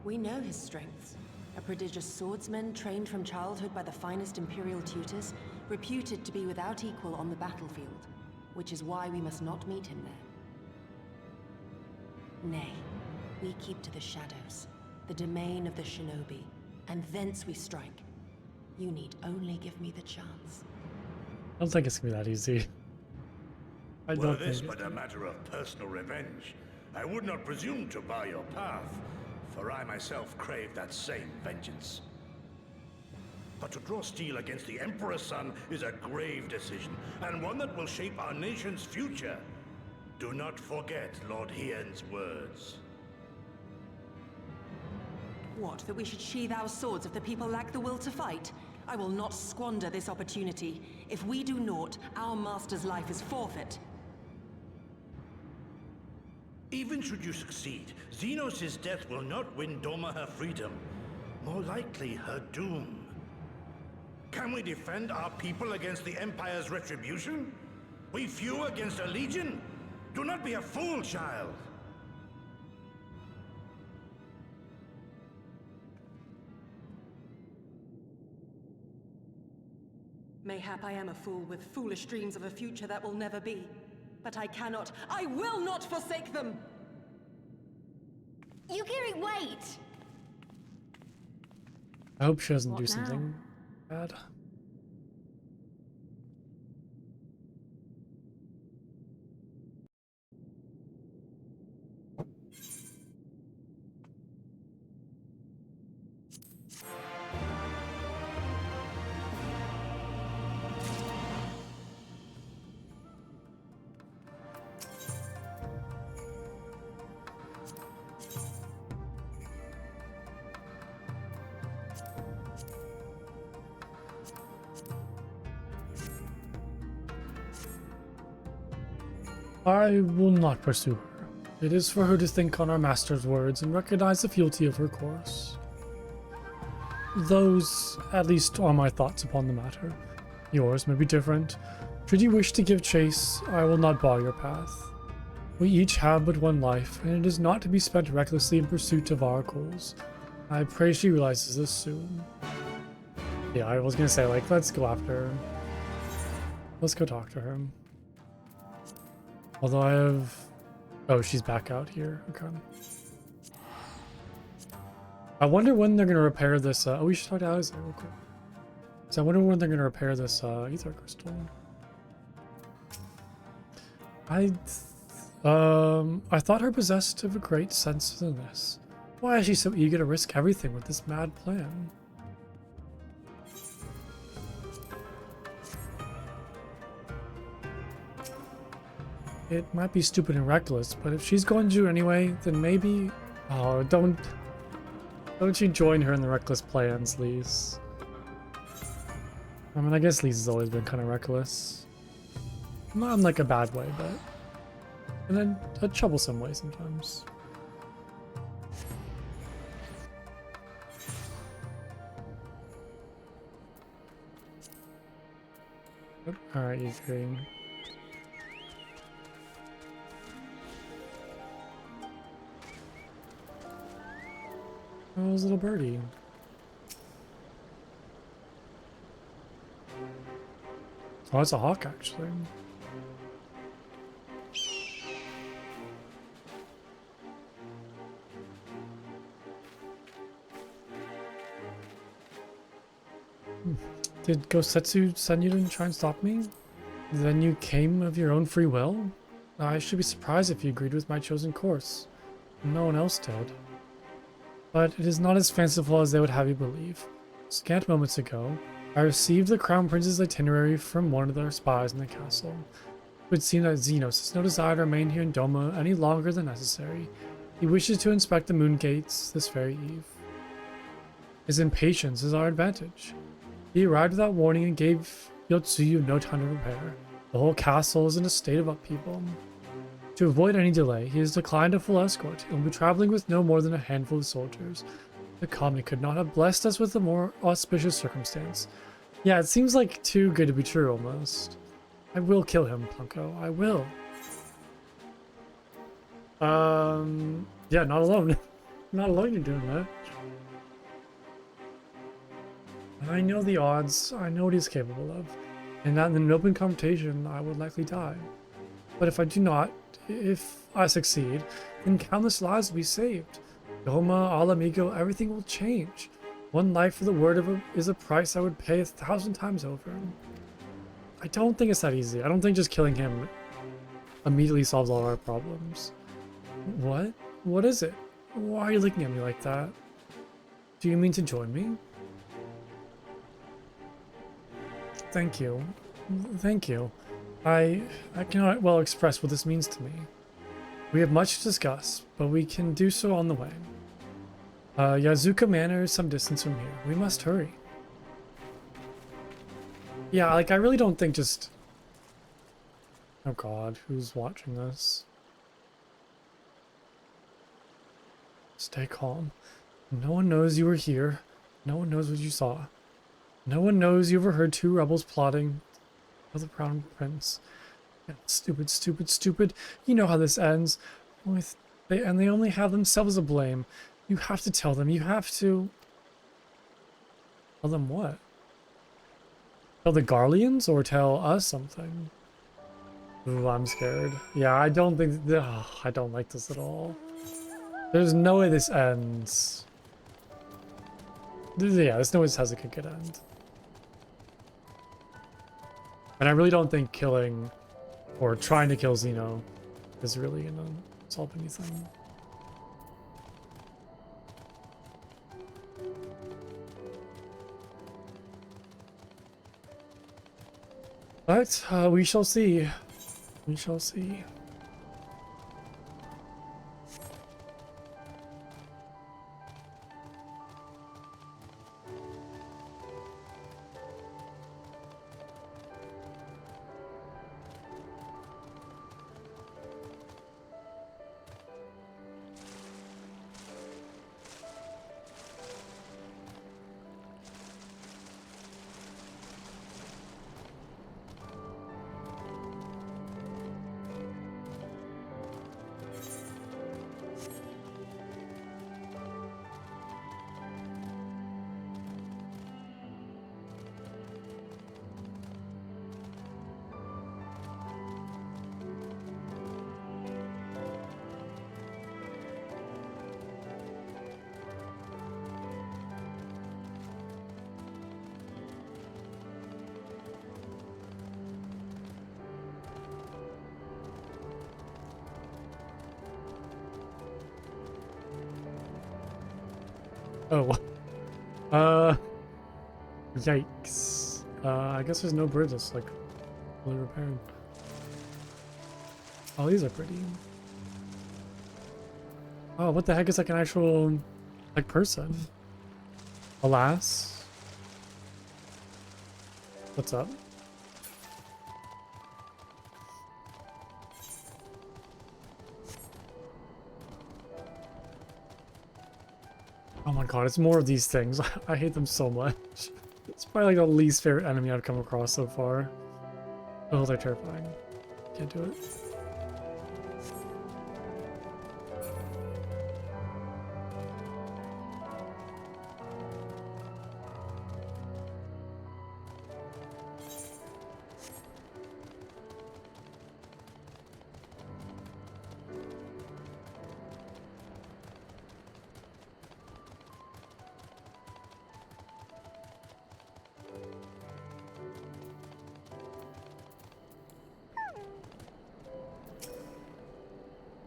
[SPEAKER 2] We know his strengths. A prodigious swordsman trained from childhood by the finest Imperial tutors, reputed to be without equal on the battlefield, which is why we must not meet him there. Nay, we keep to the shadows, the domain of the shinobi, and thence we strike. You need only give me the chance.
[SPEAKER 1] I don't think it's gonna be that easy. I
[SPEAKER 8] Were
[SPEAKER 1] don't
[SPEAKER 8] this
[SPEAKER 1] think
[SPEAKER 8] but a matter of personal revenge, I would not presume to bar your path, for I myself crave that same vengeance. But to draw steel against the Emperor's son is a grave decision, and one that will shape our nation's future. Do not forget Lord Hien's words.
[SPEAKER 2] What, that we should sheathe our swords if the people lack the will to fight? I will not squander this opportunity. If we do naught, our master's life is forfeit.
[SPEAKER 8] Even should you succeed, Xenos' death will not win Doma her freedom. More likely, her doom. Can we defend our people against the Empire's retribution? We few against a legion? Do not be a fool, child!
[SPEAKER 2] Mayhap I am a fool with foolish dreams of a future that will never be. But I cannot, I will not forsake them!
[SPEAKER 5] Yugiri, wait!
[SPEAKER 1] I hope she doesn't
[SPEAKER 9] What
[SPEAKER 1] do
[SPEAKER 9] now?
[SPEAKER 1] something bad. I will not pursue her. It is for her to think on our master's words and recognize the fealty of her course. Those, at least, are my thoughts upon the matter. Yours may be different. Should you wish to give chase, I will not bar your path. We each have but one life, and it is not to be spent recklessly in pursuit of our goals. I pray she realizes this soon. Yeah, I was gonna say, like, let's go after her. Let's go talk to her. Although I have... Oh, she's back out here. Okay. I wonder when they're going to repair this... Oh, we should talk to Alex real quick. So I wonder when they're going to repair this ether crystal. I thought her possessed of a great sense of this. Why is she so eager to risk everything with this mad plan? It might be stupid and reckless, but if she's going to do it anyway, then maybe... Oh, don't you join her in the reckless plans, Lise. I mean, I guess Lise has always been kind of reckless. Not in like a bad way, but in a troublesome way sometimes. Alright, you green. Oh, his little birdie. Oh, it's a hawk, actually. Did Gosetsu send you to try and stop me? Then you came of your own free will? I should be surprised if you agreed with my chosen course. No one else did. But it is not as fanciful as they would have you believe. Scant moments ago, I received the Crown Prince's itinerary from one of their spies in the castle. It would seem that Xenos has no desire to remain here in Doma any longer than necessary. He wishes to inspect the moon gates this very eve. His impatience is our advantage. He arrived without warning and gave Yotsuyu no time to prepare. The whole castle is in a state of upheaval. To avoid any delay, he has declined a full escort and will be traveling with no more than a handful of soldiers. The kami could not have blessed us with a more auspicious circumstance. Yeah, it seems like too good to be true, almost. I will kill him, Punko. I will. Yeah, not alone. Not alone in doing that. I know the odds. I know what he's capable of. And that in an open confrontation, I would likely die. But if I do not, if I succeed, then countless lives will be saved. Doma, Al Amigo, everything will change. One life for the word is a price I would pay 1,000 times over. I don't think it's that easy. I don't think just killing him immediately solves all our problems. What? What is it? Why are you looking at me like that? Do you mean to join me? Thank you. Thank you. I cannot well express what this means to me. We have much to discuss, but we can do so on the way. Yazuka Manor is some distance from here. We must hurry. Yeah, like, I really don't think just... Oh god, who's watching this? Stay calm. No one knows you were here. No one knows what you saw. No one knows you overheard two rebels plotting for the Crown Prince. Yeah, stupid, stupid, stupid. You know how this ends. They only have themselves to blame. You have to tell them. You have to... Tell them what? Tell the Garleans or tell us something? Ooh, I'm scared. Yeah, I don't think... I don't like this at all. There's no way this ends. Yeah, there's no way this has a good end. And I really don't think killing or trying to kill Xeno is really gonna solve anything. But we shall see. We shall see. Oh. Yikes. I guess there's no bridge that's like fully repaired. Oh, these are pretty. Oh, what the heck is like an actual like person? Alas. What's up? Oh my god, it's more of these things. I hate them so much. It's probably like the least favorite enemy I've come across so far. Oh, they're terrifying. Can't do it.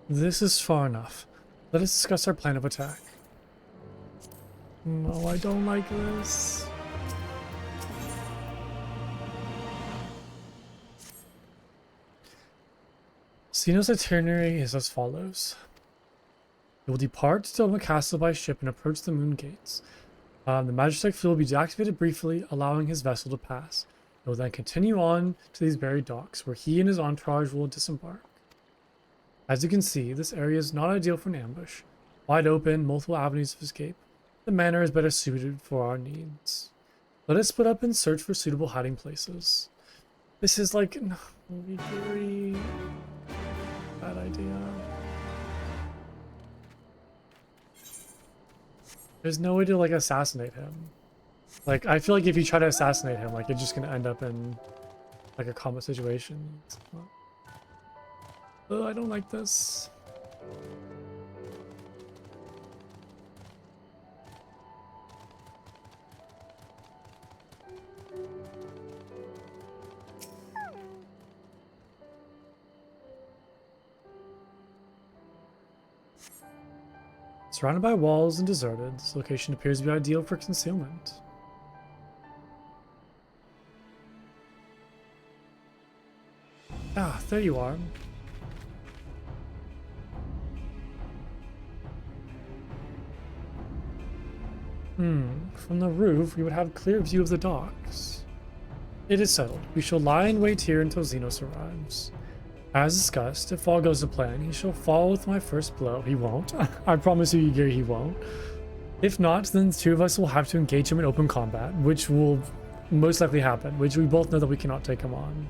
[SPEAKER 1] This is far enough. Let us discuss our plan of attack. No, I don't like this. Xeno's itinerary is as follows. It will depart to the castle by ship and approach the moon gates. The Magitech field will be deactivated briefly, allowing his vessel to pass. He will then continue on to these buried docks, where he and his entourage will disembark. As you can see, this area is not ideal for an ambush. Wide open, multiple avenues of escape. The manor is better suited for our needs. Let us split up and search for suitable hiding places. This is like a very bad idea. There's no way to like assassinate him. Like, I feel like if you try to assassinate him, like you're just gonna end up in like a combat situation. It's not... Oh, I don't like this. Surrounded by walls and deserted, this location appears to be ideal for concealment. Ah, there you are. From the roof, we would have a clear view of the docks. It is settled. We shall lie in wait here until Xenos arrives. As discussed, if all goes to plan, he shall fall with my first blow. He won't. I promise you, Gary, he won't. If not, then the two of us will have to engage him in open combat, which will most likely happen, which we both know that we cannot take him on.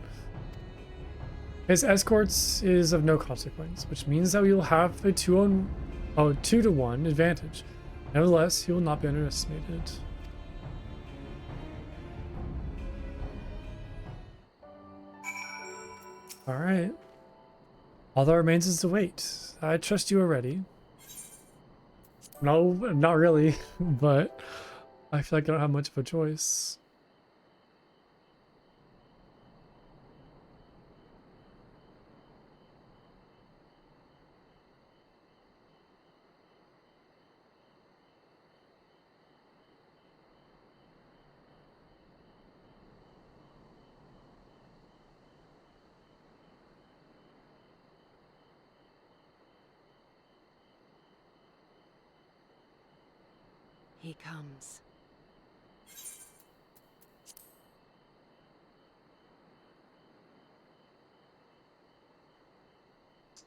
[SPEAKER 1] His escorts is of no consequence, which means that we will have a 2-to-1 advantage. Nevertheless, he will not be underestimated. Alright. All that remains is to wait. I trust you are ready. No, not really, but I feel like I don't have much of a choice.
[SPEAKER 2] He comes.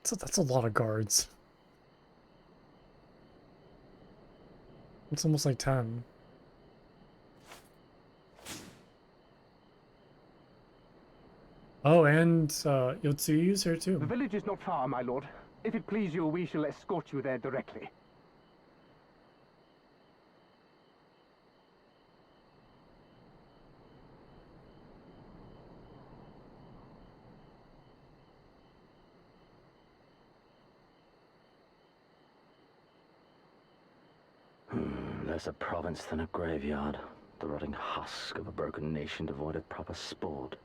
[SPEAKER 1] So that's a lot of guards. It's almost like 10. Oh, and Yotsuyu's here too.
[SPEAKER 3] The village is not far, my lord. If it please you, we shall escort you there directly.
[SPEAKER 10] Less a province than a graveyard. The rotting husk of a broken nation devoid of proper sport.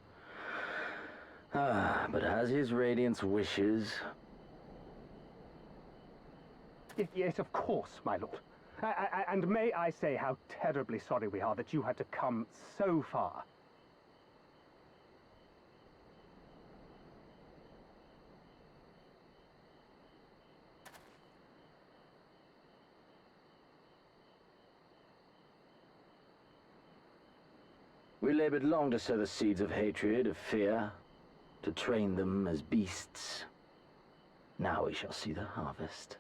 [SPEAKER 10] But as his radiance wishes...
[SPEAKER 3] Yes, of course, my lord. And may I say how terribly sorry we are that you had to come so far.
[SPEAKER 10] We labored long to sow the seeds of hatred, of fear, to train them as beasts. Now we shall see the harvest.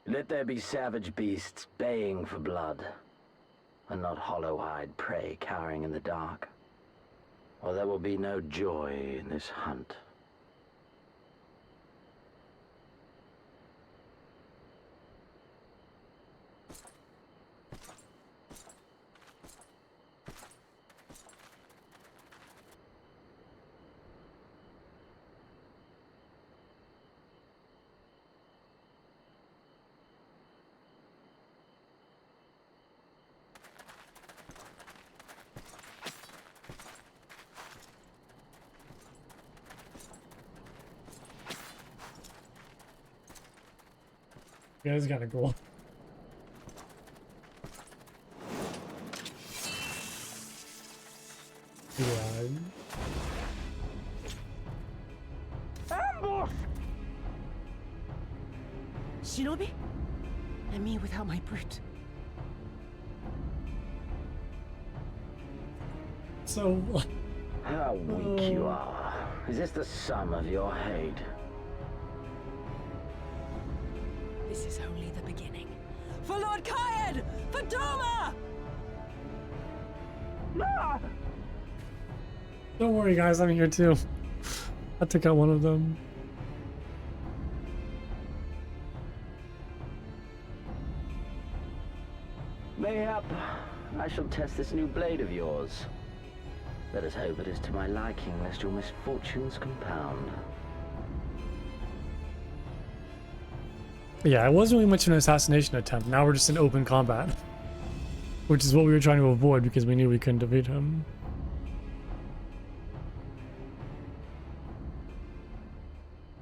[SPEAKER 10] Let there be savage beasts baying for blood, and not hollow-eyed prey cowering in the dark, or there will be no joy in this hunt.
[SPEAKER 1] You guys gotta go. Yeah.
[SPEAKER 3] Ambush!
[SPEAKER 2] Shinobi? And me without my brute.
[SPEAKER 1] So...
[SPEAKER 10] How weak you are. Is this the sum of your hate?
[SPEAKER 2] This is only the beginning. For Lord Kayed! For Doma!
[SPEAKER 3] Ah!
[SPEAKER 1] Don't worry guys, I'm here too. I took out one of them.
[SPEAKER 10] Mayhap I shall test this new blade of yours. Let us hope it is to my liking, lest your misfortunes compound.
[SPEAKER 1] Yeah, it wasn't really much of an assassination attempt. Now we're just in open combat. Which is what we were trying to avoid because we knew we couldn't defeat him.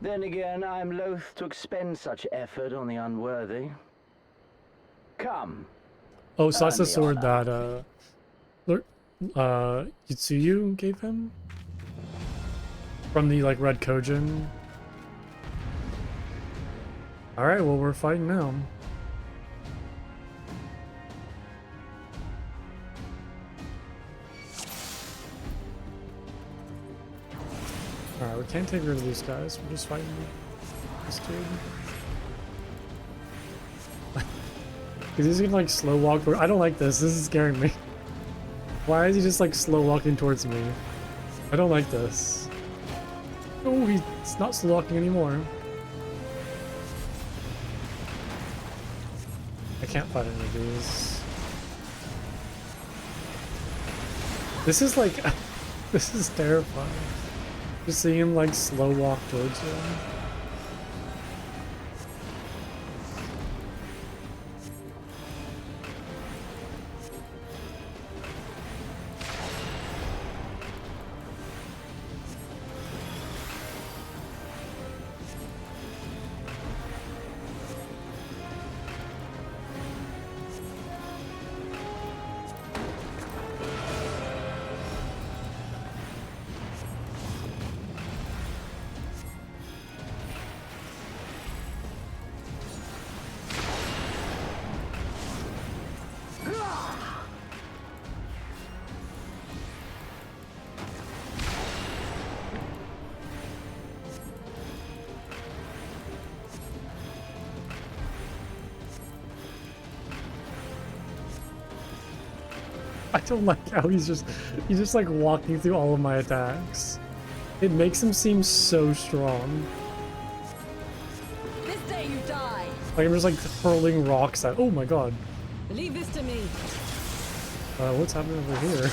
[SPEAKER 10] Then again, I am loath to expend such effort on the unworthy. Come.
[SPEAKER 1] Oh, so that's the
[SPEAKER 10] earn the
[SPEAKER 1] sword
[SPEAKER 10] honor.
[SPEAKER 1] that Yutsuyu gave him? From the like Red Kojin. Alright, well we're fighting now. Alright, we can't take rid of these guys, we're just fighting this dude. Because he's gonna like slow walk toward— I don't like this is scaring me. Why is he just like slow walking towards me? I don't like this. Oh, he's not slow walking anymore. I can't fight any of these. This is like, this is terrifying. Just seeing him like slow walk towards you. I don't like how he's just like walking through all of my attacks. It makes him seem so strong.
[SPEAKER 2] This day you die.
[SPEAKER 1] Like I'm just like hurling rocks at— oh my god.
[SPEAKER 2] Leave this to me.
[SPEAKER 1] What's happening over here?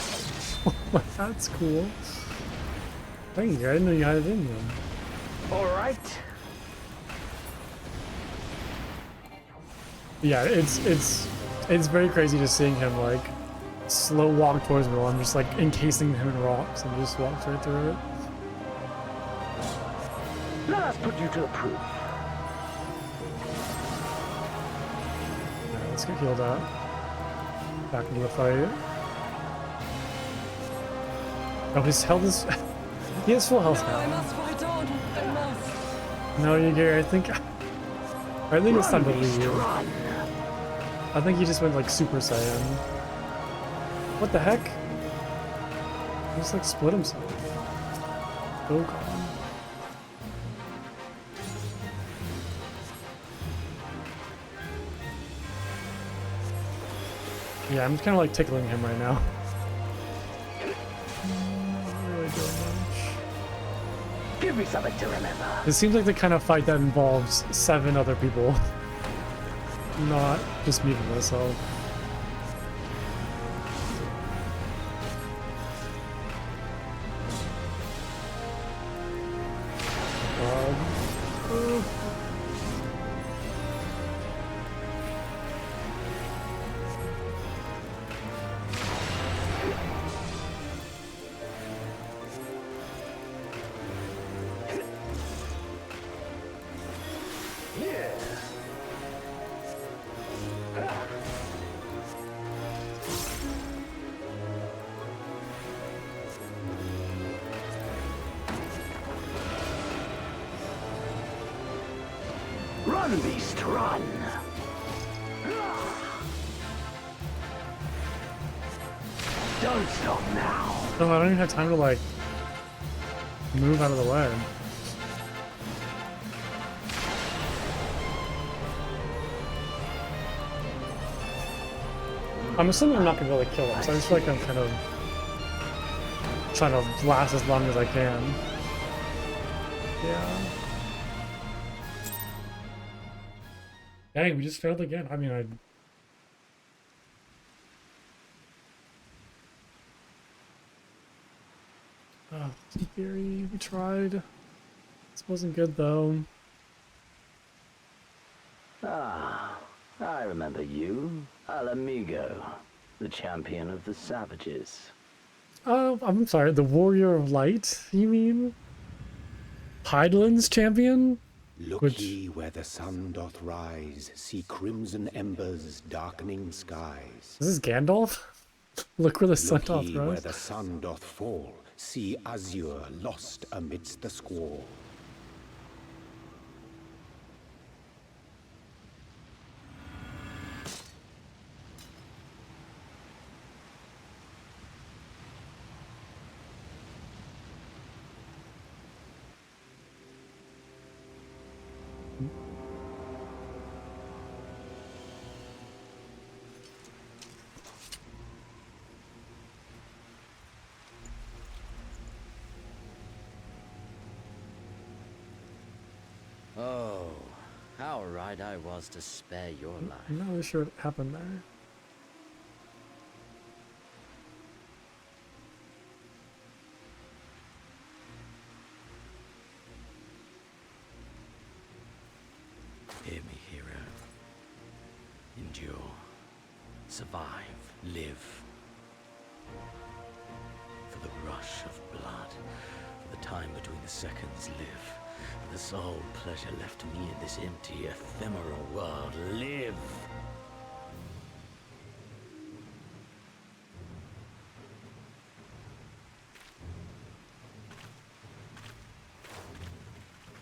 [SPEAKER 1] That's cool. Thank you, I didn't know you had it in them.
[SPEAKER 10] Alright.
[SPEAKER 1] Yeah, it's very crazy just seeing him like slow walk towards me while I'm just like encasing him in rocks and just walks right through it.
[SPEAKER 10] Let us put you to the proof.
[SPEAKER 1] Let's get healed up. Back into the fight. Oh, his health is... he has full health now.
[SPEAKER 2] I must fight on. I must.
[SPEAKER 1] No, Yagir, I think it's time to leave. I think he just went like Super Saiyan. What the heck? He just like split himself. Oh god. Yeah, I'm kind of like tickling him right now. Not really doing much.
[SPEAKER 10] Give me something to remember.
[SPEAKER 1] It seems like the kind of fight that involves 7 other people. Not just me by myself.
[SPEAKER 10] Run, beast, run! Don't stop now!
[SPEAKER 1] No, I don't even have time to like move out of the way. I'm assuming I'm not gonna be able to kill him, so I just feel like I'm kind of trying to last as long as I can. Yeah. Dang, we just failed again. I mean, oh, theory, we tried. This wasn't good though.
[SPEAKER 10] Ah, I remember you. Al Amigo, the champion of the savages.
[SPEAKER 1] Oh, I'm sorry, the Warrior of Light, you mean? Hydaelyn's champion?
[SPEAKER 11] Look ye where the sun doth rise, see crimson embers darkening skies.
[SPEAKER 1] Is this Gandalf? Look where the sun doth
[SPEAKER 11] Look ye where
[SPEAKER 1] rise.
[SPEAKER 11] the sun doth fall, see azure lost amidst the squall.
[SPEAKER 12] Oh, how right I was to spare your life.
[SPEAKER 1] I'm not really sure what happened there.
[SPEAKER 12] Hear me, hero. Endure. Survive. Live. For the rush of blood. For the time between the seconds. Live. For the sole pleasure left to me in this empty, ephemeral world. Live!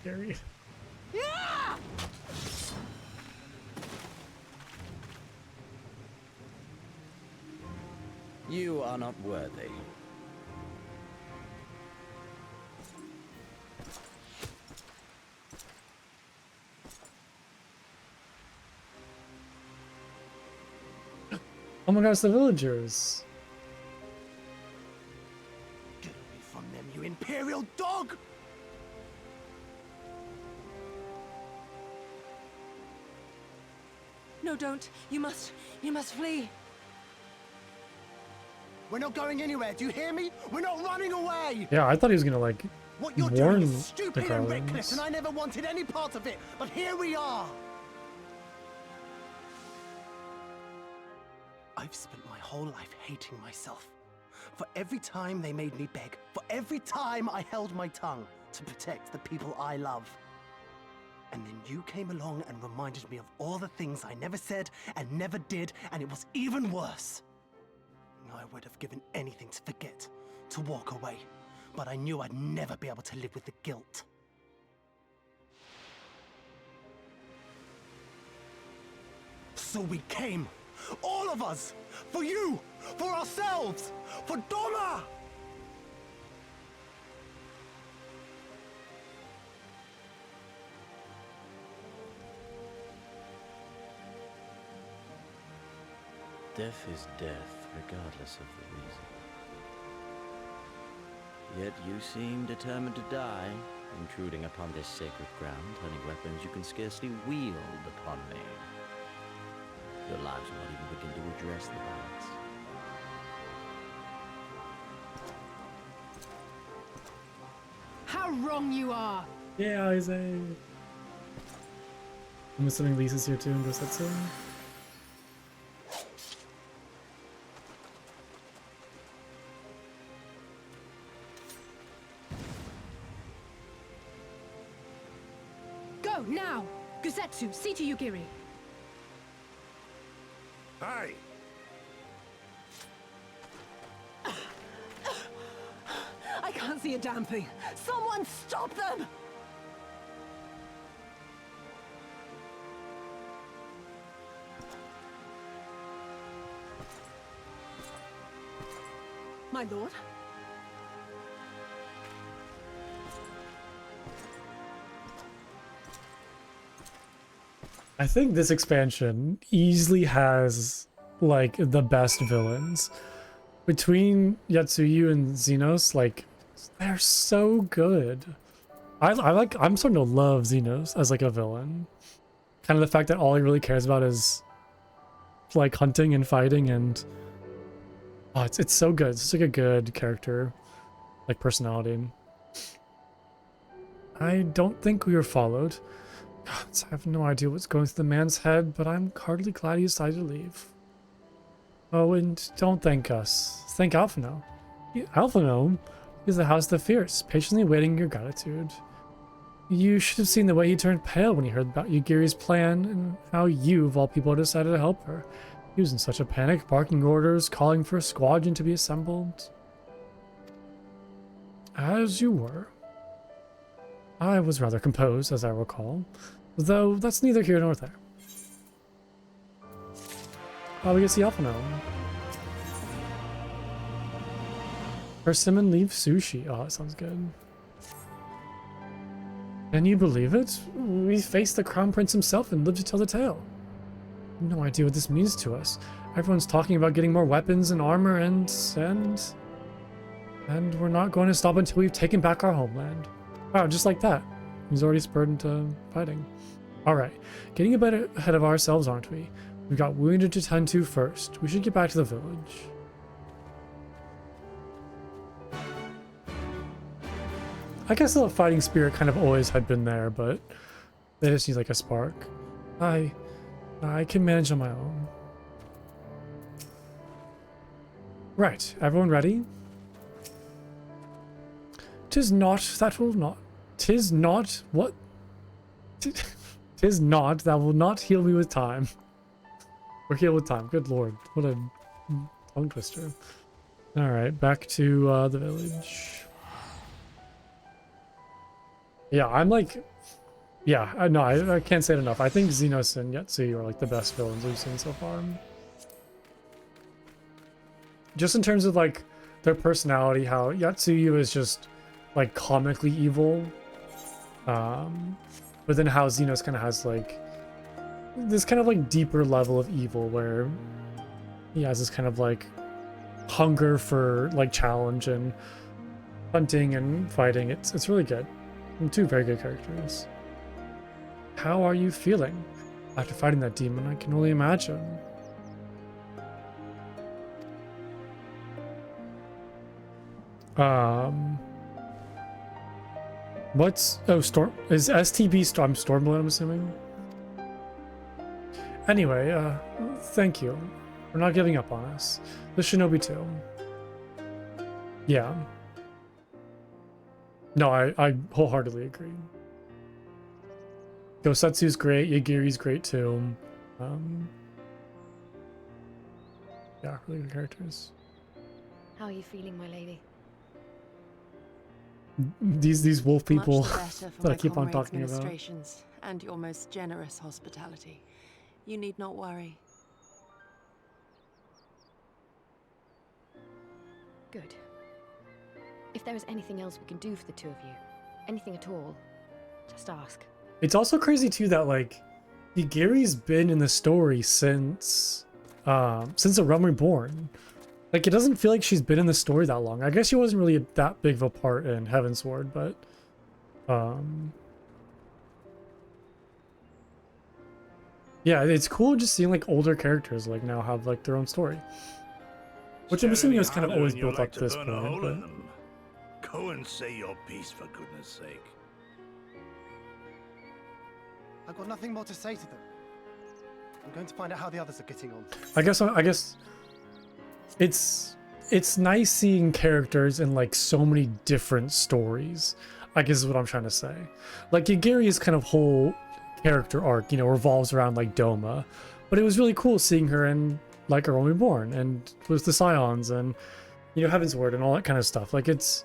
[SPEAKER 1] Gary.
[SPEAKER 2] Yeah!
[SPEAKER 12] You are not worthy.
[SPEAKER 1] Oh my gosh, the villagers.
[SPEAKER 4] Get away from them, you imperial dog!
[SPEAKER 2] No, don't. You must flee.
[SPEAKER 4] We're not going anywhere, do you hear me? We're not running away!
[SPEAKER 1] Yeah, I thought he was gonna like
[SPEAKER 4] What you're
[SPEAKER 1] warn
[SPEAKER 4] doing is
[SPEAKER 1] the
[SPEAKER 4] stupid and reckless,
[SPEAKER 1] Garlands.
[SPEAKER 4] and I never wanted any part of it, but here we are! I've spent my whole life hating myself. For every time they made me beg, for every time I held my tongue to protect the people I love. And then you came along and reminded me of all the things I never said and never did, and it was even worse. I would have given anything to forget, to walk away, but I knew I'd never be able to live with the guilt. So we came, all of us, for you, for ourselves, for Donna!
[SPEAKER 12] Death is death, regardless of the reason. Yet you seem determined to die, intruding upon this sacred ground, turning weapons you can scarcely wield upon me. Your lives will not even begin to address the balance.
[SPEAKER 7] How wrong you are!
[SPEAKER 1] Yeah, Isaac. I'm assuming Lisa's here too and goes that soon.
[SPEAKER 7] Go, now! Gusetsu, see to Yugiri.
[SPEAKER 8] Hey!
[SPEAKER 2] I can't see a damn thing. Someone stop them! My lord?
[SPEAKER 1] I think this expansion easily has like the best villains. Between Yatsuyu and Xenos, like they're so good. I'm starting to love Xenos as like a villain. Kind of the fact that all he really cares about is like hunting and fighting, and oh, it's so good. It's like a good character, like personality. I don't think we were followed. God, I have no idea what's going through the man's head, but I'm heartily glad he decided to leave. Oh, and don't thank us. Thank Alphino. Alphino is the House of the Fierce, patiently waiting your gratitude. You should have seen the way he turned pale when he heard about Yugiri's plan and how you, of all people, decided to help her. He was in such a panic, barking orders, calling for a squadron to be assembled. As you were. I was rather composed, as I recall, though that's neither here nor there. Oh, we get to see Alphino. Persimmon leaf sushi. Oh, that sounds good. Can you believe it? We faced the Crown Prince himself and lived to tell the tale. No idea what this means to us. Everyone's talking about getting more weapons and armor and we're not going to stop until we've taken back our homeland. Wow, just like that. He's already spurred into fighting. Alright, getting a bit ahead of ourselves, aren't we? We've got wounded to tend to first. We should get back to the village. I guess the fighting spirit kind of always had been there, but they just need like a spark. I can manage on my own. Right, everyone ready? 'Tis not that will not. 'Tis not what? 'Tis not that will not heal me with time. Or heal with time. Good lord, what a tongue twister. All right, back to the village. Yeah, I'm like, yeah, I can't say it enough. I think Xenos and Yatsuyu are like the best villains we've seen so far. Just in terms of like their personality, how Yatsuyu is just like comically evil, but then how Xenos kind of has like this kind of like deeper level of evil where he has this kind of like hunger for like challenge and hunting and fighting. It's really good. And two very good characters. How are you feeling after fighting that demon? I can only imagine. What's is STB Stormblood, I'm assuming? Anyway, thank you for not giving up on us. The Shinobi too. Yeah. No, I wholeheartedly agree. Gosetsu's great. Yagiri's great too. Yeah, really good characters.
[SPEAKER 5] How are you feeling, my lady?
[SPEAKER 1] These wolf people
[SPEAKER 2] Much the better for
[SPEAKER 1] that I
[SPEAKER 2] my
[SPEAKER 1] keep on
[SPEAKER 2] comrades'
[SPEAKER 1] talking about.
[SPEAKER 2] ministrations and your most generous hospitality. You need not worry.
[SPEAKER 5] Good. If there is anything else we can do for the two of you, anything at all, just ask.
[SPEAKER 1] It's also crazy too that like Yagiri's been in the story since The Realm Reborn. Like, it doesn't feel like she's been in the story that long. I guess she wasn't really that big of a part in Heavensward, but yeah, it's cool just seeing like older characters like now have like their own story, which I'm assuming was kind of always built up to this point. But...
[SPEAKER 8] Go and say your piece, for goodness sake.
[SPEAKER 4] I've got nothing more to say to them. I'm going to find out how the others are getting on.
[SPEAKER 1] I guess it's nice seeing characters in like so many different stories. I guess is what I'm trying to say. Like Yagiri's kind of whole character arc, you know, revolves around like Doma, but it was really cool seeing her in like A Realm Reborn and with the Scions and, you know, Heavensward and all that kind of stuff. Like it's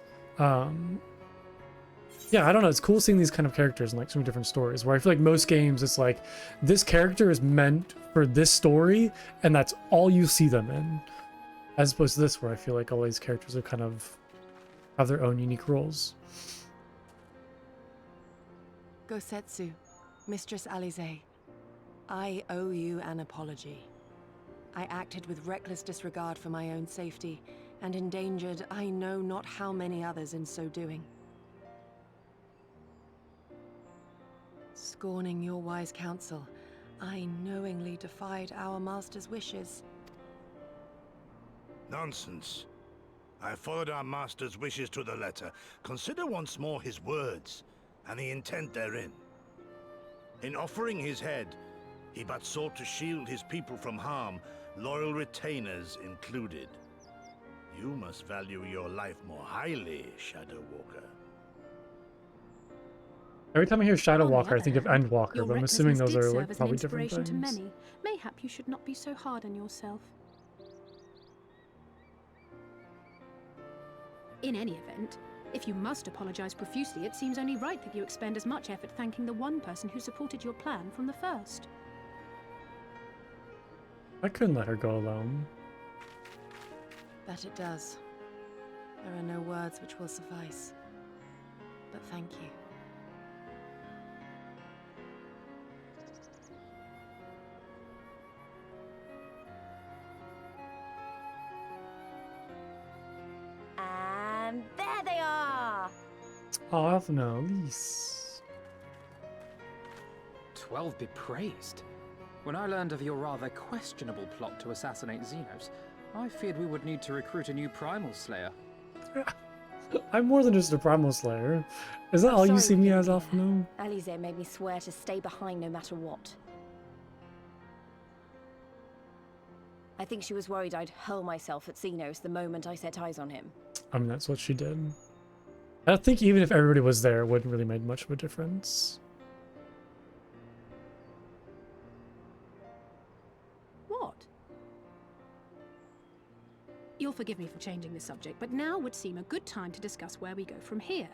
[SPEAKER 1] yeah, I don't know, it's cool seeing these kind of characters in like so many different stories, where I feel like most games it's like this character is meant for this story and that's all you see them in, as opposed to this where I feel like all these characters are kind of have their own unique roles.
[SPEAKER 2] Gosetsu, Mistress Alize, I owe you an apology. I acted with reckless disregard for my own safety and endangered I know not how many others in so doing. Scorning your wise counsel, I knowingly defied our master's wishes.
[SPEAKER 8] Nonsense. I followed our master's wishes to the letter. Consider once more his words, and the intent therein. In offering his head, he but sought to shield his people from harm, loyal retainers included. You must value your life more highly, Shadow Walker.
[SPEAKER 1] Every time I hear Shadow Walker, I think of Endwalker, but I'm assuming those are like probably different things.
[SPEAKER 9] To many. Mayhap you should not be so hard on yourself. In any event, if you must apologize profusely, it seems only right that you expend as much effort thanking the one person who supported your plan from the first.
[SPEAKER 1] I couldn't let her go alone.
[SPEAKER 2] That it does. There are no words which will suffice. But thank you.
[SPEAKER 5] And there they are!
[SPEAKER 1] Oh, no, Lise.
[SPEAKER 13] 12 be praised. When I learned of your rather questionable plot to assassinate Xenos, I feared we would need to recruit a new Primal Slayer.
[SPEAKER 1] I'm more than just a Primal Slayer. Is that all you see me as, Alphino?
[SPEAKER 5] Alize made me swear to stay behind no matter what. I think she was worried I'd hurl myself at Xenos the moment I set eyes on him.
[SPEAKER 1] I mean, that's what she did. I think even if everybody was there, it wouldn't really make much of a difference.
[SPEAKER 9] What? You'll forgive me for changing the subject, but now would seem a good time to discuss where we go from here.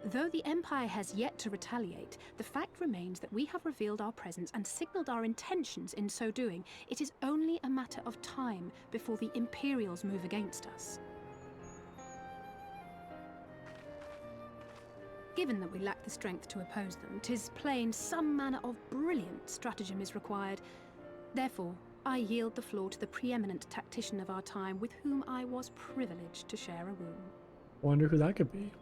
[SPEAKER 9] Though the Empire has yet to retaliate, the fact remains that we have revealed our presence and signaled our intentions in so doing. It is only a matter of time before the Imperials move against us. Given that we lack the strength to oppose them, 'tis plain some manner of brilliant stratagem is required. Therefore, I yield the floor to the preeminent tactician of our time, with whom I was privileged to share a room.
[SPEAKER 1] Wonder who that could be.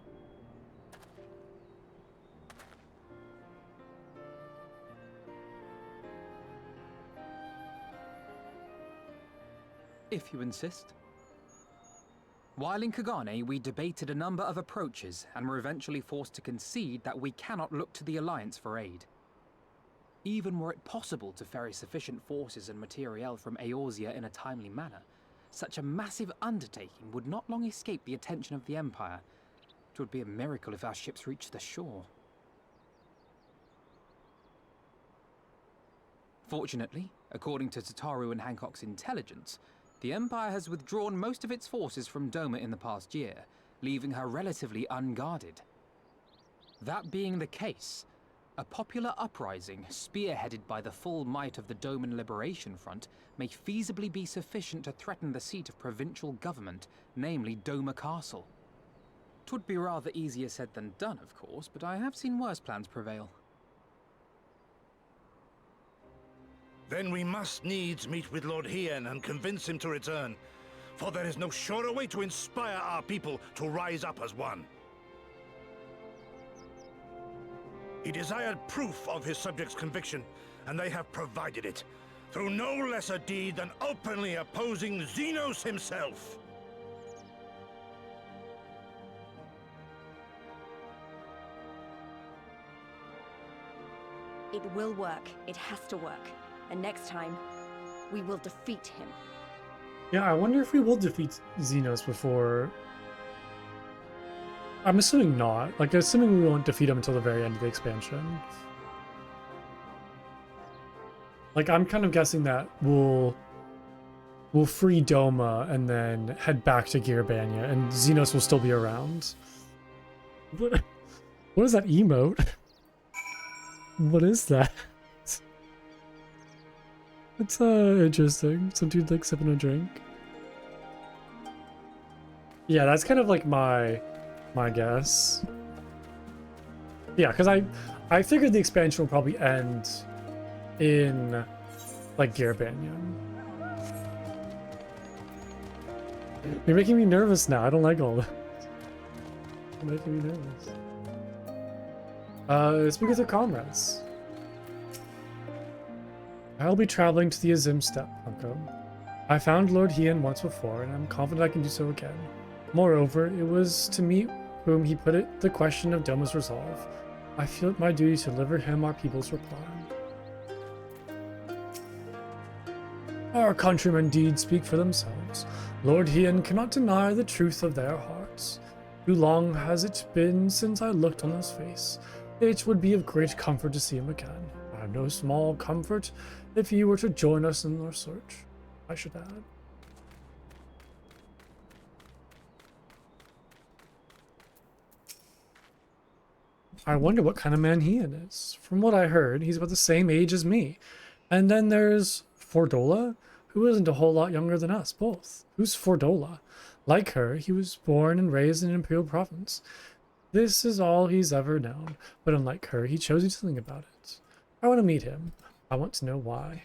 [SPEAKER 13] If you insist. While in Kagane, we debated a number of approaches and were eventually forced to concede that we cannot look to the Alliance for aid. Even were it possible to ferry sufficient forces and materiel from Eorzea in a timely manner, such a massive undertaking would not long escape the attention of the Empire. It would be a miracle if our ships reached the shore. Fortunately, according to Tataru and Hancock's intelligence, the Empire has withdrawn most of its forces from Doma in the past year, leaving her relatively unguarded. That being the case, a popular uprising spearheaded by the full might of the Doman Liberation Front may feasibly be sufficient to threaten the seat of provincial government, namely Doma Castle. 'Twould be rather easier said than done, of course, but I have seen worse plans prevail.
[SPEAKER 8] Then we must needs meet with Lord Hien and convince him to return, for there is no surer way to inspire our people to rise up as one. He desired proof of his subjects' conviction, and they have provided it, through no lesser deed than openly opposing Xenos himself.
[SPEAKER 5] It will work. It has to work. And next time, we will defeat him.
[SPEAKER 1] Yeah, I wonder if we will defeat Xenos before... I'm assuming not. Like, assuming we won't defeat him until the very end of the expansion. Like, I'm kind of guessing that we'll free Doma and then head back to Gearbania, and Xenos will still be around. What is that emote? What is that? It's interesting. Some dude like sipping a drink. Yeah, that's kind of like my guess. Yeah, because I figured the expansion will probably end in like Gearbania. You're making me nervous now. I don't like all that. You're making me nervous. Speak with your comrades. I'll be traveling to the Azim Steppe, Punko. I found Lord Hien once before, and I'm confident I can do so again. Moreover, it was to meet whom he put it the question of Doma's resolve. I feel it my duty to deliver him our people's reply. Our countrymen deeds speak for themselves. Lord Hien cannot deny the truth of their hearts. Too long has it been since I looked on his face. It would be of great comfort to see him again. I have no small comfort if he were to join us in our search, I should add. I wonder what kind of man Hien is. From what I heard, he's about the same age as me. And then there's Fordola, who isn't a whole lot younger than us both. Who's Fordola? Like her, he was born and raised in an imperial province. This is all he's ever known, but unlike her, he chose to do something about it. I want to meet him. I want to know why.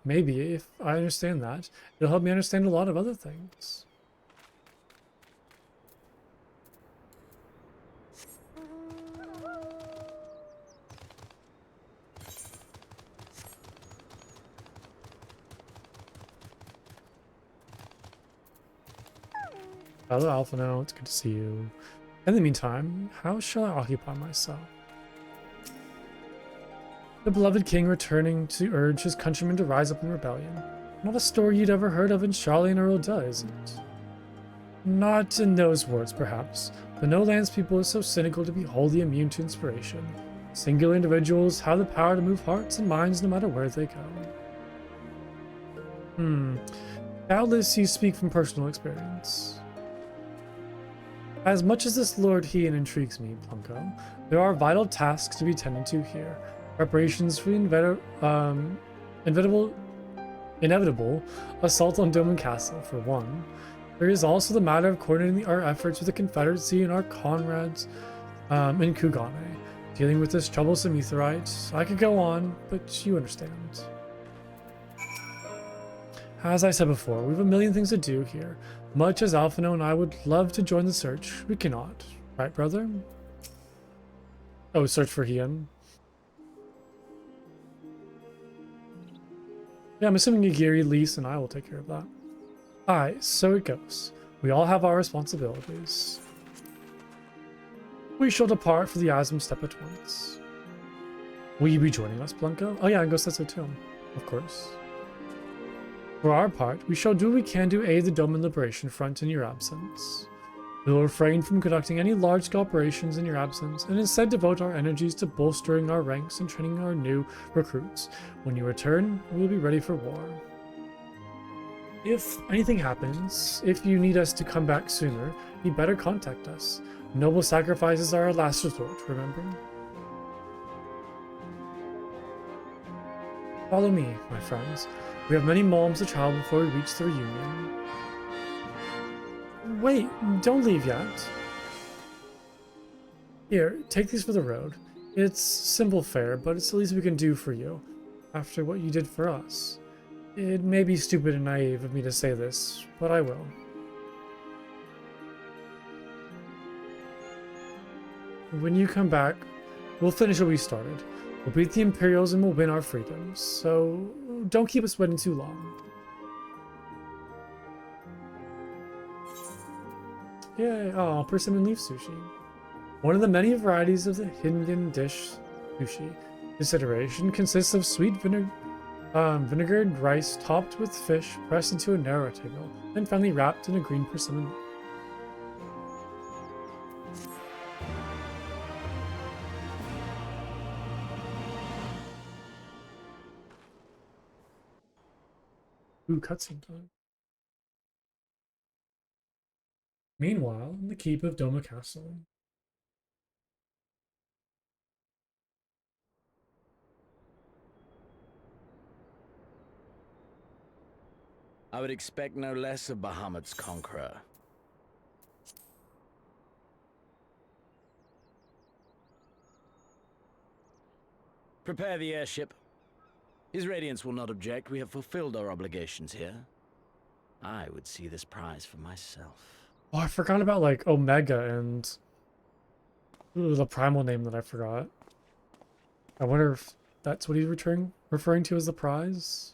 [SPEAKER 1] Maybe if I understand that, it'll help me understand a lot of other things. Hello, Alphino. It's good to see you. In the meantime, how shall I occupy myself? The beloved king returning to urge his countrymen to rise up in rebellion. Not a story you'd ever heard of in Charlie and Earlda, is it? Not in those words, perhaps. The No Lands people are so cynical to be wholly immune to inspiration. Singular individuals have the power to move hearts and minds no matter where they go. Doubtless you speak from personal experience. As much as this Lord Hien intrigues me, Plunko, there are vital tasks to be tended to here. Preparations for the inevitable assault on Doman Castle, for one. There is also the matter of coordinating our efforts with the Confederacy and our comrades in Kugane, dealing with this troublesome Aetherite. I could go on, but you understand. As I said before, we have a million things to do here. Much as Alphino and I would love to join the search, we cannot. Right, brother? Oh, search for Hien. Yeah, I'm assuming Yagiri, Lise, and I will take care of that. Aye, so it goes. We all have our responsibilities. We shall depart for the Azim Steppe at once. Will you be joining us, Blanco? Oh yeah, I guess that's it too. Of course. For our part, we shall do what we can to aid the Doman Liberation Front in your absence. We will refrain from conducting any large-scale operations in your absence, and instead devote our energies to bolstering our ranks and training our new recruits. When you return, we will be ready for war. If anything happens, if you need us to come back sooner, you better contact us. Noble sacrifices are our last resort, remember? Follow me, my friends. We have many malms to travel before we reach the reunion. Wait, don't leave yet. Here, take these for the road. It's simple fare, but it's the least we can do for you, after what you did for us. It may be stupid and naive of me to say this, but I will. When you come back, we'll finish what we started. We'll beat the Imperials and we'll win our freedoms, so don't keep us waiting too long. Yay, oh, persimmon leaf sushi. One of the many varieties of the Hingen dish sushi. This iteration consists of sweet vinegared rice topped with fish pressed into a narrow rectangle, then finally wrapped in a green persimmon. Ooh, cutscene time. Meanwhile, in the keep of Doma Castle.
[SPEAKER 12] I would expect no less of Bahamut's conqueror. Prepare the airship. His Radiance will not object. We have fulfilled our obligations here. I would see this prize for myself.
[SPEAKER 1] Oh, I forgot about, like, Omega and the primal name that I forgot. I wonder if that's what he's referring to as the prize.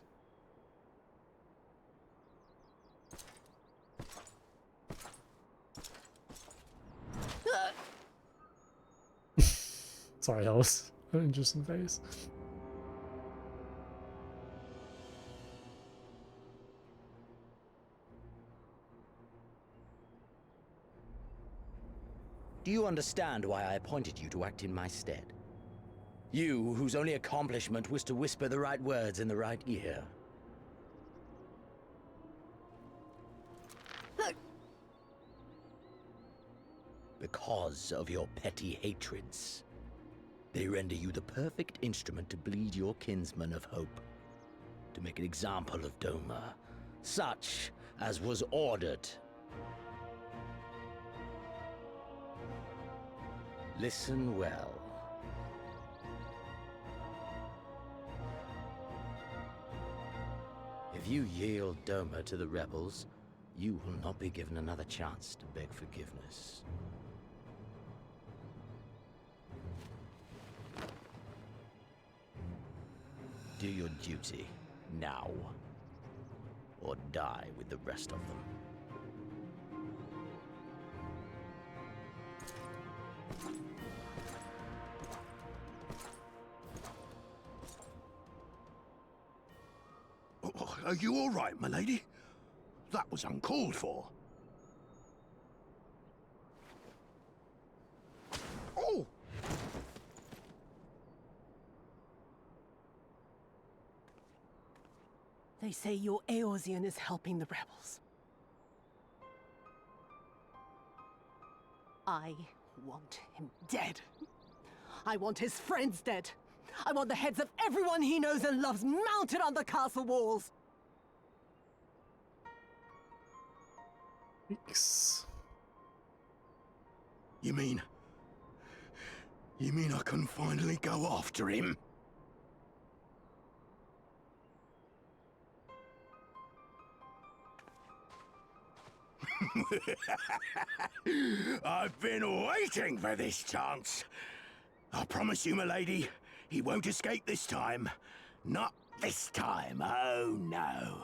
[SPEAKER 1] Sorry, that was an interesting face.
[SPEAKER 12] Do you understand why I appointed you to act in my stead? You, whose only accomplishment was to whisper the right words in the right ear. Because of your petty hatreds. They render you the perfect instrument to bleed your kinsman of hope. To make an example of Doma, such as was ordered. Listen well. If you yield Doma to the rebels, you will not be given another chance to beg forgiveness. Do your duty, now. Or die with the rest of them.
[SPEAKER 8] Are you all right, my lady? That was uncalled for. Oh!
[SPEAKER 2] They say your Eorzean is helping the rebels. I want him dead. I want his friends dead. I want the heads of everyone he knows and loves mounted on the castle walls.
[SPEAKER 1] Thanks.
[SPEAKER 8] You mean I can finally go after him? I've been waiting for this chance. I promise you, my lady, he won't escape this time. Not this time, oh no.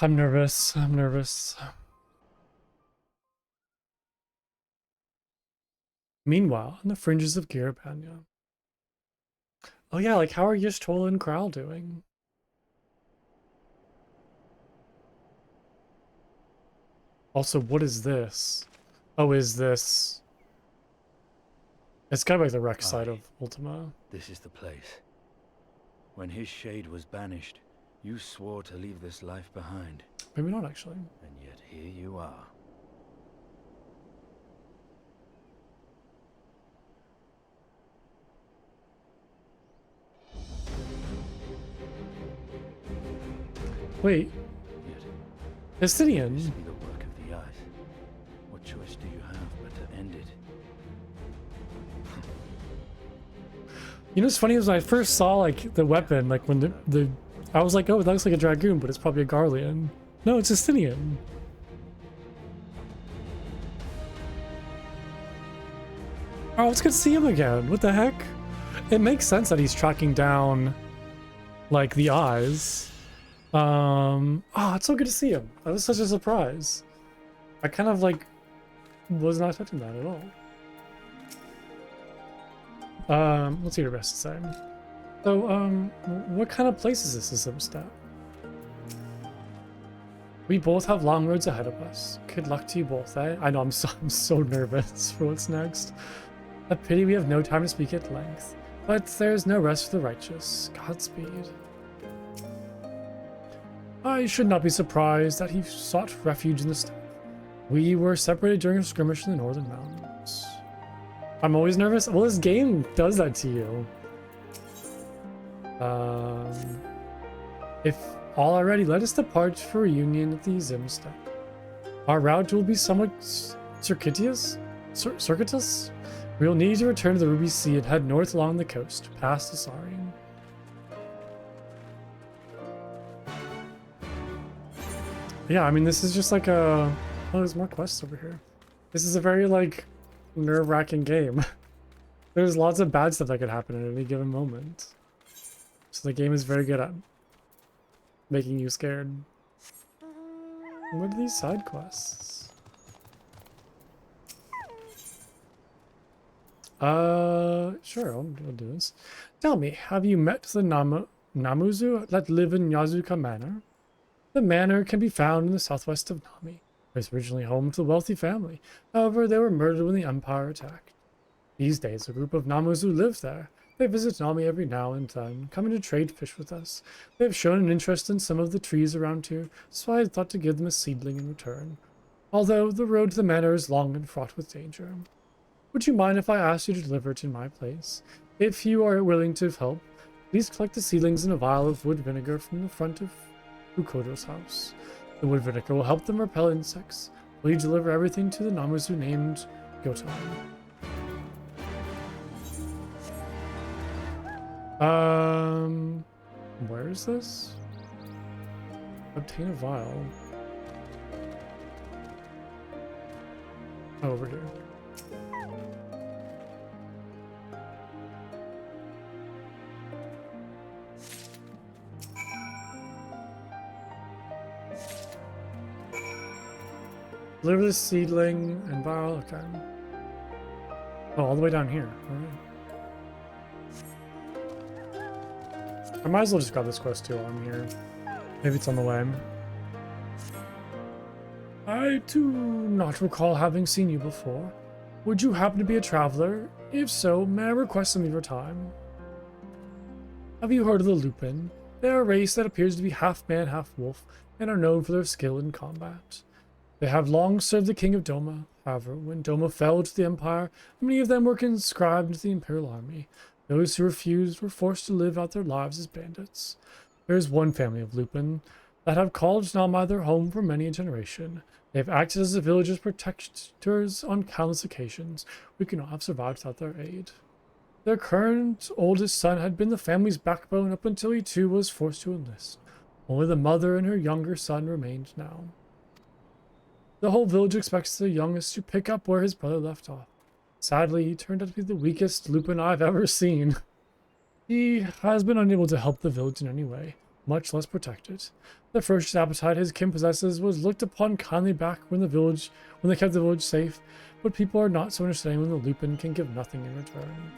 [SPEAKER 1] I'm nervous. I'm nervous. Meanwhile, on the fringes of Garabania. Oh yeah, like how are Yishtol and Kral doing? Also, what is this? Oh, is this... It's kind of like the wreck side of Ultima.
[SPEAKER 14] This is the place. When his shade was banished, you swore to leave this life behind.
[SPEAKER 1] Maybe not, actually.
[SPEAKER 14] And yet here you are.
[SPEAKER 1] Wait. Justinian?
[SPEAKER 14] This be the work of the eyes. What choice do you have but to end it?
[SPEAKER 1] You know what's funny is when I first saw like the weapon, like when the I was like, oh, that looks like a dragoon, but it's probably a Garlean. No, it's Justinian. Oh, it's good to see him again. What the heck? It makes sense that he's tracking down like the eyes. Oh, it's so good to see him. That was such a surprise. I kind of like was not expecting that at all. Let's see what the rest to say. So, what kind of place is this, Zimstad? We both have long roads ahead of us. Good luck to you both, eh? I know, I'm so nervous for what's next. A pity we have no time to speak at length. But there's no rest for the righteous. Godspeed. I should not be surprised that he sought refuge in the steppe. We were separated during a skirmish in the northern mountains. I'm always nervous. Well, this game does that to you. If all are ready, let us depart for reunion at the Zimstad. Our route will be somewhat circuitous. We will need to return to the Ruby Sea and head north along the coast, past Asarian. Yeah, I mean, this is just like a... Oh, there's more quests over here. This is a very, like, nerve-wracking game. There's lots of bad stuff that could happen at any given moment. So the game is very good at making you scared. What are these side quests? Sure, I'll do this. Tell me, have you met the Namuzu that live in Yazuka Manor? The manor can be found in the southwest of Nami. It was originally home to a wealthy family. However, they were murdered when the Empire attacked. These days, a group of Namuzu live there. They visit Nami every now and then, coming to trade fish with us. They have shown an interest in some of the trees around here, so I thought to give them a seedling in return. Although the road to the manor is long and fraught with danger. Would you mind if I asked you to deliver it in my place? If you are willing to help, please collect the seedlings in a vial of wood vinegar from the front of Ukodo's house. The wood vinegar will help them repel insects. Will you deliver everything to the Namuzu named Gotan? Where is this? Obtain a vial. Oh, over here. Deliver the seedling and vial. Okay. Oh, all the way down here. All right. I might as well just grab this quest too while I'm here. Maybe it's on the way. I do not recall having seen you before. Would you happen to be a traveler? If so, may I request some of your time? Have you heard of the Lupin? They are a race that appears to be half man, half wolf, and are known for their skill in combat. They have long served the king of Doma. However, when Doma fell to the Empire, many of them were conscribed into the Imperial Army. Those who refused were forced to live out their lives as bandits. There is one family of Lupin that have called Nama their home for many a generation. They have acted as the village's protectors on countless occasions. We could not have survived without their aid. Their current oldest son had been the family's backbone up until he too was forced to enlist. Only the mother and her younger son remained now. The whole village expects the youngest to pick up where his brother left off. Sadly, he turned out to be the weakest Lupin I've ever seen. He has been unable to help the village in any way, much less protect it. The first appetite his kin possesses was looked upon kindly back when they kept the village safe, but people are not so understanding when the Lupin can give nothing in return.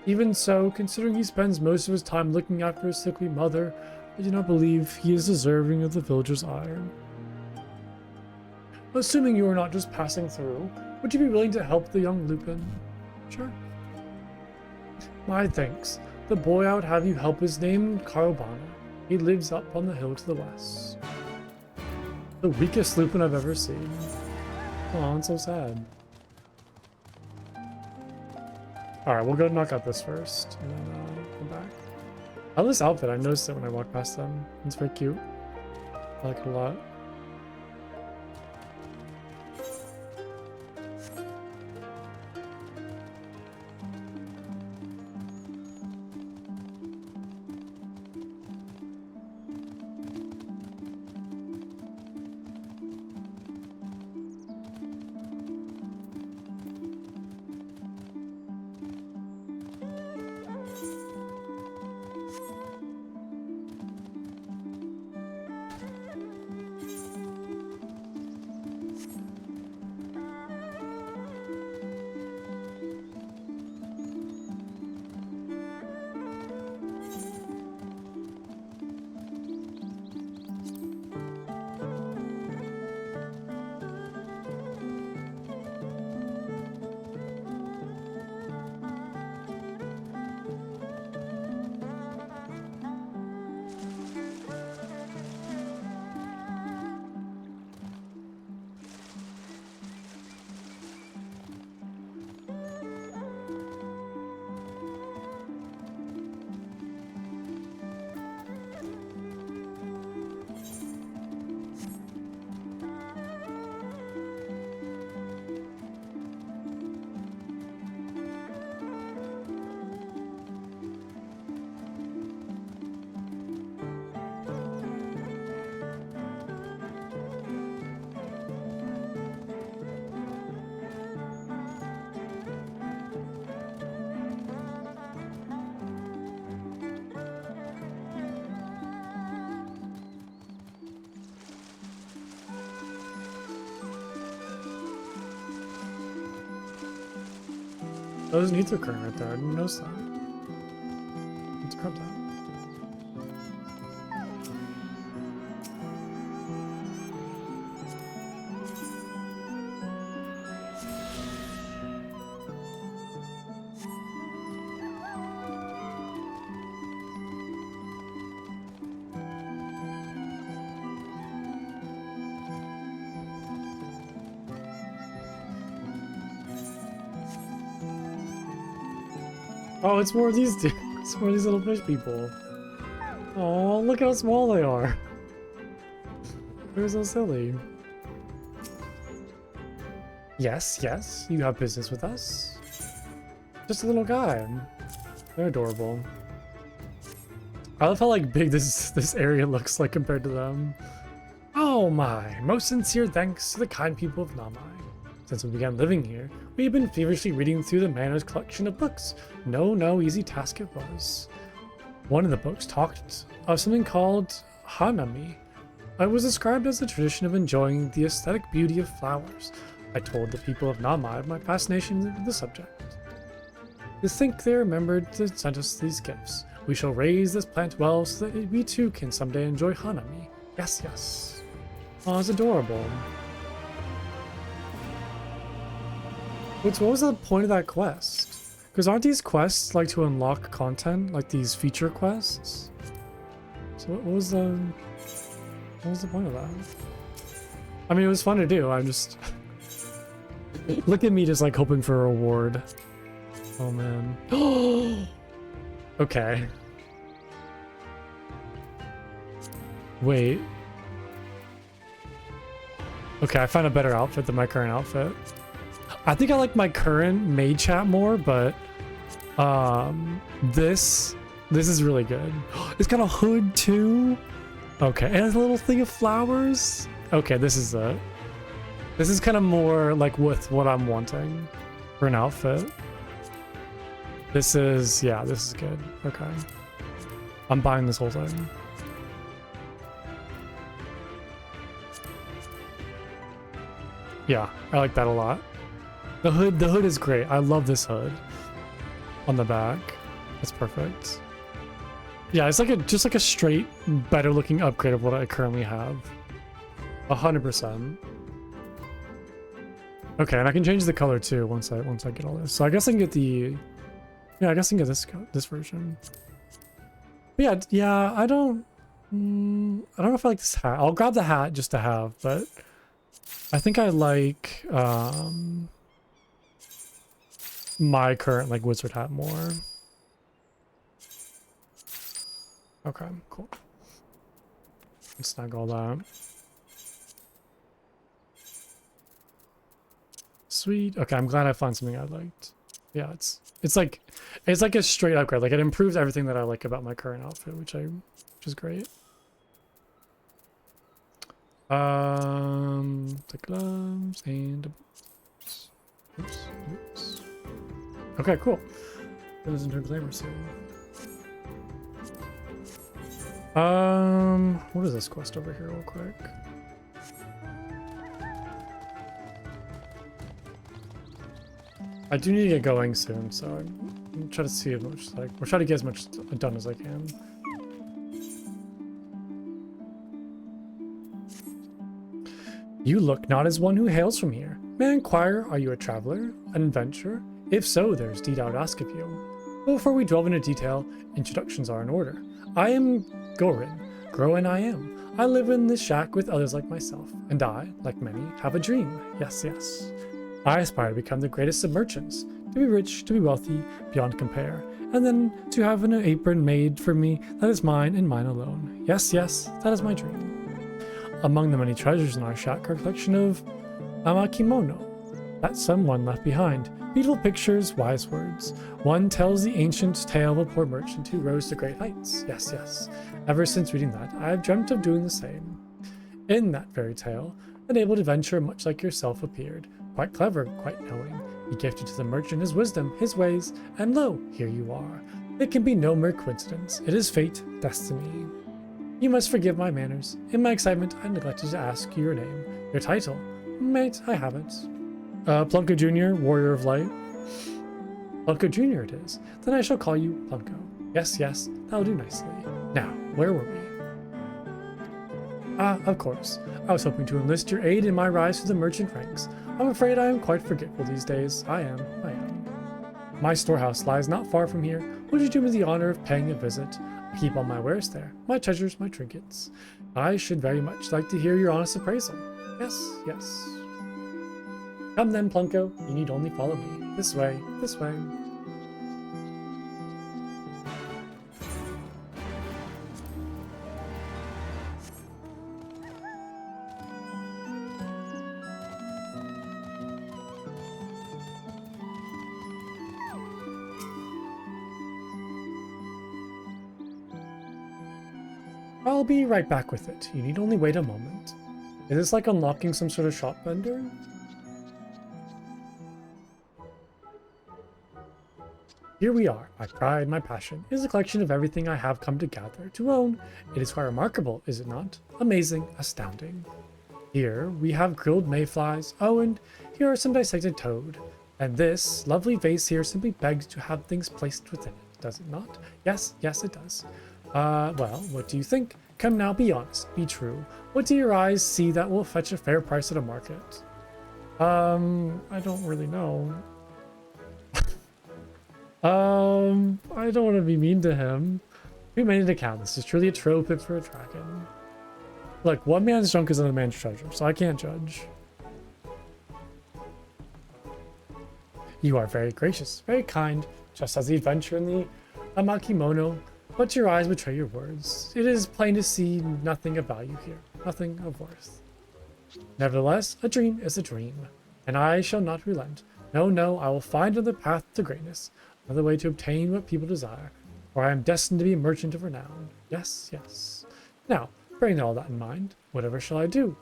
[SPEAKER 1] Even so, considering he spends most of his time looking after his sickly mother, I do not believe he is deserving of the villager's ire. Assuming you are not just passing through, would you be willing to help the young Lupin? Sure. My thanks. The boy I would have you help is named Carobana. He lives up on the hill to the west. The weakest Lupin I've ever seen. Oh, it's so sad. Alright, we'll go knock out this first, and then come back. I love this outfit. I noticed it when I walked past them. It's very cute. I like it a lot. Oh, there's an ether current right there. I didn't notice that. Let's grab that. Oh, it's more of these dudes. It's more of these little fish people. Oh, look how small they are. They're so silly. Yes, yes, you have business with us. Just a little guy. They're adorable. I love how like big this area looks like compared to them. Oh my, most sincere thanks to the kind people of Namai. Since we began living here, we have been feverishly reading through the manor's collection of books. No easy task it was. One of the books talked of something called Hanami. It was described as the tradition of enjoying the aesthetic beauty of flowers. I told the people of Namai of my fascination with the subject. To think they remembered to send us these gifts. We shall raise this plant well so that we too can someday enjoy Hanami. Yes, yes. Oh, it's adorable. What was the point of that quest? Because aren't these quests like to unlock content, like these feature quests? So what was the point of that? I mean, it was fun to do. I'm just look at me just like hoping for a reward. Oh man. Okay. Wait. Okay, I found a better outfit than my current outfit. I think I like my current mage hat more, but this is really good. It's got a hood too. Okay, and a little thing of flowers. Okay, this is kind of more like with what I'm wanting for an outfit. This is good. Okay. I'm buying this whole thing. Yeah, I like that a lot. The hood is great. I love this hood on the back. That's perfect. Yeah, it's like just like a straight, better looking upgrade of what I currently have. 100%. Okay, and I can change the color too once I get all this. So I guess I can get the, yeah, I guess I can get this version. But yeah, I don't know if I like this hat. I'll grab the hat just to have, but I think I like my current like wizard hat more. Okay, cool. Let's snag all that. Sweet. Okay, I'm glad I found something I liked. Yeah, it's like a straight upgrade. Like it improves everything that I like about my current outfit, which is great. The gloves and the boots. Oops. Okay, cool. Goes into a glamour soon. What is this quest over here real quick? I do need to get going soon, so I'm trying to see as much, like, we're trying to get as much done as I can. You look not as one who hails from here. May I inquire, are you a traveler, an adventurer? If so, there's deed I would ask of you. But before we delve into detail, introductions are in order. I am Gorin. Groen I am. I live in this shack with others like myself, and I, like many, have a dream. Yes, yes. I aspire to become the greatest of merchants, to be rich, to be wealthy, beyond compare, and then to have an apron made for me that is mine and mine alone. Yes, yes, that is my dream. Among the many treasures in our shack are a collection of amakimono that someone left behind. Beautiful pictures, wise words. One tells the ancient tale of a poor merchant who rose to great heights. Yes, yes. Ever since reading that, I have dreamt of doing the same. In that fairy tale, an able adventurer much like yourself appeared. Quite clever, quite knowing. He gifted to the merchant his wisdom, his ways, and lo, here you are. It can be no mere coincidence. It is fate, destiny. You must forgive my manners. In my excitement, I neglected to ask you your name. Your title. Mate, I have it. Plunko Jr., Warrior of Light. Plunko Jr. it is. Then I shall call you Plunko. Yes, yes, that'll do nicely. Now, where were we? Ah, of course. I was hoping to enlist your aid in my rise to the merchant ranks. I'm afraid I am quite forgetful these days. I am. My storehouse lies not far from here. Would you do me the honor of paying a visit? I keep all my wares there. My treasures, my trinkets. I should very much like to hear your honest appraisal. Yes, yes. Come then, Plunko. You need only follow me. This way, this way. I'll be right back with it. You need only wait a moment. Is this like unlocking some sort of shop vendor? Here we are. My pride, my passion, is a collection of everything I have come to gather, to own. It is quite remarkable, is it not? Amazing, astounding. Here we have grilled mayflies. Oh, and here are some dissected toad. And this lovely vase here simply begs to have things placed within it, does it not? Yes, yes it does. Well, what do you think? Come now, be honest, be true. What do your eyes see that will fetch a fair price at a market? I don't really know. I don't want to be mean to him. Too many to count. This is truly a trope fit for a dragon. Look, one man's junk is another man's treasure, so I can't judge. You are very gracious, very kind, just as the adventure in the amakimono. But your eyes betray your words. It is plain to see nothing of value here, nothing of worth. Nevertheless, a dream is a dream, and I shall not relent. No, no, I will find another path to greatness, another way to obtain what people desire, for I am destined to be a merchant of renown. Yes, yes. Now, bearing all that in mind, whatever shall I do?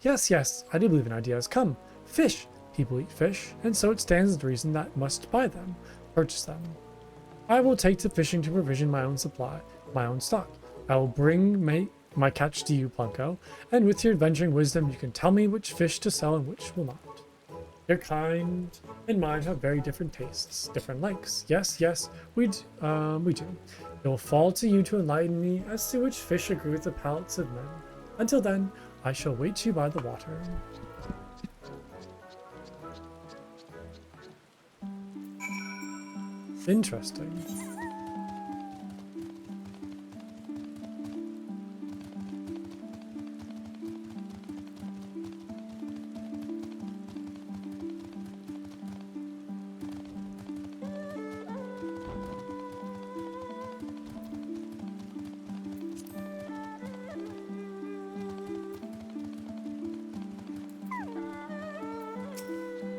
[SPEAKER 1] Yes, yes, I do believe in ideas. Come, fish. People eat fish, and so it stands to reason that must buy them, purchase them. I will take to fishing to provision my own supply, my own stock. I will bring my catch to you, Plunko, and with your adventuring wisdom, you can tell me which fish to sell and which will not. Your kind and mine have very different tastes, different likes. Yes, yes, we do. It will fall to you to enlighten me as to which fish agree with the palates of men. Until then, I shall wait you by the water. Interesting.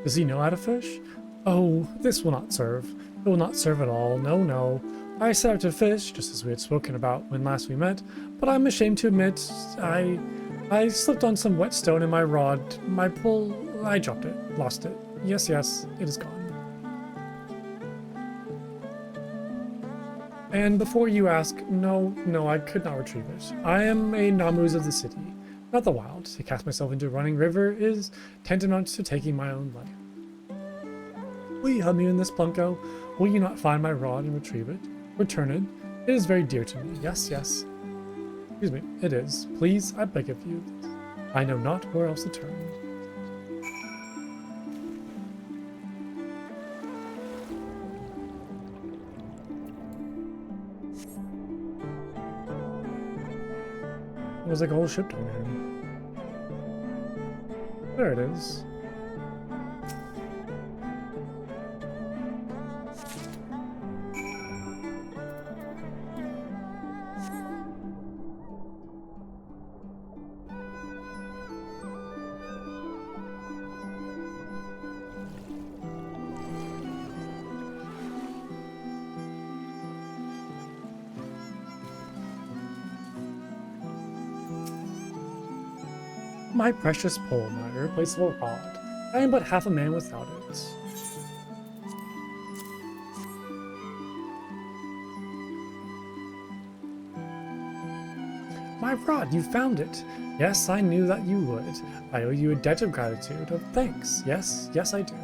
[SPEAKER 1] Does he know how to fish? Oh, this will not serve. It will not serve at all. No, no. I set out to fish, just as we had spoken about when last we met, but I'm ashamed to admit I slipped on some wet stone in my rod. My pull, I dropped it, lost it. Yes, yes, it is gone. And before you ask, no, no, I could not retrieve it. I am a Namus of the city, not the wild. To cast myself into a running river is tantamount to taking my own life. Will you help me in this, Plunko? Will you not find my rod and retrieve it? Return it. It is very dear to me. Yes, yes. Excuse me, it is. Please, I beg of you. I know not where else to turn. There's like a whole ship down here. There it is. My precious pole, my irreplaceable rod. I am but half a man without it. My rod, you found it. Yes, I knew that you would. I owe you a debt of gratitude, of thanks. Yes, yes, I do.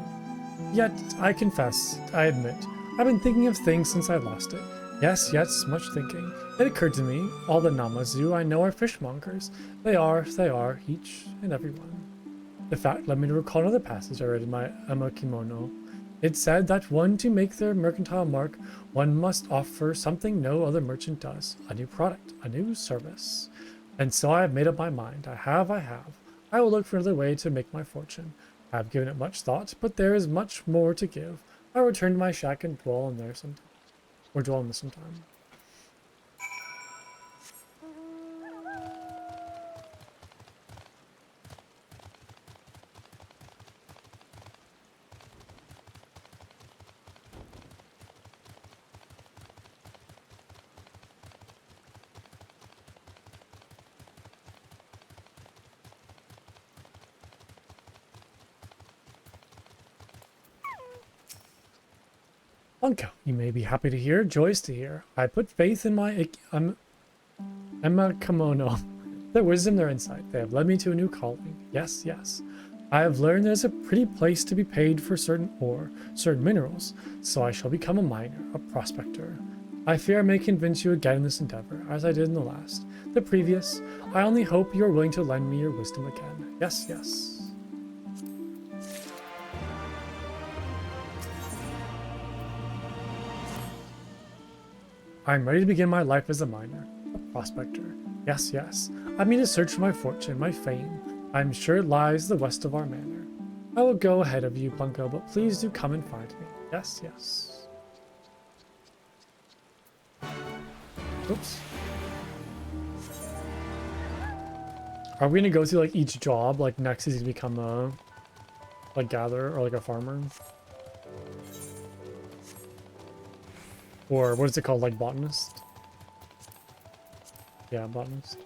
[SPEAKER 1] Yet, I confess, I admit, I've been thinking of things since I lost it. Yes, yes, much thinking. It occurred to me, all the Namazu I know are fishmongers. They are, each and every one. The fact led me to recall another passage I read in my Emma Kimono. It said that one to make their mercantile mark, one must offer something no other merchant does. A new product, a new service. And so I have made up my mind. I have. I will look for another way to make my fortune. I have given it much thought, but there is much more to give. I will return to my shack and dwell in there sometime. Or dwell in this sometime. Plunko, you may be happy to hear, joyous to hear. I put faith in my Emma Kimono. Their wisdom, their insight, they have led me to a new calling. Yes, yes. I have learned there's a pretty place to be paid for certain ore, certain minerals, so I shall become a miner, a prospector. I fear I may convince you again in this endeavor, as I did in the last. The previous, I only hope you are willing to lend me your wisdom again. Yes, yes. I am ready to begin my life as a miner, a prospector. Yes, yes. I mean to search for my fortune, my fame. I am sure it lies the west of our manor. I will go ahead of you, Plunko, but please do come and find me. Yes, yes. Oops. Are we gonna go through like each job? Like next is to become a like gatherer or like a farmer? Or what is it called, like botanist? Yeah, botanist.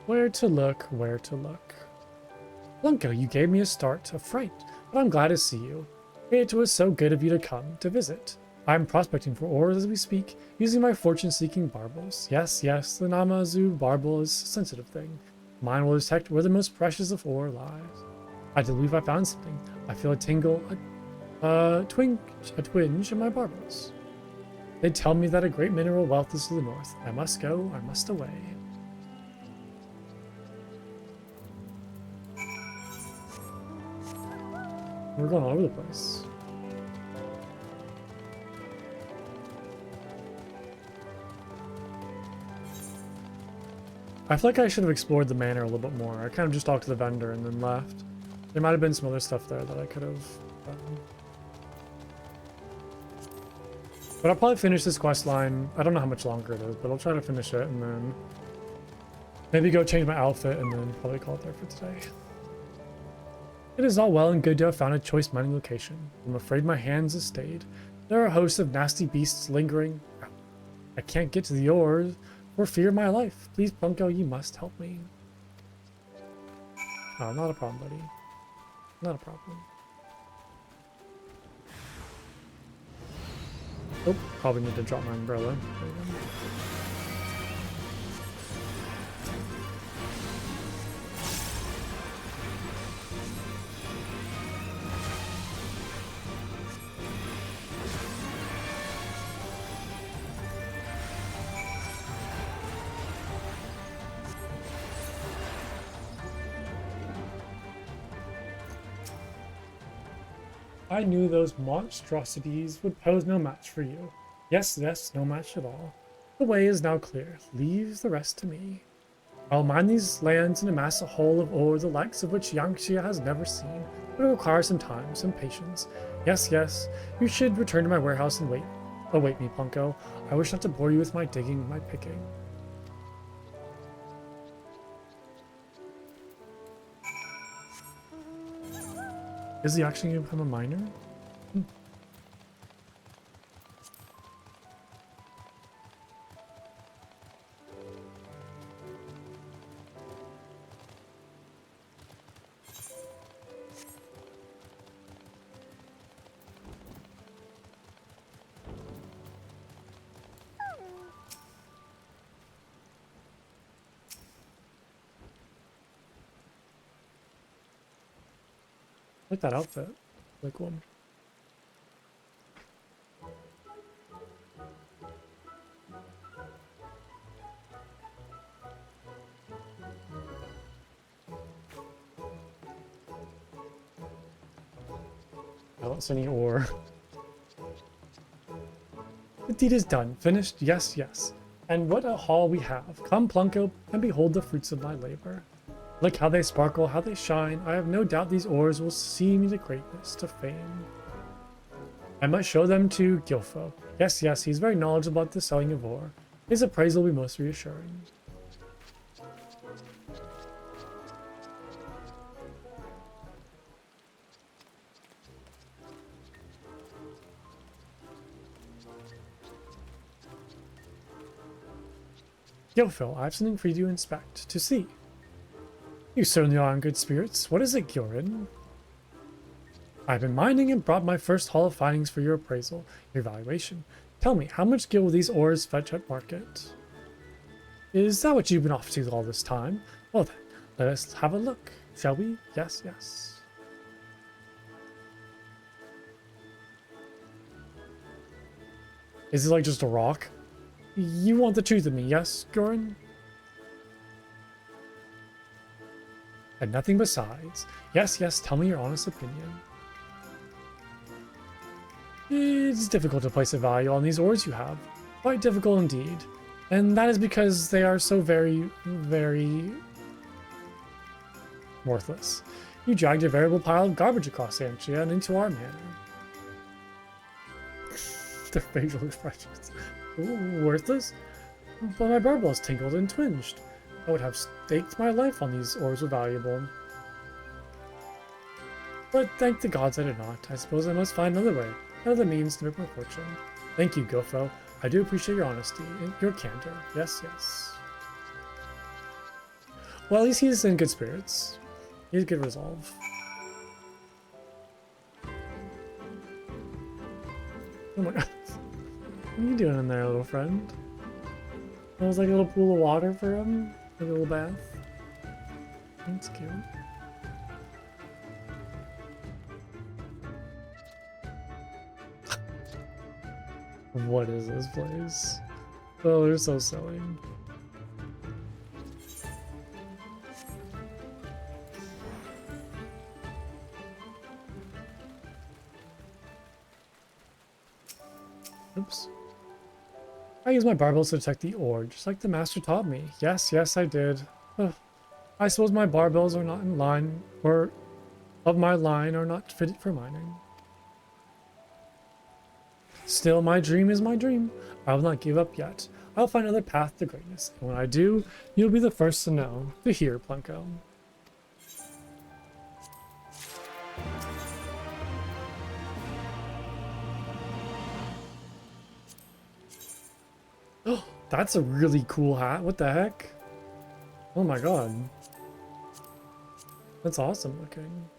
[SPEAKER 1] Where to look, where to look. Blanco, you gave me a start of fright, but I'm glad to see you. It was so good of you to come to visit. I'm prospecting for ores as we speak, using my fortune-seeking barbels. Yes, yes, the Namazu barbel is a sensitive thing. Mine will detect where the most precious of ore lies. I do believe I found something. I feel a tingle, a twinge in my barbels. They tell me that a great mineral wealth is to the north. I must go, I must away. We're going all over the place. I feel like I should have explored the manor a little bit more. I kind of just talked to the vendor and then left. There might have been some other stuff there that I could have done. But I'll probably finish this quest line. I don't know how much longer it is, but I'll try to finish it and then maybe go change my outfit and then probably call it there for today. It is all well and good to have found a choice mining location. I'm afraid my hands have stayed. There are a host of nasty beasts lingering. I can't get to the ores for fear of my life. Please, Bunko, you must help me. Oh, not a problem, buddy. Not a problem. Oh, probably need to drop my umbrella. I knew those monstrosities would pose no match for you. Yes, yes, no match at all. The way is now clear. Leave the rest to me. I'll mine these lands and amass a haul of ore the likes of which Yangxia has never seen, but it requires some time, some patience. Yes, yes, you should return to my warehouse and wait. Await me, Punko. I wish not to bore you with my digging, my picking. Is he actually going to become a miner? I like that outfit. Really cool. I don't see any ore. The deed is done. Finished? Yes, yes. And what a haul we have. Come, Plunko, and behold the fruits of my labor. Look how they sparkle, how they shine. I have no doubt these ores will see me to greatness, to fame. I must show them to Gilfo. Yes, yes, he's very knowledgeable about the selling of ore. His appraisal will be most reassuring. Gilfo, I have something for you to inspect, to see. You certainly are in good spirits. What is it, Gilrin? I've been mining and brought my first haul of findings for your appraisal, your evaluation. Tell me, how much gil will these ores fetch at market? Is that what you've been off to all this time? Well then, let us have a look, shall we? Yes, yes. Is it like just a rock? You want the truth of me, yes, Gilrin? And nothing besides. Yes, yes, tell me your honest opinion. It's difficult to place a value on these ores you have. Quite difficult indeed. And that is because they are so very, very worthless. You dragged a veritable pile of garbage across Antia and into our manor. Their facial expressions. Ooh, worthless? But my barbells tingled and twinged. I would have staked my life on these ores were valuable. But thank the gods I did not. I suppose I must find another way, another means to make my fortune. Thank you, Gilfo. I do appreciate your honesty and your candor. Yes, yes. Well, at least he's in good spirits. He has good resolve. Oh my god. What are you doing in there, little friend? That was like a little pool of water for him. Like a little bath. That's cute. What is this place? Oh, they're so silly. Oops. I used my barbells to detect the ore, just like the master taught me. Yes, yes, I did. Ugh. I suppose my barbells are not in line, or of my line are not fitted for mining. Still, my dream is my dream. I will not give up yet. I'll find another path to greatness, and when I do, you'll be the first to know. To hear, Plunko. Oh, that's a really cool hat. What the heck? Oh my god. That's awesome looking.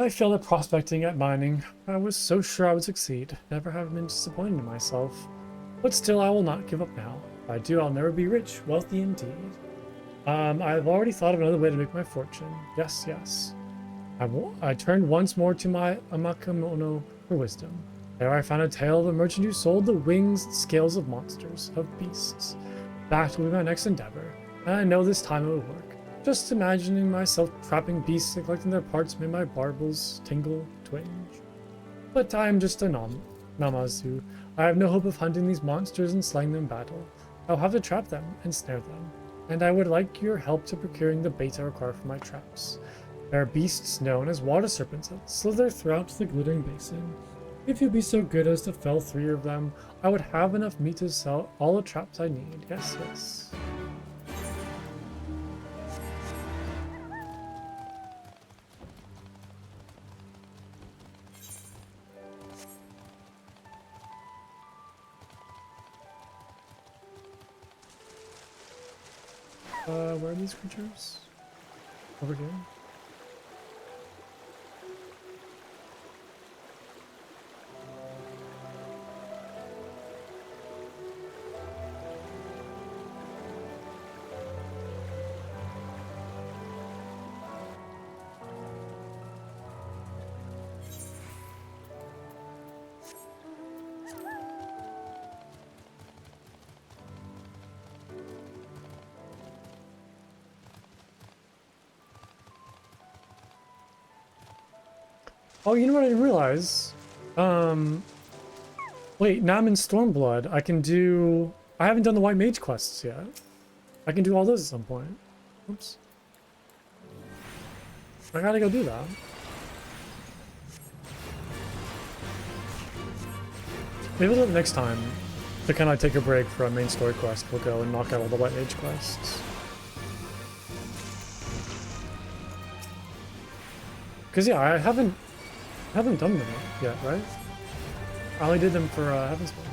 [SPEAKER 1] I failed at prospecting at mining. I was so sure I would succeed. Never have been disappointed in myself. But still, I will not give up now. If I do, I'll never be rich, wealthy indeed. I've already thought of another way to make my fortune. Yes, yes. I turned once more to my Amakemono for wisdom. There I found a tale of a merchant who sold the wings and scales of monsters, of beasts. That will be my next endeavor, and I know this time it will work. Just imagining myself trapping beasts and collecting their parts made my barbels tingle, twinge. But I am just a Namazu. I have no hope of hunting these monsters and slaying them in battle. I'll have to trap them and snare them, and I would like your help to procuring the bait I require for my traps. There are beasts known as water serpents that slither throughout the glittering basin. If you'd be so good as to fell 3 of them, I would have enough meat to sell all the traps I need. Yes, yes. Where are these creatures? Over here? Oh, you know what I didn't realize? Wait, now I'm in Stormblood. I can do... I haven't done the White Mage quests yet. I can do all those at some point. Oops. I gotta go do that. Maybe we'll do it next time. To kind of take a break for a main story quest, we'll go and knock out all the White Mage quests. Because yeah, I haven't done them yet, right? I only did them for Heaven's Word.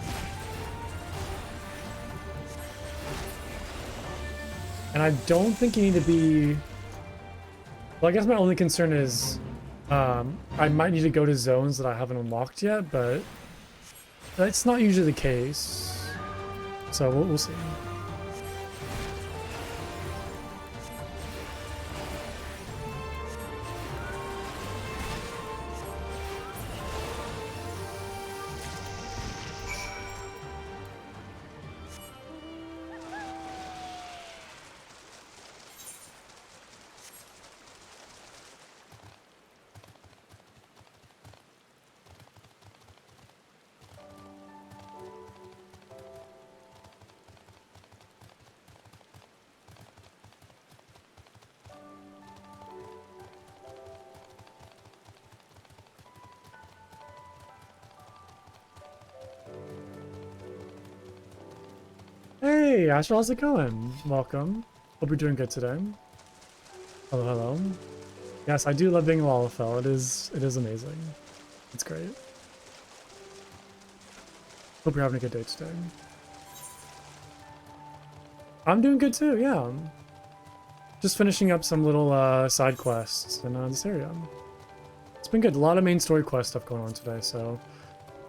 [SPEAKER 1] And I don't think you need to be... Well, I guess my only concern is I might need to go to zones that I haven't unlocked yet, but that's not usually the case. So we'll see. Hey, Asher, how's it going? Welcome. Hope you're doing good today. Hello, hello. Yes, I do love being a Lalafell. It is amazing. It's great. Hope you're having a good day today. I'm doing good too, yeah. Just finishing up some little side quests in this area. It's been good. A lot of main story quest stuff going on today, so,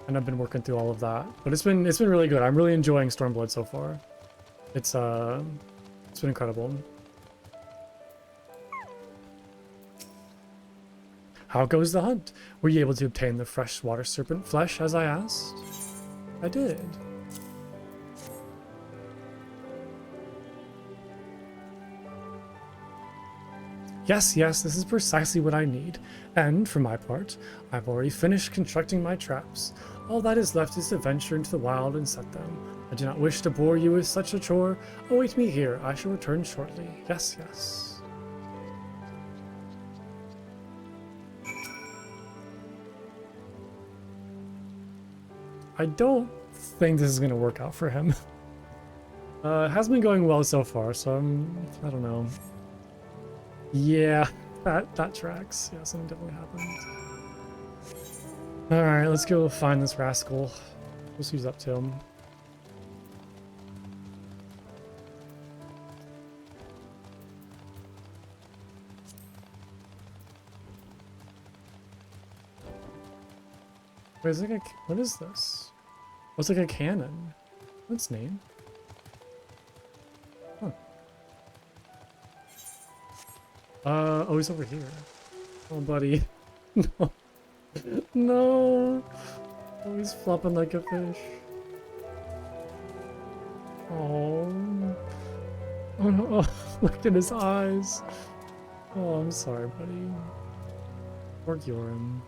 [SPEAKER 1] and I've been working through all of that. But it's been really good. I'm really enjoying Stormblood so far. It's been incredible. How goes the hunt? Were you able to obtain the freshwater serpent flesh as I asked? I did. Yes, this is precisely what I need. And, for my part, I've already finished constructing my traps. All that is left is to venture into the wild and set them. I do not wish to bore you with such a chore. Await me here. I shall return shortly. Yes. I don't think this is going to work out for him. It has been going well so far, so I don't know. Yeah, that tracks. Yeah, something definitely happened. Alright, let's go find this rascal. We'll see who's up to him. Wait, is it like what is this? What's like a cannon? What's name? Huh. Oh, he's over here. Oh, buddy. No. No. Oh, he's flopping like a fish. Oh. Oh no. Oh, look at his eyes. Oh, I'm sorry, buddy. Poor Gioran.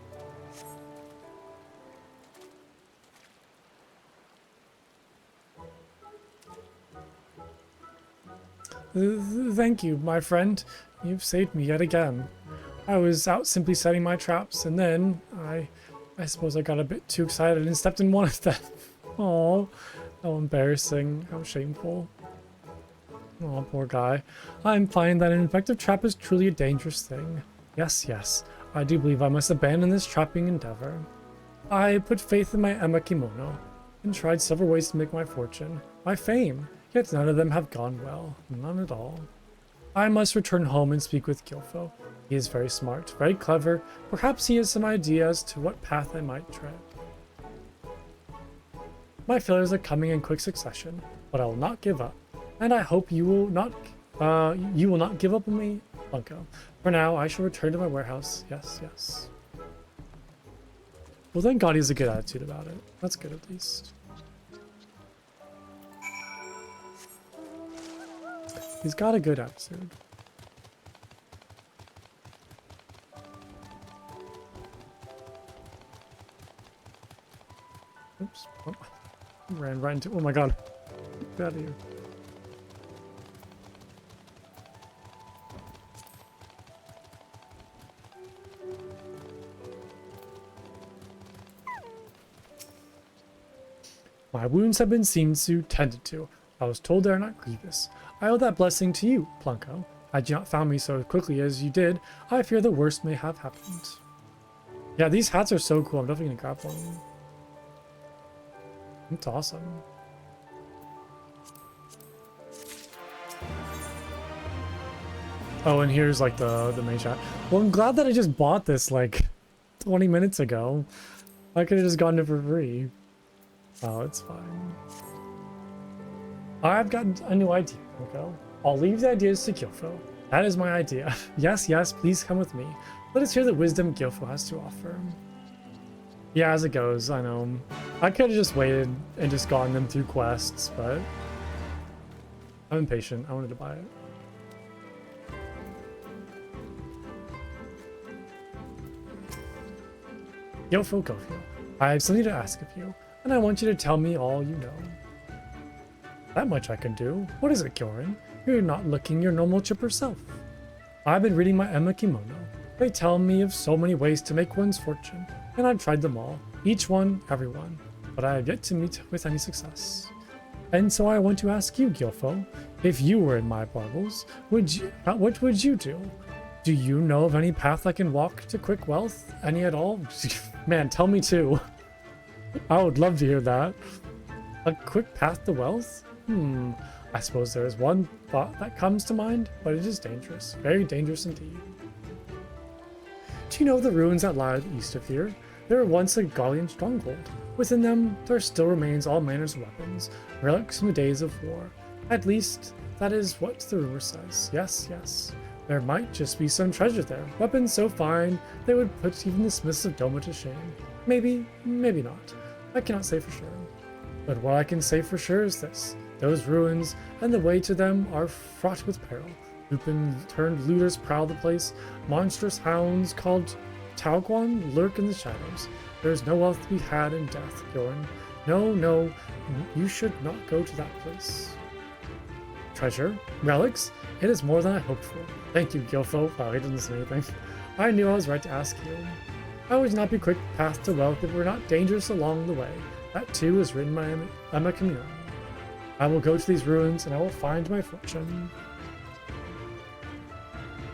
[SPEAKER 1] Thank you, my friend. You've saved me yet again. I was out simply setting my traps, and then I suppose I got a bit too excited and stepped in one of them. Oh, how embarrassing. How shameful. Oh, poor guy. I'm finding that an infective trap is truly a dangerous thing. Yes. I do believe I must abandon this trapping endeavor. I put faith in my Emma kimono and tried several ways to make my fortune, my fame. Yet none of them have gone well. None at all. I must return home and speak with Gilfo. He is very smart, very clever. Perhaps he has some idea as to what path I might tread. My failures are coming in quick succession, but I will not give up. And I hope you will not give up on me, Bunko. For now, I shall return to my warehouse. Yes. Well, thank God he has a good attitude about it. That's good, at least. He's got a good attitude. Oops. Oh, ran right into... Oh my god. Get out of here. My wounds have been seen to, tended to. I was told they are not grievous. I owe that blessing to you, Plunko. Had you not found me so quickly as you did, I fear the worst may have happened. Yeah, these hats are so cool. I'm definitely gonna grab one. It's awesome. Oh, and here's like the main shot. Well, I'm glad that I just bought this like 20 minutes ago. I could have just gotten it for free. Oh, it's fine. I've got a new idea, okay? I'll leave the ideas to Gilfo. That is my idea. Yes, please come with me. Let us hear the wisdom Gilfo has to offer. Yeah, as it goes, I know. I could have just waited and just gotten them through quests, but I'm impatient. I wanted to buy it. Gilfo, I have something to ask of you, and I want you to tell me all you know. That much I can do. What is it, Gioran? You're not looking your normal chipper self. I've been reading my Emma kimono. They tell me of so many ways to make one's fortune, and I've tried them all. Each one, every one. But I have yet to meet with any success. And so I want to ask you, Gilfo, if you were in my baubles, what would you do? Do you know of any path I can walk to quick wealth? Any at all? Man, tell me too. I would love to hear that. A quick path to wealth? I suppose there is one thought that comes to mind, but it is dangerous. Very dangerous indeed. Do you know the ruins that lie east of here? They were once a Gallian stronghold. Within them, there still remains all manners of weapons, relics from the days of war. At least, that is what the rumor says. Yes, yes. There might just be some treasure there. Weapons so fine, they would put even the smiths of Doma to shame. Maybe, maybe not. I cannot say for sure. But what I can say for sure is this. Those ruins, and the way to them, are fraught with peril. Lupin-turned looters prowl the place. Monstrous hounds called Taoguan lurk in the shadows. There is no wealth to be had in death, Bjorn. No, no, you should not go to that place. Treasure? Relics? It is more than I hoped for. Thank you, Gilfo. Wow, he didn't say anything. I knew I was right to ask you. I would not be quick path to wealth if it were not dangerous along the way. That too is written by Emma Camille. I will go to these ruins and I will find my fortune.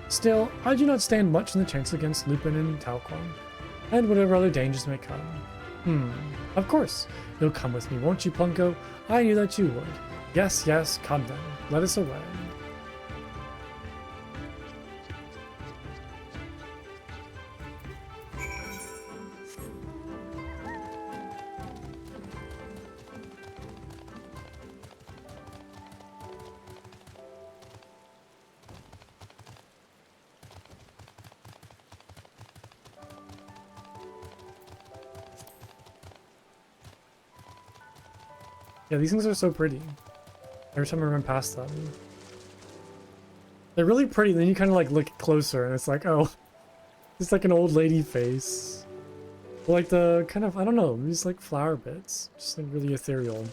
[SPEAKER 1] Still, I do not stand much in the chance against Lupin and Taoguan, and whatever other dangers may come. Of course, you'll come with me, won't you, Plunko? I knew that you would. Yes, yes, come then. Let us away. Yeah, these things are so pretty. Every time I run past them. They're really pretty, then you kind of like look closer and it's like, oh, it's like an old lady face. Or like the kind of, I don't know, these like flower bits. Just like really ethereal.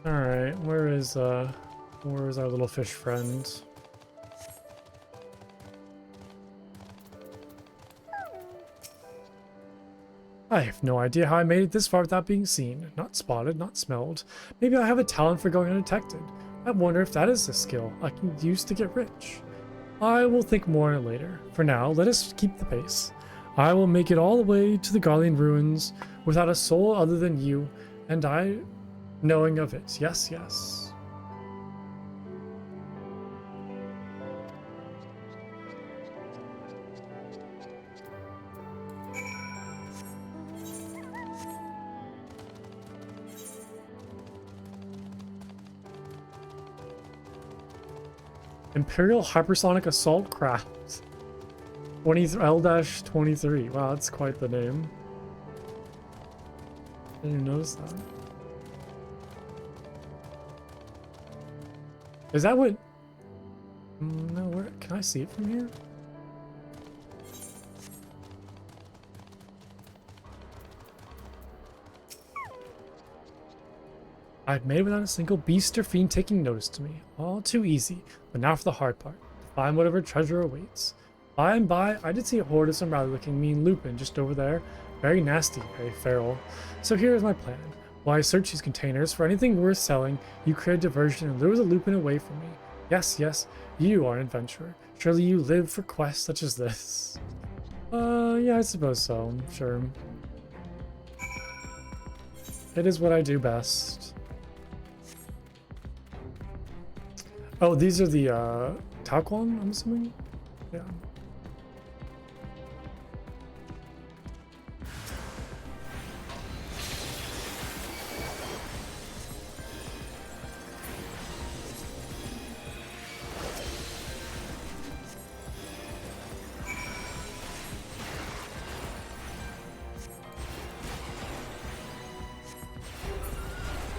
[SPEAKER 1] Alright, where is our little fish friend? I have no idea how I made it this far without being seen. Not spotted, not smelled. Maybe I have a talent for going undetected. I wonder if that is a skill I can use to get rich. I will think more on it later. For now, let us keep the pace. I will make it all the way to the Garlean ruins without a soul other than you and I knowing of it. Yes, yes. Imperial Hypersonic Assault Craft. L-23. Wow, that's quite the name. I didn't even notice that. Is that what... No, where... Can I see it from here? I've made without a single beast or fiend taking notice to me. All too easy. But now for the hard part. To find whatever treasure awaits. By and by, I did see a horde of some rather looking mean Lupin just over there. Very nasty, very feral. So here is my plan. While I search these containers for anything worth selling, you create a diversion and lure the Lupin away from me. Yes, yes, you are an adventurer. Surely you live for quests such as this. Yeah, I suppose so. Sure. It is what I do best. Oh, these are the, Taoguan, I'm assuming? Yeah.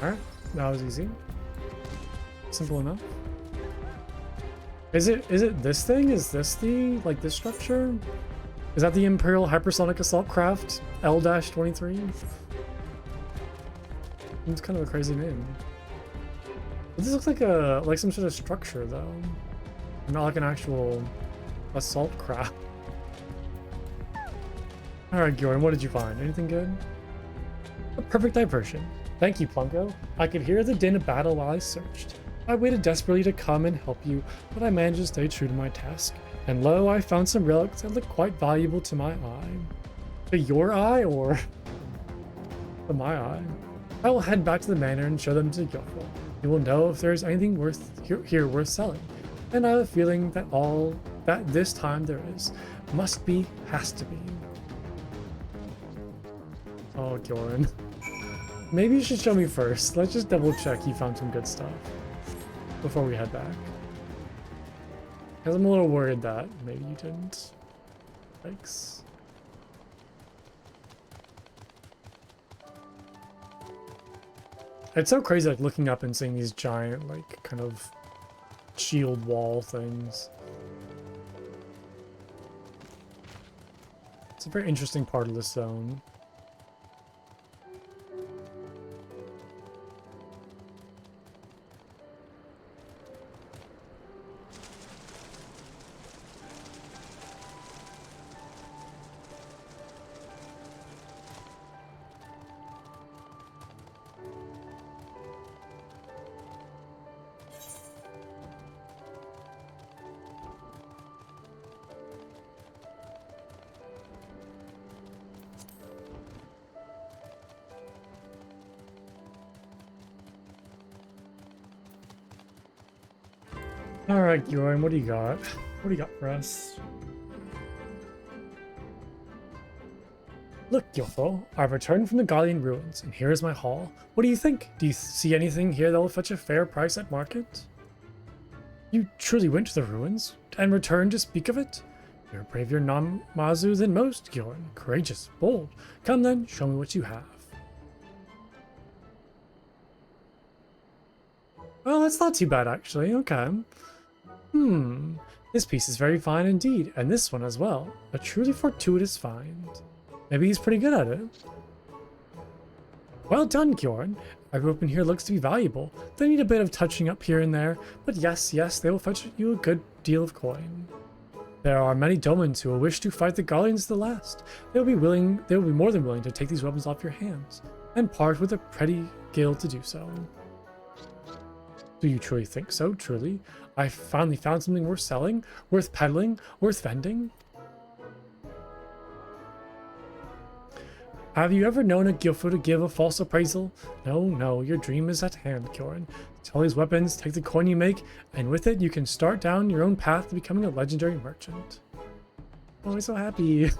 [SPEAKER 1] Alright, that was easy. Simple enough. Is it this thing? Is this the, like, this structure? Is that the Imperial Hypersonic Assault Craft L-23? It's kind of a crazy name. But this looks like some sort of structure though. Not like an actual assault craft. Alright, Gordon, what did you find? Anything good? A perfect diversion. Thank you, Plunko. I could hear the din of battle while I searched. I waited desperately to come and help you, but I managed to stay true to my task. And lo, I found some relics that look quite valuable to my eye. To your eye, or to my eye? I will head back to the manor and show them to Gyoful. You will know if there is anything here worth selling. And I have a feeling that this time there is. Must be, has to be. Oh, Gioran. Maybe you should show me first. Let's just double check you found some good stuff before we head back. Because I'm a little worried that maybe you didn't. Thanks. It's so crazy, like, looking up and seeing these giant, like, kind of shield wall things. It's a very interesting part of this zone. Alright, Gioran, what do you got? What do you got for us? Look, Gyoful, I've returned from the Gallian ruins, and here is my haul. What do you think? Do you see anything here that will fetch a fair price at market? You truly went to the ruins, and returned to speak of it? You're a braver non-Mazu than most, Gioran. Courageous, bold. Come then, show me what you have. Well, that's not too bad, actually. Okay. This piece is very fine indeed, and this one as well. A truly fortuitous find. Maybe he's pretty good at it. Well done, Gioran. Every weapon here looks to be valuable. They need a bit of touching up here and there, but yes, they will fetch you a good deal of coin. There are many Domans who will wish to fight the Gallians to the last. They will be more than willing to take these weapons off your hands, and part with a pretty guild to do so. Do you truly think so? Truly? I finally found something worth selling, worth peddling, worth vending? Have you ever known a Gyoful to give a false appraisal? No, your dream is at hand, Gioran. Sell these weapons, take the coin you make, and with it you can start down your own path to becoming a legendary merchant. Oh, I'm so happy.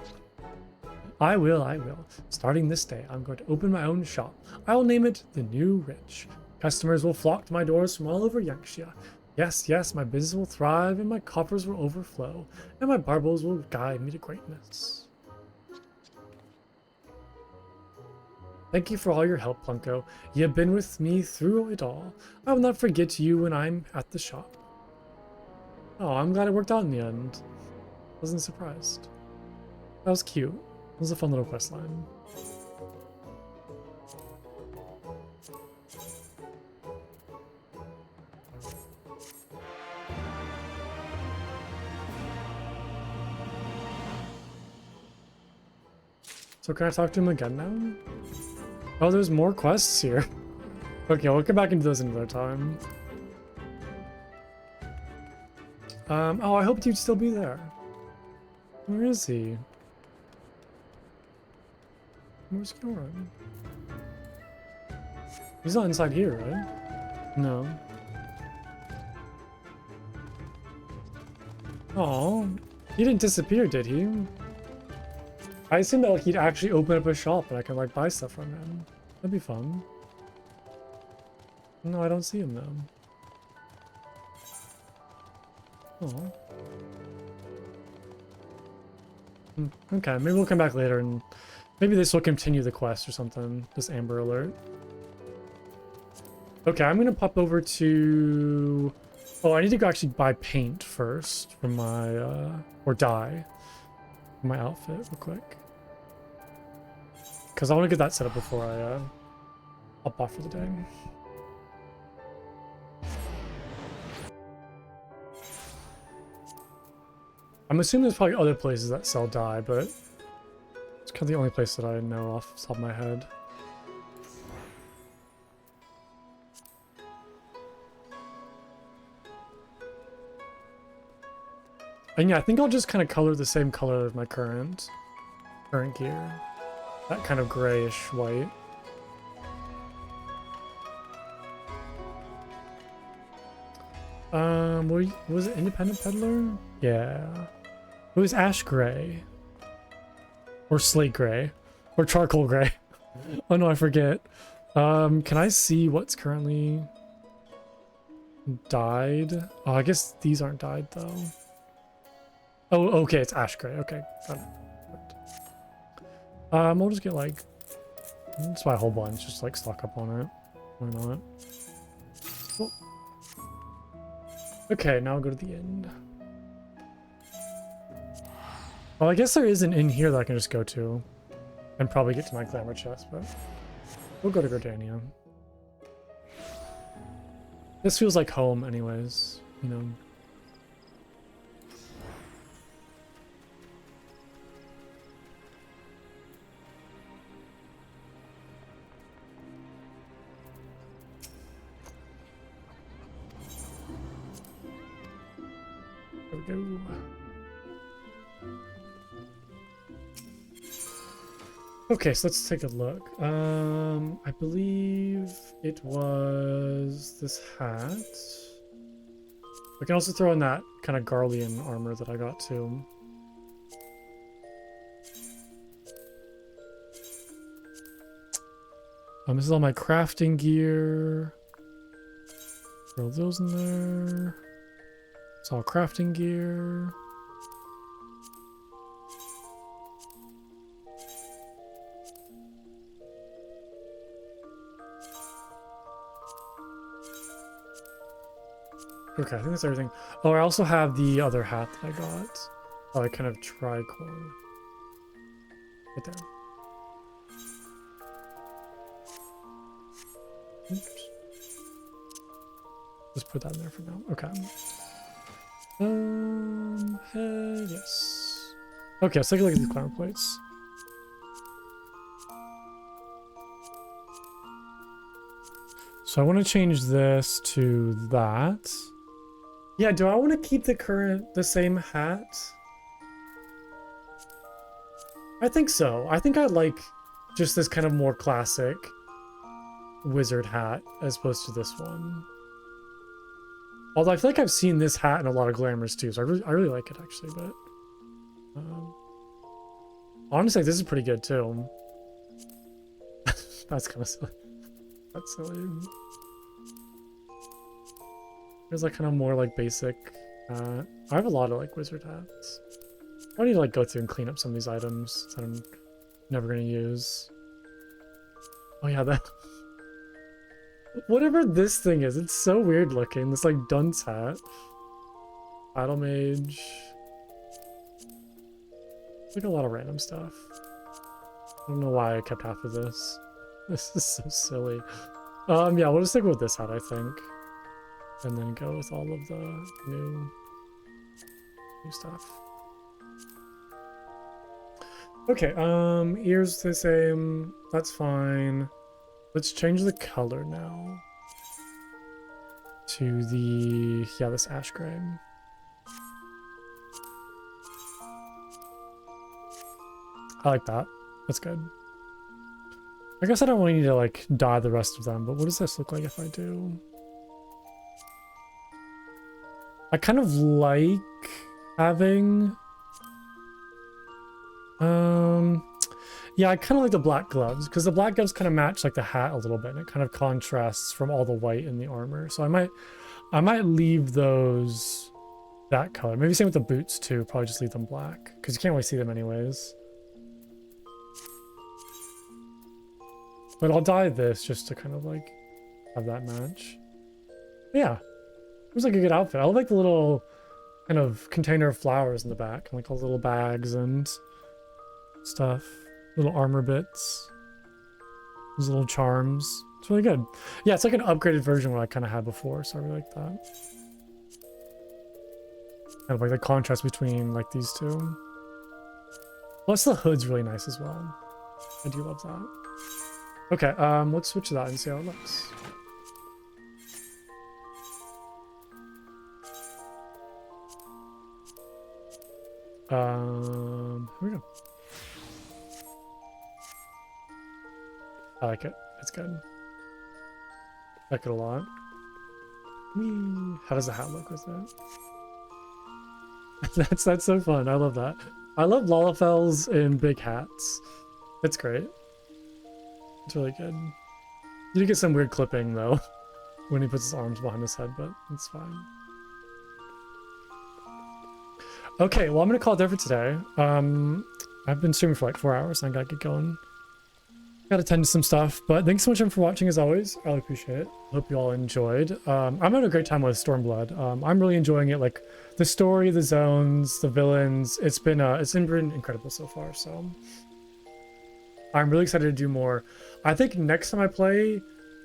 [SPEAKER 1] I will. Starting this day, I'm going to open my own shop. I will name it The New Rich. Customers will flock to my doors from all over Yanxia. Yes, my business will thrive and my coffers will overflow, and my barbels will guide me to greatness. Thank you for all your help, Plunko. You have been with me through it all. I will not forget you when I'm at the shop. Oh, I'm glad it worked out in the end. Wasn't surprised. That was cute. It was a fun little quest line. So can I talk to him again now? Oh, there's more quests here. Okay, we'll come back into those another time. Oh, I hoped you'd still be there. Where is he? Where's Gioran? He's not inside here, right? No. Oh, he didn't disappear, did he? I assumed that like he'd actually open up a shop and I can like buy stuff from him. That'd be fun. No, I don't see him though. Oh. Okay, maybe we'll come back later and maybe this will continue the quest or something. This Amber Alert. Okay, I'm gonna pop over to... Oh, I need to go actually buy paint first for my, or dye for my outfit real quick. Because I want to get that set up before I hop off for the day. I'm assuming there's probably other places that sell dye, but it's kind of the only place that I know off the top of my head. And yeah, I think I'll just kind of color the same color as my current gear. That kind of grayish white. Was it Independent Peddler? Yeah. It was ash gray. Or slate gray. Or charcoal gray. Oh no, I forget. Can I see what's currently dyed? Oh, I guess these aren't dyed though. Oh, okay, it's ash gray. Okay, got it. We'll just get like, just buy a whole bunch, just like stock up on it. Why not? Oh. Okay, now I'll go to the end. Well, I guess there is an inn here that I can just go to and probably get to my glamour chest, but we'll go to Gordania. This feels like home anyways, you know. There we go. Okay, so let's take a look. I believe it was this hat. We can also throw in that kind of Garlean armor that I got too. This is all my crafting gear. Throw those in there. It's all crafting gear. Okay, I think that's everything. Oh, I also have the other hat that I got. Oh, I kind of tricorn. Right there. Oops. Just put that in there for now. Okay. Yes. Okay, let's take a look at these glamour plates. So I want to change this to that. Yeah, do I want to keep the same hat? I think so. I think I like just this kind of more classic wizard hat as opposed to this one. Although I feel like I've seen this hat in a lot of glamours too, so I really like it actually, but honestly, this is pretty good too. That's kind of silly. That's silly. There's like kind of more like basic. I have a lot of like wizard hats. I need to like go through and clean up some of these items that I'm never gonna use. Oh yeah, that. Whatever this thing is, it's so weird looking. This like dunce hat. Battle mage. It's like a lot of random stuff. I don't know why I kept half of this. This is so silly. Yeah, we'll just stick with this hat, I think. And then go with all of the new stuff. Okay, ears the same. That's fine. Let's change the color now to the, yeah, this ash gray. I like that. That's good. I guess I don't really need to like dye the rest of them, but what does this look like if I do? I kind of like having, yeah, I kind of like the black gloves because the black gloves kind of match like the hat a little bit and it kind of contrasts from all the white in the armor. So I might leave those that color. Maybe same with the boots too. Probably just leave them black because you can't really see them anyways. But I'll dye this just to kind of like have that match. But yeah, it was like a good outfit. I like the little kind of container of flowers in the back, and like all the little bags and stuff, little armor bits, those little charms. It's really good. Yeah, it's like an upgraded version of what I kind of had before, so I really like that. Kind of like the contrast between like these two. Plus the hood's really nice as well. I do love that. Okay, let's switch to that and see how it looks. Here we go. I like it. It's good. I like it a lot. Whee. How does the hat look with that? That's so fun. I love that. I love Lalafels in big hats. It's great. It's really good. You do get some weird clipping though when he puts his arms behind his head, but it's fine. Okay, well I'm gonna call it there for today. I've been streaming for like 4 hours and I gotta get going. Gotta tend to some stuff, but thanks so much for watching as always. I really appreciate it. Hope you all enjoyed. I'm having a great time with Stormblood. I'm really enjoying it. Like the story, the zones, the villains. It's been incredible so far. So I'm really excited to do more. I think next time I play,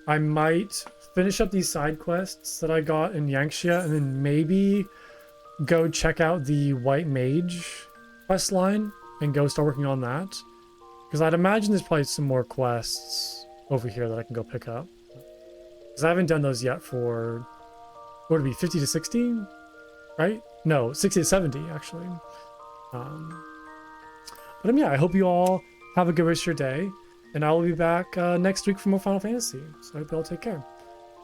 [SPEAKER 1] I might finish up these side quests that I got in Yangxia and then maybe go check out the White Mage quest line and go start working on that. Because I'd imagine there's probably some more quests over here that I can go pick up. Because I haven't done those yet for, what would it be, 50 to 60? Right? No, 60 to 70 actually. But yeah, I hope you all have a good rest of your day. And I will be back next week for more Final Fantasy. So I hope you all take care.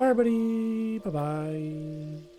[SPEAKER 1] Bye everybody. Bye-bye.